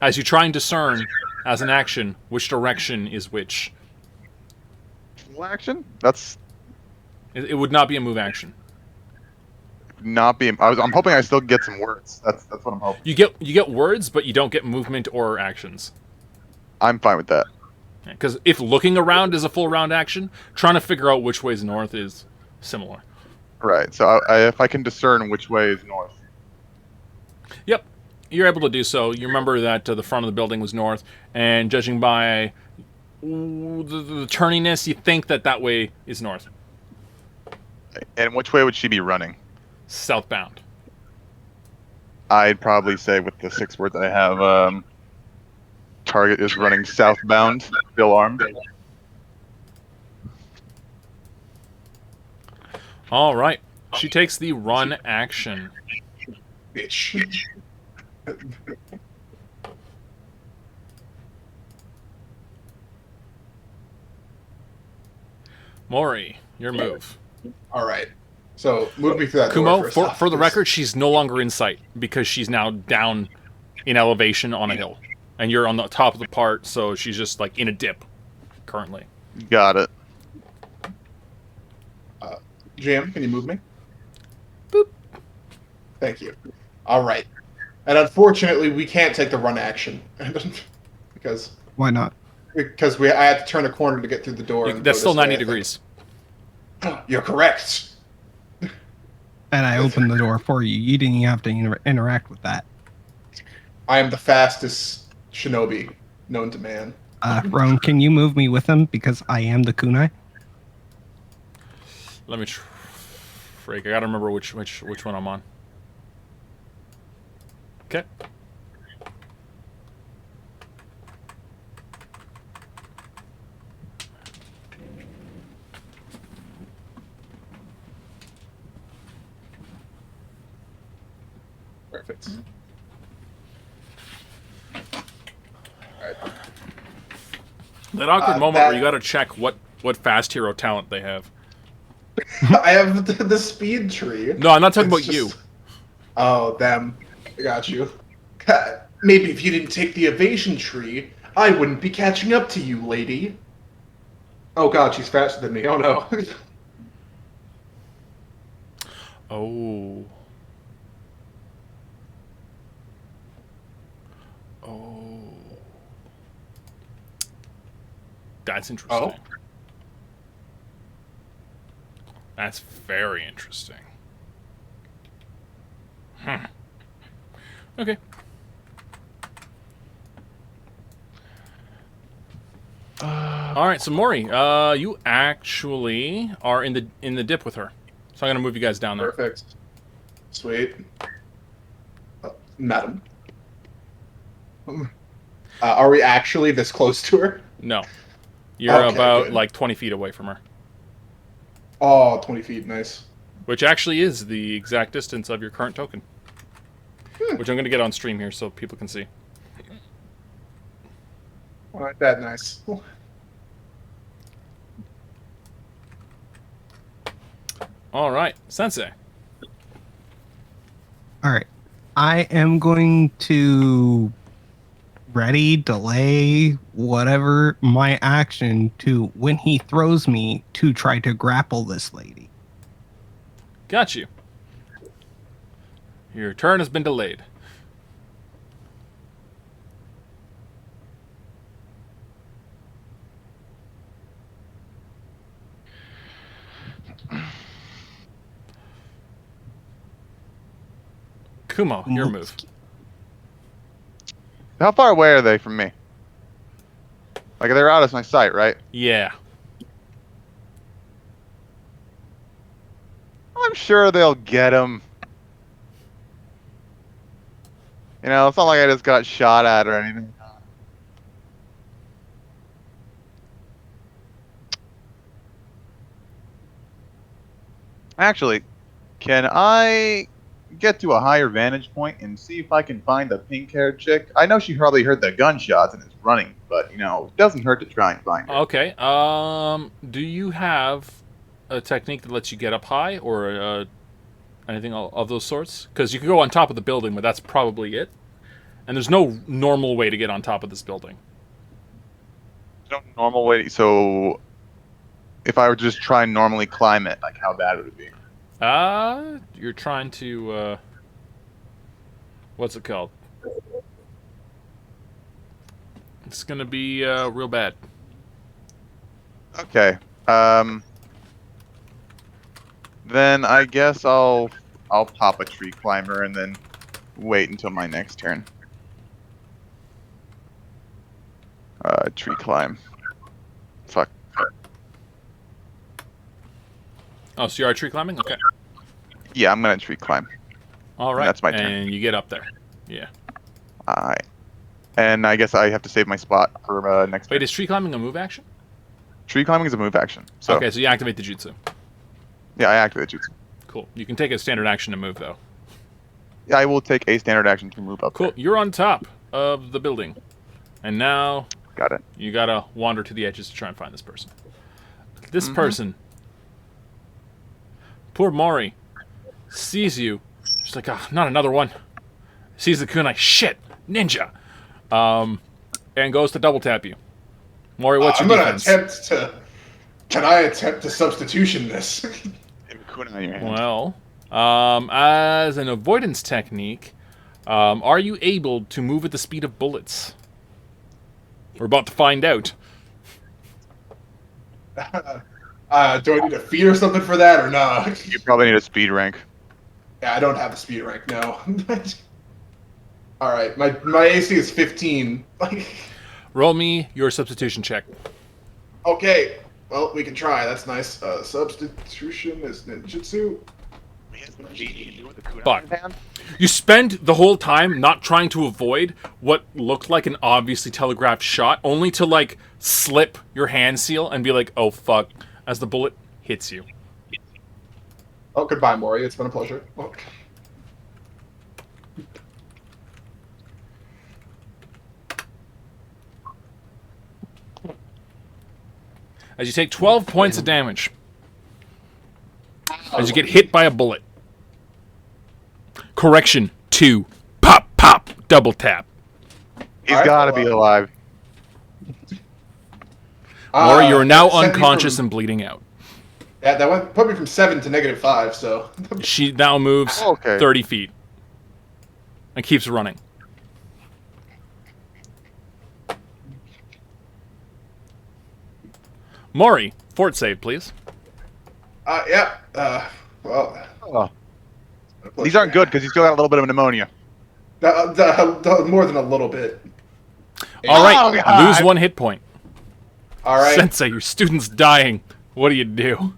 As you try and discern, as an action, which direction is which.
Full action? That's
It would not be a move action.
not being. I'm hoping I still get some words. That's what I'm hoping.
You get words, but you don't get movement or actions.
I'm fine with that.
Because if looking around is a full round action, trying to figure out which way is north is similar.
Right. So if I can discern which way is north.
Yep, you're able to do so. You remember that the front of the building was north, and judging by the turniness, you think that way is north.
And which way would she be running?
Southbound.
I'd probably say with the 6 words I have, target is running southbound, still armed.
All right. She takes the run action.
Bitch.
Mori, your move.
All right. So move me through that door
Kumo,
first
for
off,
the
please.
record, she's no longer in sight because she's now down in elevation on a hill. And you're on the top of the part, so she's just like in a dip currently.
Got it.
Jam, can you move me?
Boop.
Thank you. All right. And unfortunately, we can't take the run action because
Why not?
I had to turn a corner to get through the door. And
That's
go
still
this way,
90
I think.
degrees.
You're correct.
And I opened the door for you. You didn't even have to interact with that.
I am the fastest shinobi known to man.
Roan, can you move me with him because I am the kunai?
Let me freak. I gotta remember which one I'm on. Okay.
Perfect. All right.
That awkward moment
that-
where you gotta check what fast hero talent they have.
I have the speed tree.
No, I'm not talking
It's
about you.
just- Oh, them. I got you. Maybe if you didn't take the evasion tree, I wouldn't be catching up to you, lady. Oh god, she's faster than me. Oh no.
Oh. Oh. That's interesting.
Oh.
That's very interesting. Okay. All right, so Mori, you actually are in the dip with her. So I'm gonna move you guys down there.
Perfect. Sweet. Madam. Are we actually this close to her?
No, you're
Okay,
about
good.
like 20 feet away from her,
Oh, 20 feet. Nice.
which actually is the exact distance of your current token. Which I'm gonna get on stream here so people can see.
Alright, that nice.
All right, Sensei.
All right. I am going to ready, delay, whatever my action to when he throws me to try to grapple this lady.
Got you. Your turn has been delayed. Kumo, your move.
How far away are they from me? Like they're out of my sight, right?
Yeah.
I'm sure they'll get him. You know, it's not like I just got shot at or anything. Actually, can I get to a higher vantage point and see if I can find the pink-haired chick? I know she probably heard the gunshots and is running, but, you know, it doesn't hurt to try and find her.
Okay. Do you have a technique that lets you get up high, or anything of those sorts? Because you can go on top of the building, but that's probably it. And there's no normal way to get on top of this building.
No normal way. So, if I were to just try and normally climb it, like how bad would it be?
You're trying to, what's it called? It's gonna be, real bad.
Okay. Then I guess I'll pop a tree climber and then wait until my next turn. Tree climb. Fuck.
Oh, so you are tree climbing? Okay.
Yeah, I'm gonna tree climb.
All right.
That's my turn.
And you get up there. Yeah.
Alright. And I guess I have to save my spot for next
Wait,
turn.
is tree climbing a move action?
Tree climbing is a move action. So
Okay, so you activate the jutsu.
yeah, I activate jutsu.
Cool. You can take a standard action to move, though.
Yeah, I will take a standard action to move up.
Cool. You're on top of the building. And now
Got it.
you gotta wander to the edges to try and find this person. This person, poor Mori, sees you. She's like, oh, not another one. Sees the kunai. Shit, ninja. And goes to double tap you. Mori, what's your defense?
Can I attempt to substitution this?
Kunai on your hand.
Well, as an avoidance technique, are you able to move at the speed of bullets? We're about to find out.
Do I need a feat or something for that, or no?
You probably need a speed rank.
Yeah, I don't have the speed rank, no. All right, my AC is 15.
Roll me your substitution check.
Okay, well, we can try. That's nice. Substitution is ninjutsu.
But you spend the whole time not trying to avoid what looked like an obviously telegraphed shot, only to, like, slip your hand seal and be like, oh, fuck, as the bullet hits you.
Oh, goodbye, Mori. It's been a pleasure. Oh.
As you take 12 points of damage. As you get hit by a bullet. Correction, 2. Pop, pop, double tap.
He's
Alright,
got to
well,
be alive.
Mori, you are now
sent me
unconscious
from-
and bleeding out.
Yeah, that put me from 7 to -5, so...
She now moves
Okay.
30 feet. And keeps running. Mori, fort save, please.
Yeah, well...
Oh. These aren't good because he's still got a little bit of pneumonia.
More than a little bit.
All right,
Oh, God.
lose 1 hit point.
All right.
Sensei, your student's dying. What do you do?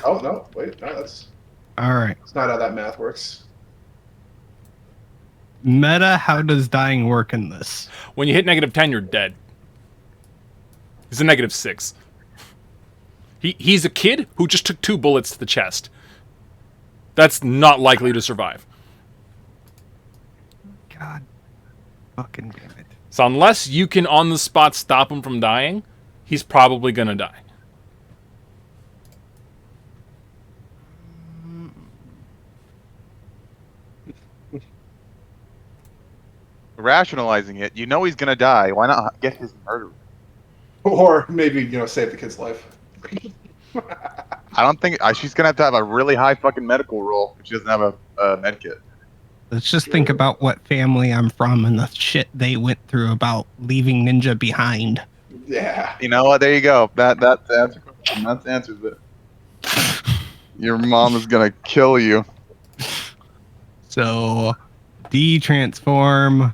Oh, no, wait, no, that's
Alright.
not how that math works.
Meta, how does dying work in this?
When you hit -10, you're dead. He's a -6. He's a kid who just took 2 bullets to the chest. That's not likely to survive.
God fucking damn it.
So unless you can on the spot stop him from dying, he's probably gonna die.
Rationalizing it, you know he's gonna die. Why not get his murderer?
Or maybe, save the kid's life.
I don't think she's gonna have to have a really high fucking medical roll if she doesn't have a med kit.
Let's just think about what family I'm from and the shit they went through about leaving Ninja behind.
Yeah.
You know what? There you go. That's the answer. That answers it. Your mom is gonna kill you.
So, de-transform.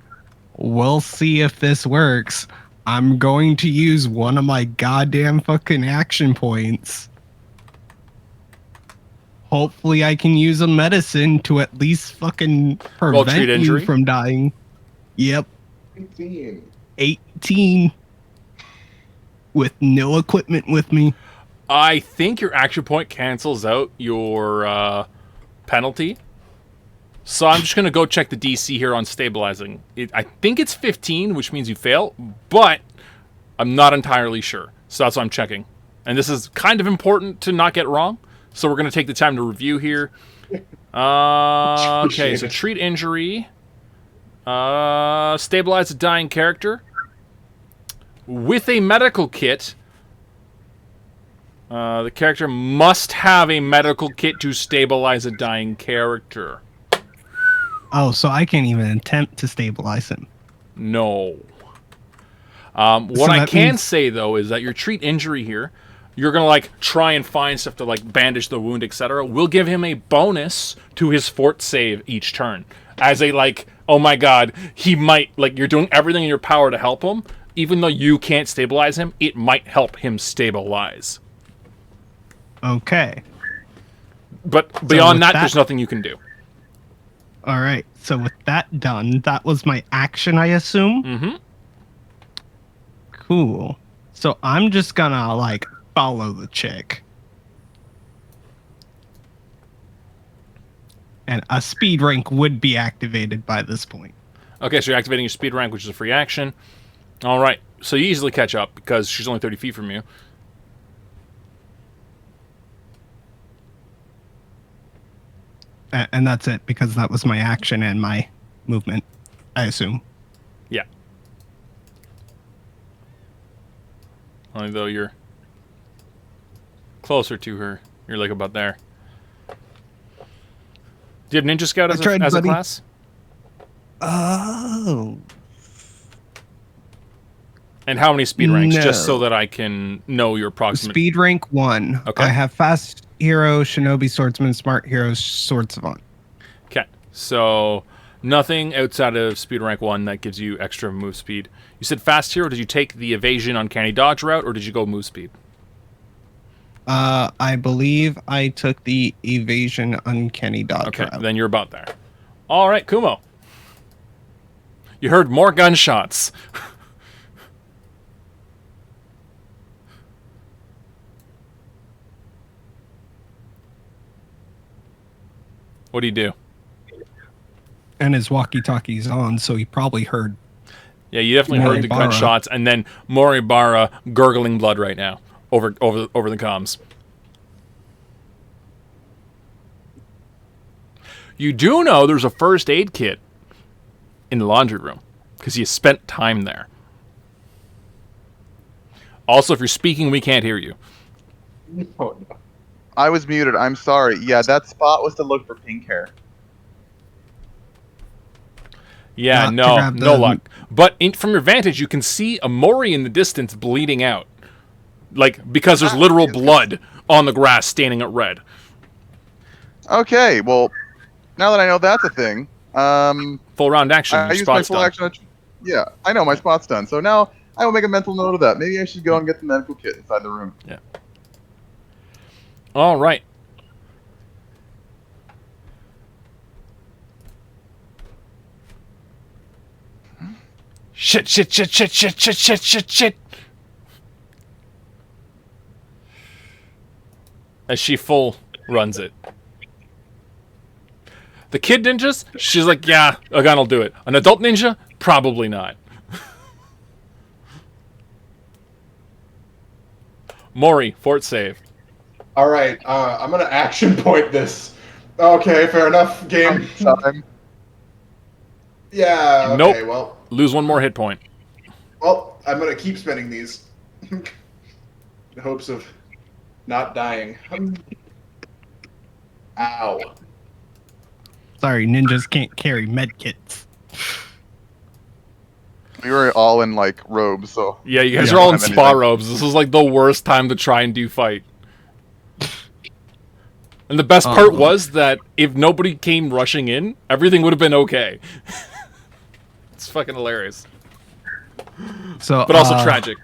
We'll see if this works. I'm going to use one of my goddamn fucking action points. Hopefully I can use a medicine to at least fucking
Roll treat
prevent
injury?
you from dying. Yep,
18.
18. With no equipment with me.
I think your action point cancels out your penalty. So I'm just going to go check the DC here on stabilizing. I think it's 15, which means you fail, but I'm not entirely sure. So that's what I'm checking. And this is kind of important to not get wrong. So we're going to take the time to review here. Okay, so treat injury. Stabilize a dying character with a medical kit. The character must have a medical kit to stabilize a dying character.
Oh, so I can't even attempt to stabilize him.
No.
So
What I
that
can
means-
say, though, is that your treat injury here, you're going to, like, try and find stuff to, like, bandage the wound, etc. We'll give him a bonus to his fort save each turn. As a, like, oh my god, he might, like, you're doing everything in your power to help him. Even though you can't stabilize him, it might help him stabilize.
Okay.
But beyond
with
that, there's nothing you can do.
All right. So with that done, that was my action, I assume.
Mm-hmm.
Cool. So I'm just gonna like follow the chick. And a speed rank would be activated by this point.
Okay, so you're activating your speed rank, which is a free action. All right. So you easily catch up because she's only 30 feet from you.
And that's it, because that was my action and my movement, I assume.
Yeah. Only though you're closer to her. You're like about there. Do you have Ninja Scout as,
tried,
as a
buddy.
class?
Oh.
And how many speed ranks? Just so
No.
that I can know your approximate.
Speed rank 1.
Okay.
I have fast hero, shinobi swordsman, smart hero, sword savant.
Okay. So nothing outside of speed rank 1 that gives you extra move speed. You said fast hero. Did you take the evasion uncanny dodge route, or did you go move speed?
I believe I took the evasion uncanny dodge
Okay,
route.
then you're about there. All right, Kumo. You heard more gunshots. What do you do?
And his walkie-talkie's on, so he probably heard.
Yeah, you definitely heard the
Moribara.
gunshots, and then Moribara gurgling blood right now over the comms. You do know there's a first aid kit in the laundry room because you spent time there. Also, if you're speaking, we can't hear you.
Oh, no.
I was muted. I'm sorry. Yeah, that spot was to look for pink hair.
Yeah,
Not to
no
grab the-
luck. But from your vantage, you can see a Mori in the distance bleeding out. Like, because there's literal blood on the grass staining it red.
Okay, well, now that I know that's a thing,
Full round action.
I
Your
used my
spot's
full
done.
action. Yeah, I know my spot's done. So now I will make a mental note of that. Maybe I should go and get the medical kit inside the room.
All right. Shit. As she full runs it. The kid ninjas, she's like, yeah, a gun will do it. An adult ninja, probably not. Mori, fort save.
All right, I'm gonna action point this. Okay, fair enough. Game.
Time.
Yeah. Okay.
Nope.
Well,
Lose one more hit point.
I'm gonna keep spending these in hopes of not dying. Ow.
Sorry, ninjas can't carry medkits.
We were all in like robes, so
Yeah, you guys
Yeah,
are all
I
in
don't have
spa
anything.
robes. This is like the worst time to try and do fight. And the best part was that if nobody came rushing in, everything would have been okay. It's fucking hilarious.
So,
But also tragic.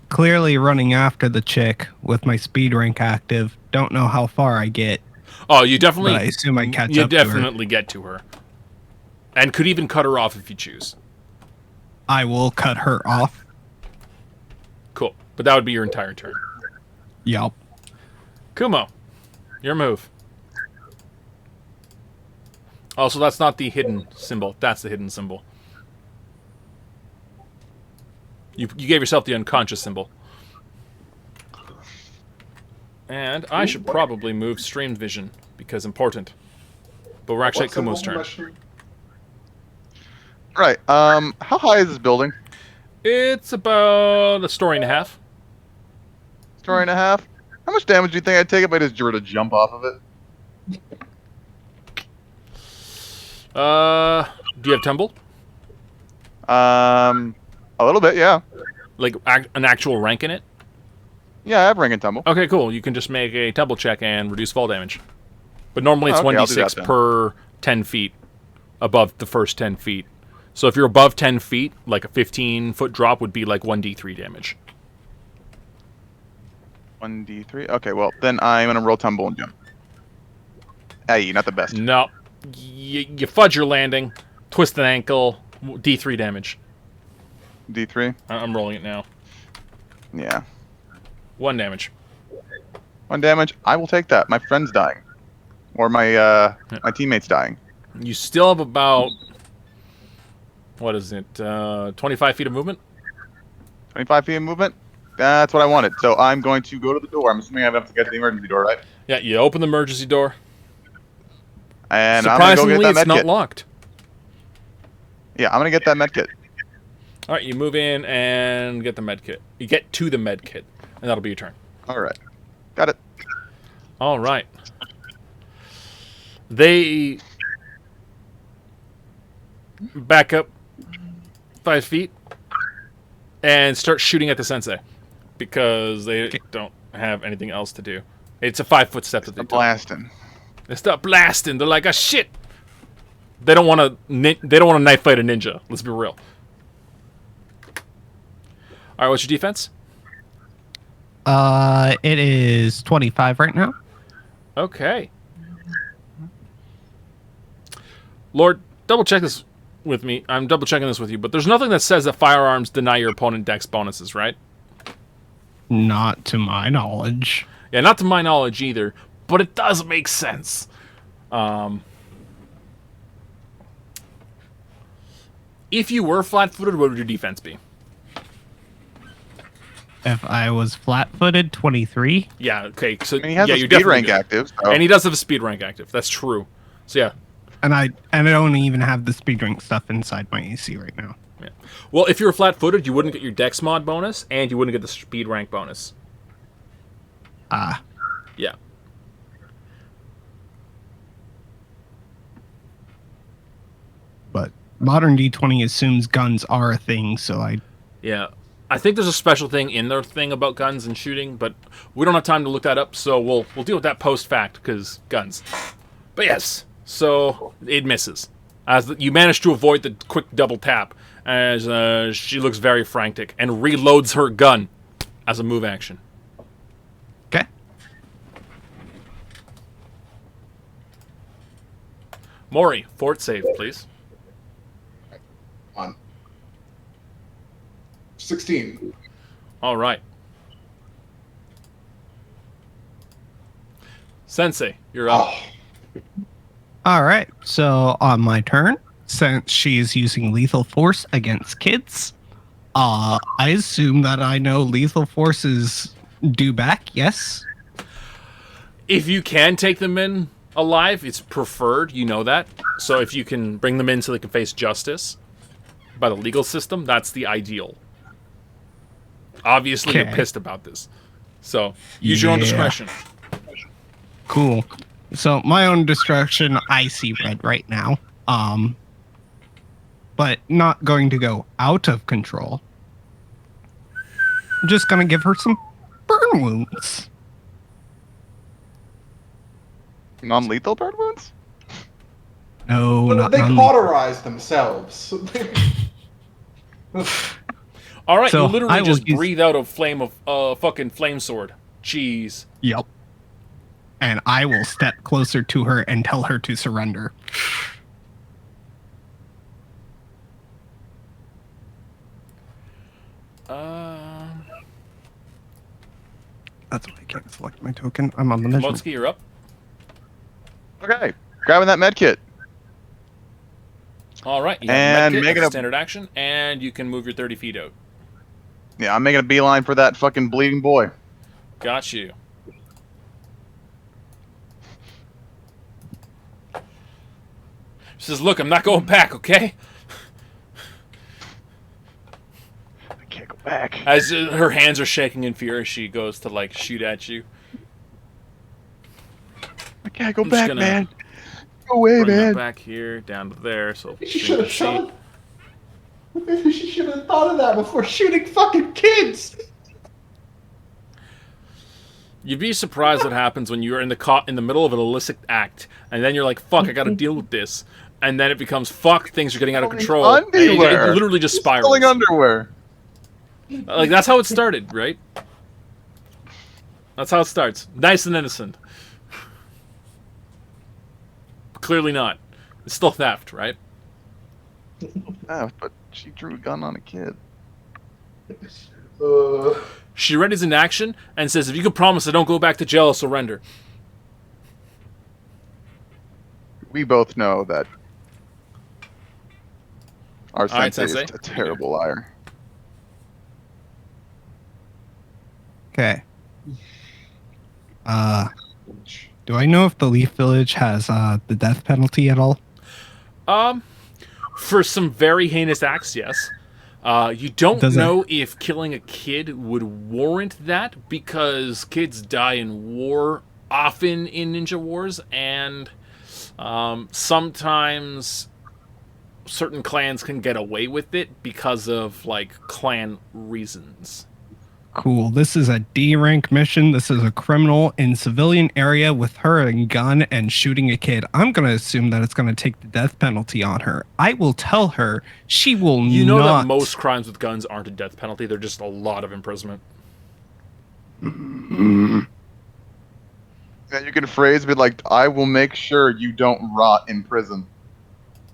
Clearly running after the chick with my speed rank active. Don't know how far I get,
Oh, you
but I
definitely
assume I catch
you
up to her.
definitely get to her. And could even cut her off if you choose.
I will cut her off.
Cool. But that would be your entire turn.
Yup.
Kumo, your move. Also, that's not the hidden symbol. That's the hidden symbol. You gave yourself the unconscious symbol. And I should probably move streamed vision, because important. But we're actually at
What symbol
Kumo's turn.
question?
Right. How high is this building?
It's about a story and a half.
Story and a half. How much damage do you think I'd take if I just were to jump off of it?
Do you have tumble?
A little bit, yeah.
Like an actual rank in it?
Yeah, I have rank and tumble.
Okay, cool. You can just make a tumble check and reduce fall damage. But normally it's
Oh, okay, I'll do
1d6
that then.
per 10 feet above the first 10 feet. So if you're above 10 feet, like a 15-foot drop would be like 1d3 damage.
1d3. Okay, well then I'm gonna roll tumble and jump. Hey, not the best.
No. You fudge your landing, twist an ankle, d3 damage.
D3.
I'm rolling it now.
Yeah.
1 damage.
1 damage. I will take that. My friend's dying, or my teammate's dying.
You still have about, what is it, 25 feet of movement?
25 feet of movement. That's what I wanted. So I'm going to go to the door. I'm assuming I have to get to the emergency door, right?
Yeah, you open the emergency door.
And I'm gonna go
Surprisingly,
get that
it's not
medkit.
locked.
Yeah, I'm gonna get that medkit.
All right, you move in and get the med kit. You get to the med kit, and that'll be your turn.
All right, got it.
All right. They back up 5 feet and start shooting at the sensei because they don't have anything else to do. It's a 5-foot step that they took.
Blasting.
They start blasting. They're like, "Ah, shit!" They don't want to. They don't want to knife fight a ninja. Let's be real. All right, what's your defense?
It is 25 right now.
Okay. Lord, double check this with me. I'm double checking this with you, but there's nothing that says that firearms deny your opponent dex bonuses, right?
Not to my knowledge.
Yeah, not to my knowledge either, but it does make sense. If you were flat-footed, what would your defense be?
If I was flat-footed, 23.
Yeah, okay. So
I mean, he has
yeah,
a
you're
speed
definitely
rank
good.
active. So.
And he does have a speed rank active. That's true. So yeah.
And I don't even have the speed rank stuff inside my AC right now.
Yeah. Well, if you were flat-footed, you wouldn't get your dex mod bonus, and you wouldn't get the speed rank bonus.
Ah.
Yeah.
But modern D20 assumes guns are a thing, so I...
Yeah. I think there's a special thing in their thing about guns and shooting, but we don't have time to look that up, so we'll deal with that post-fact, because guns. But yes, so it misses. As you manage to avoid the quick double tap, as she looks very frantic, and reloads her gun as a move action.
Okay.
Maury, fort save, please.
On 16.
All right. Sensei, you're up.
Oh,
All right. So on my turn, since she is using lethal force against kids, I assume that I know lethal forces do back. Yes.
If you can take them in alive, it's preferred. You know that. So if you can bring them in so they can face justice by the legal system, that's the ideal. Obviously, you're
Okay.
pissed about this. So use your own
Yeah.
discretion.
Cool. So my own destruction, I see red right now. But not going to go out of control. I'm just gonna give her some burn wounds.
Non-lethal burn wounds?
No, not
they
none.
cauterize themselves.
All right,
So,
you literally
I will
just
use-
breathe out a flame of fucking flame sword. Jeez.
Yep. And I will step closer to her and tell her to surrender. That's why I can't select my token. I'm on the mission.
Motsky, you're up.
Okay, grabbing that medkit.
All right, you have
And
a medkit,
making
that's a
a-
standard action, and you can move your 30 feet out.
Yeah, I'm making a beeline for that fucking bleeding boy.
Got you. She says, "Look, I'm not going back, okay?"
back.
As her hands are shaking in fear as she goes to like shoot at you.
I can't go
I'm just
back,
gonna
man. Go away,
bring that
man.
back here down to there. So
She
shrink
should
the
have
sheet.
shot. Maybe she should have thought of that before shooting fucking kids.
You'd be surprised what happens when you're in the middle of an illicit act, and then you're like, "Fuck, I got to deal with this," and then it becomes, "Fuck, things are getting out of control." And
Underwear.
it literally just
She's
spirals.
selling underwear.
Like that's how it started, right? That's how it starts. Nice and innocent. Clearly not. It's still theft, right?
Ah, but she drew a gun on a kid.
She readies in action and says, "If you could promise I don't go back to jail, I'll surrender."
We both know that our
All right,
sensei is
Sensei.
a terrible liar.
Okay. Do I know if the Leaf Village has the death penalty at all?
For some very heinous acts, yes. You don't
Does it-
know if killing a kid would warrant that because kids die in war often in ninja wars, and sometimes certain clans can get away with it because of like clan reasons.
Cool. This is a D rank mission. This is a criminal in civilian area with her and gun and shooting a kid. I'm gonna assume that it's gonna take the death penalty on her. I will tell her she will
You know
not.
that most crimes with guns aren't a death penalty; they're just a lot of imprisonment.
Yeah, you can phrase it like, "I will make sure you don't rot in prison,"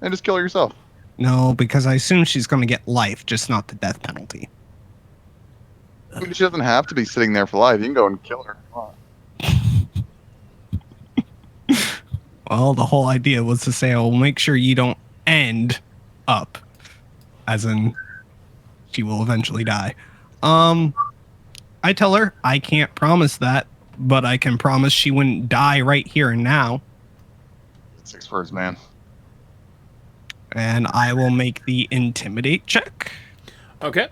and just kill yourself.
No, because I assume she's gonna get life, just not the death penalty.
I mean, she doesn't have to be sitting there for life. You can go and kill her.
Well, the whole idea was to say, I'll make sure you don't end up, as in, she will eventually die. I tell her I can't promise that, but I can promise she wouldn't die right here and now.
6 words, man.
And I will make the intimidate check.
Okay.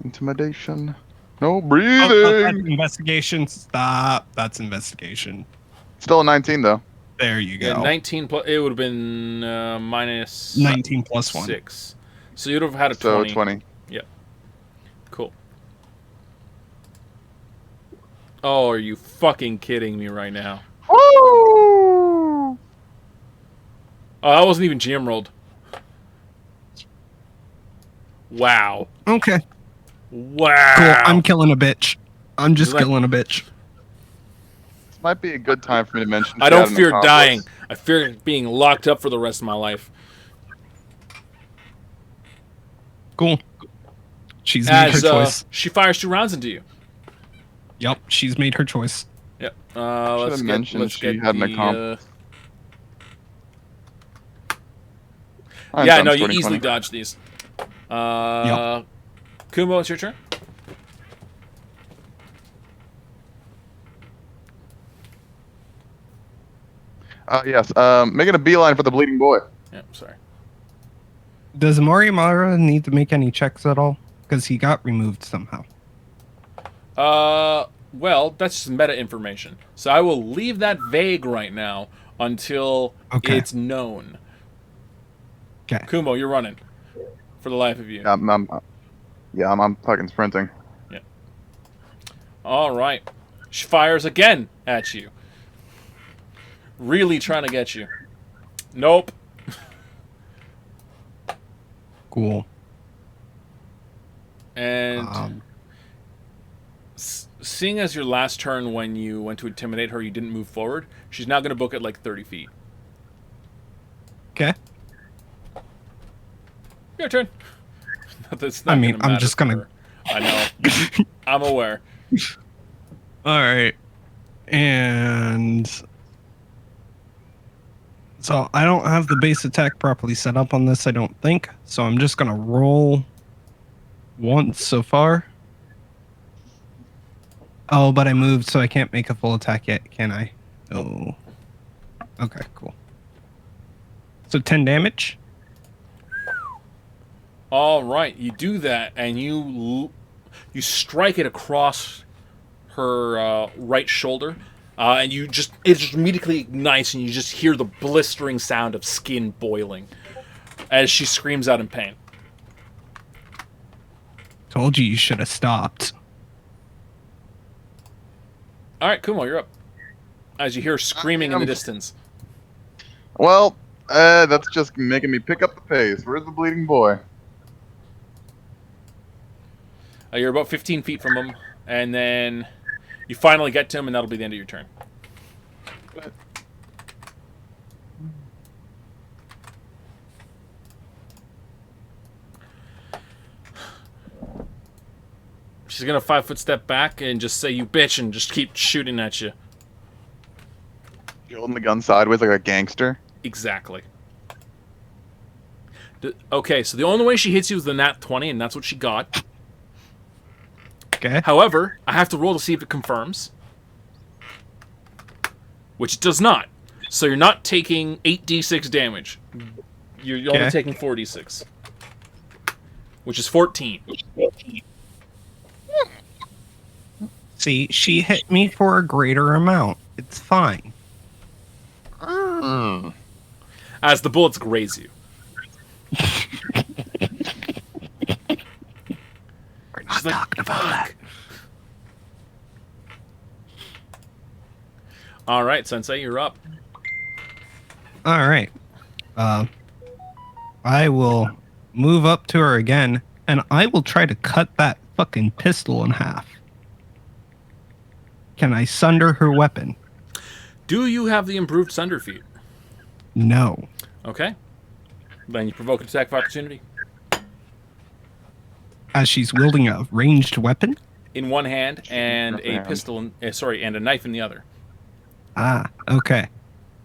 Intimidation. No
Oh,
breathing.
that's investigation. Stop. That's investigation.
Still a 19 though.
There you go.
Yeah, 19 plus. It would have been minus
19 plus 1.
6. So you'd have had a
So
20.
20.
Cool. Oh, are you fucking kidding me right now?
Woo!
Oh, that wasn't even GM rolled. Wow.
Okay.
Wow.
Cool. I'm killing a bitch. I'm just
Like-
killing a bitch.
This might be a good time for me to mention.
I
she
don't
had an
fear
accomplice.
dying. I fear being locked up for the rest of my life.
Cool. She's made her
As
choice.
she fires 2 rounds into you.
Yep, she's made her choice.
Yep.
Should've
Let's
mentioned
let's
she
get
had an
the,
accomplice. I'm
yeah,
done,
no, you
20,
easily
20.
dodge these. Kumo, it's your turn.
Yes. Making a beeline for the bleeding boy.
Yeah, sorry.
Does Morimara need to make any checks at all? Because he got removed somehow.
Well, that's just meta information. So I will leave that vague right now until
Okay.
it's known.
Okay.
Kumo, you're running. For the life of you.
I'm fucking sprinting.
All right. She fires again at you. Really trying to get you. Nope.
Cool.
And seeing as your last turn when you went to intimidate her, you didn't move forward, she's now going to book at like 30 feet.
Okay.
Your turn. That's not
I mean,
gonna
I'm
matter
just
for
gonna-
her. I know. I'm aware.
All right. And so I don't have the base attack properly set up on this, I don't think. So I'm just going to roll once so far. Oh, but I moved, so I can't make a full attack yet, can I? Oh. Okay, cool. So 10 damage.
All right, you do that, and you strike it across her right shoulder, and it just immediately ignites, and you just hear the blistering sound of skin boiling as she screams out in pain.
Told you should have stopped.
All right, Kumo, you're up. As you hear screaming in the distance.
Well, that's just making me pick up the pace. Where's the bleeding boy?
You're about 15 feet from him, and then you finally get to him, and that'll be the end of your turn. She's gonna 5-foot step back and just say, "You bitch," and just keep shooting at you.
You holding the gun sideways like a gangster?
Exactly. Okay, so the only way she hits you is the nat 20, and that's what she got.
Okay.
However, I have to roll to see if it confirms, which it does not. So you're not taking 8d6 damage. You're only taking 4d6, which is 14.
See, she hit me for a greater amount. It's fine.
As the bullets graze you.
We're not talking about that.
All right, Sensei, you're up.
All right. I will move up to her again, and I will try to cut that fucking pistol in half. Can I sunder her weapon?
Do you have the improved Sunder feat?
No.
Okay. Then you provoke an attack of opportunity.
As she's wielding a ranged weapon?
In one hand, and a pistol, and a knife in the other.
Ah, okay.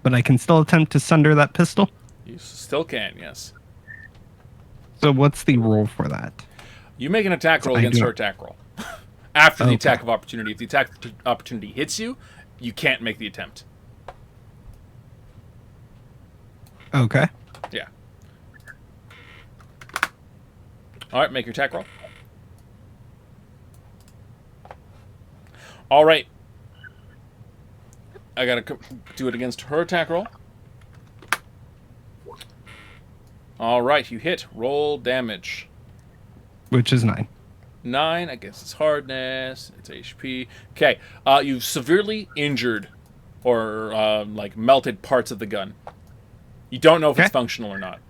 But I can still attempt to sunder that pistol?
You still can, yes.
So what's the roll for that?
You make an attack roll against her attack roll. After the attack of opportunity. If the attack of opportunity hits you, you can't make the attempt.
Okay.
Yeah. Alright, make your attack roll. Alright. I gotta do it against her attack roll. Alright, you hit. Roll damage.
Which is 9.
9, I guess it's hardness, it's HP. Okay, you've severely injured or melted parts of the gun. You don't know if it's functional or not.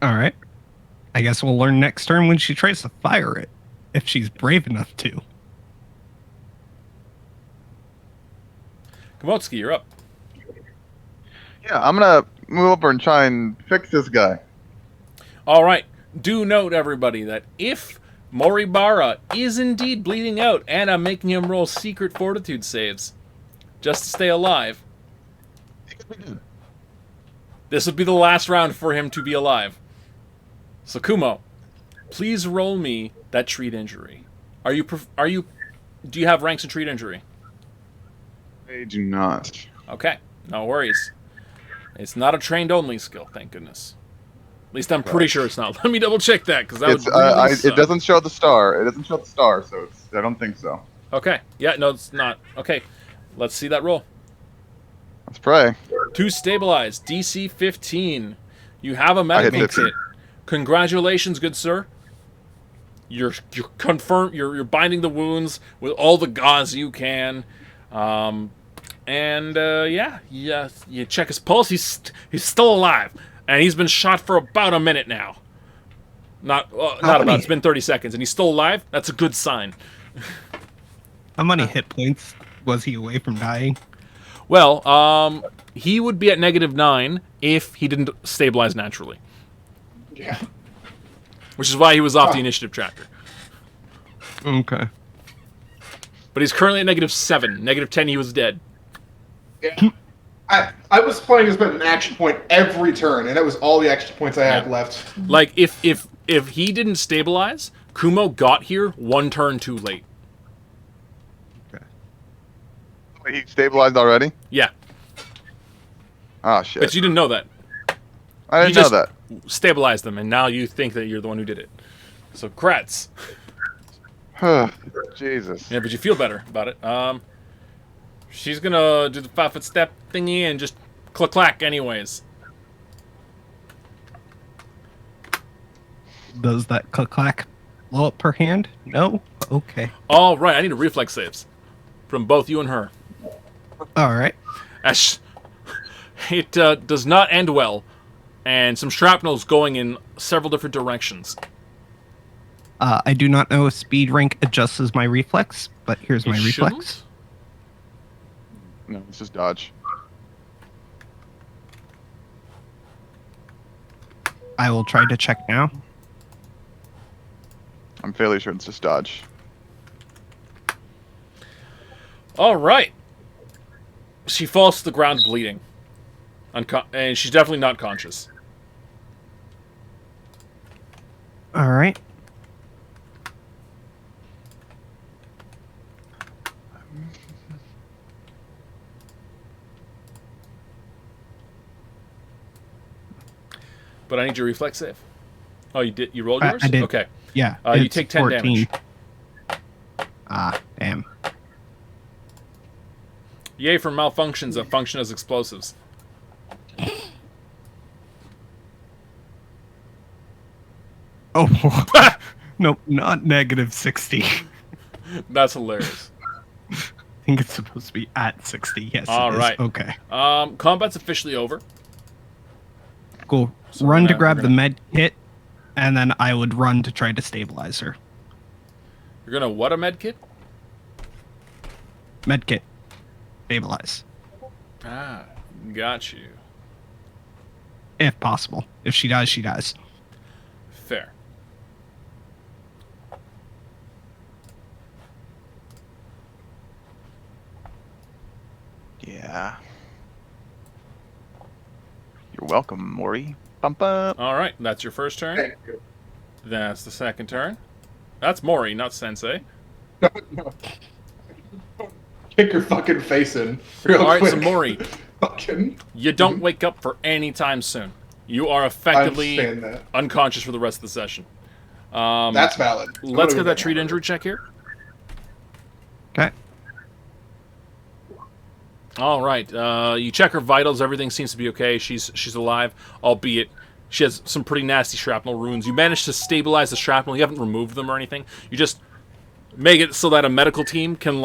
All right. I guess we'll learn next turn when she tries to fire it, if she's brave enough to.
Komotsuki, you're up.
Yeah, I'm gonna move over and try and fix this guy.
All right. Do note, everybody, that if Moribara is indeed bleeding out, and I'm making him roll secret fortitude saves just to stay alive, this would be the last round for him to be alive. So Kumo, please roll me that treat injury. Do you have ranks in treat injury?
I do not.
Okay, no worries. It's not a trained only skill, thank goodness. At least I'm pretty sure it's not. Let me double check that, because that would really suck.
It doesn't show the star. It doesn't show the star, so I don't think so.
Okay, yeah, no, it's not. Okay, let's see that roll.
Let's pray.
To stabilize, DC 15. You have a medical
15.
kit. Congratulations, good sir. You're confirmed. You're binding the wounds with all the gauze you can, you check his pulse. He's still alive, and he's been shot for about a minute now. Not about. It's been 30 seconds, and he's still alive. That's a good sign.
How many hit points was he away from dying?
Well, he would be at -9 if he didn't stabilize naturally.
Yeah.
Which is why he was off the initiative tracker.
Okay.
But he's currently at -7. -10, he was dead.
Yeah. I was playing as an action point every turn, and that was all the action points I had left.
Like, if he didn't stabilize, Kumo got here one turn too late.
Wait, he stabilized already?
Yeah.
Oh, shit.
But you didn't know that.
I
You
didn't know
just
that.
stabilized them, and now you think that you're the one who did it. So, Kratz.
Jesus.
Yeah, but you feel better about it. She's gonna do the 5-foot step thingy and just clack anyways.
Does that clack blow up her hand? No? Okay.
All right, I need a reflex saves from both you and her.
All right.
Ash, it does not end well, and some shrapnel's going in several different directions.
I do not know if speed rank adjusts my reflex, but here's my
It
reflex.
shouldn't?
No, it's just dodge.
I will try to check now.
I'm fairly sure it's just dodge.
All right. She falls to the ground bleeding. And she's definitely not conscious.
All right.
But I need your reflex save. Oh, you did? You rolled yours?
I did.
Okay.
Yeah.
You
it's
take 10 damage.
Ah, damn.
Yay for malfunctions that function as explosives.
Oh, nope, not negative 60.
That's hilarious.
I think it's supposed to be at 60. Yes,
All
it is.
right.
Okay.
Combat's officially over.
Cool.
So
Run to
we're
grab
gonna-
the med kit, and then I would run to try to stabilize her.
You're gonna what a med kit?
Med kit. Stabilize.
Ah, got you.
If possible. If she dies, she dies.
Fair.
Yeah. You're welcome, Mori. Bump up.
All right, that's your first turn.
Thank you.
That's the second turn. That's Mori, not Sensei.
No. Kick your fucking face in real
All right,
quick.
so Mori,
Fucking
you don't wake up for any time soon. You are effectively
understand that.
unconscious for the rest of the session.
That's valid.
Let's get that treat injury check here.
Okay.
All right. You check her vitals. Everything seems to be okay. She's alive, albeit she has some pretty nasty shrapnel wounds. You managed to stabilize the shrapnel. You haven't removed them or anything. You just make it so that a medical team can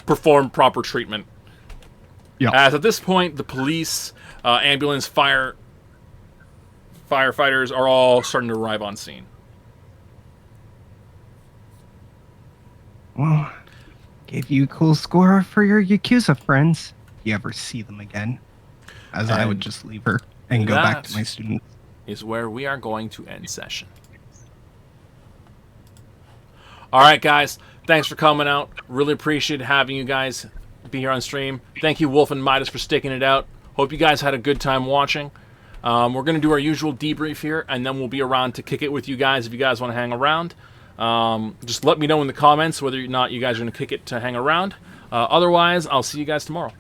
perform proper treatment.
Yeah.
As at this point, the police, ambulance, firefighters are all starting to arrive on scene.
Well, gave you a cool score for your Yakuza friends. If you ever see them again. As I would
And
just leave her and go back to
that-
my students.
Is where we are going to end session. All right, guys. Thanks for coming out. Really appreciate having you guys be here on stream. Thank you, Wolf and Midas, for sticking it out. Hope you guys had a good time watching. We're going to do our usual debrief here, and then we'll be around to kick it with you guys if you guys want to hang around. Just let me know in the comments whether or not you guys are going to kick it to hang around. Otherwise, I'll see you guys tomorrow.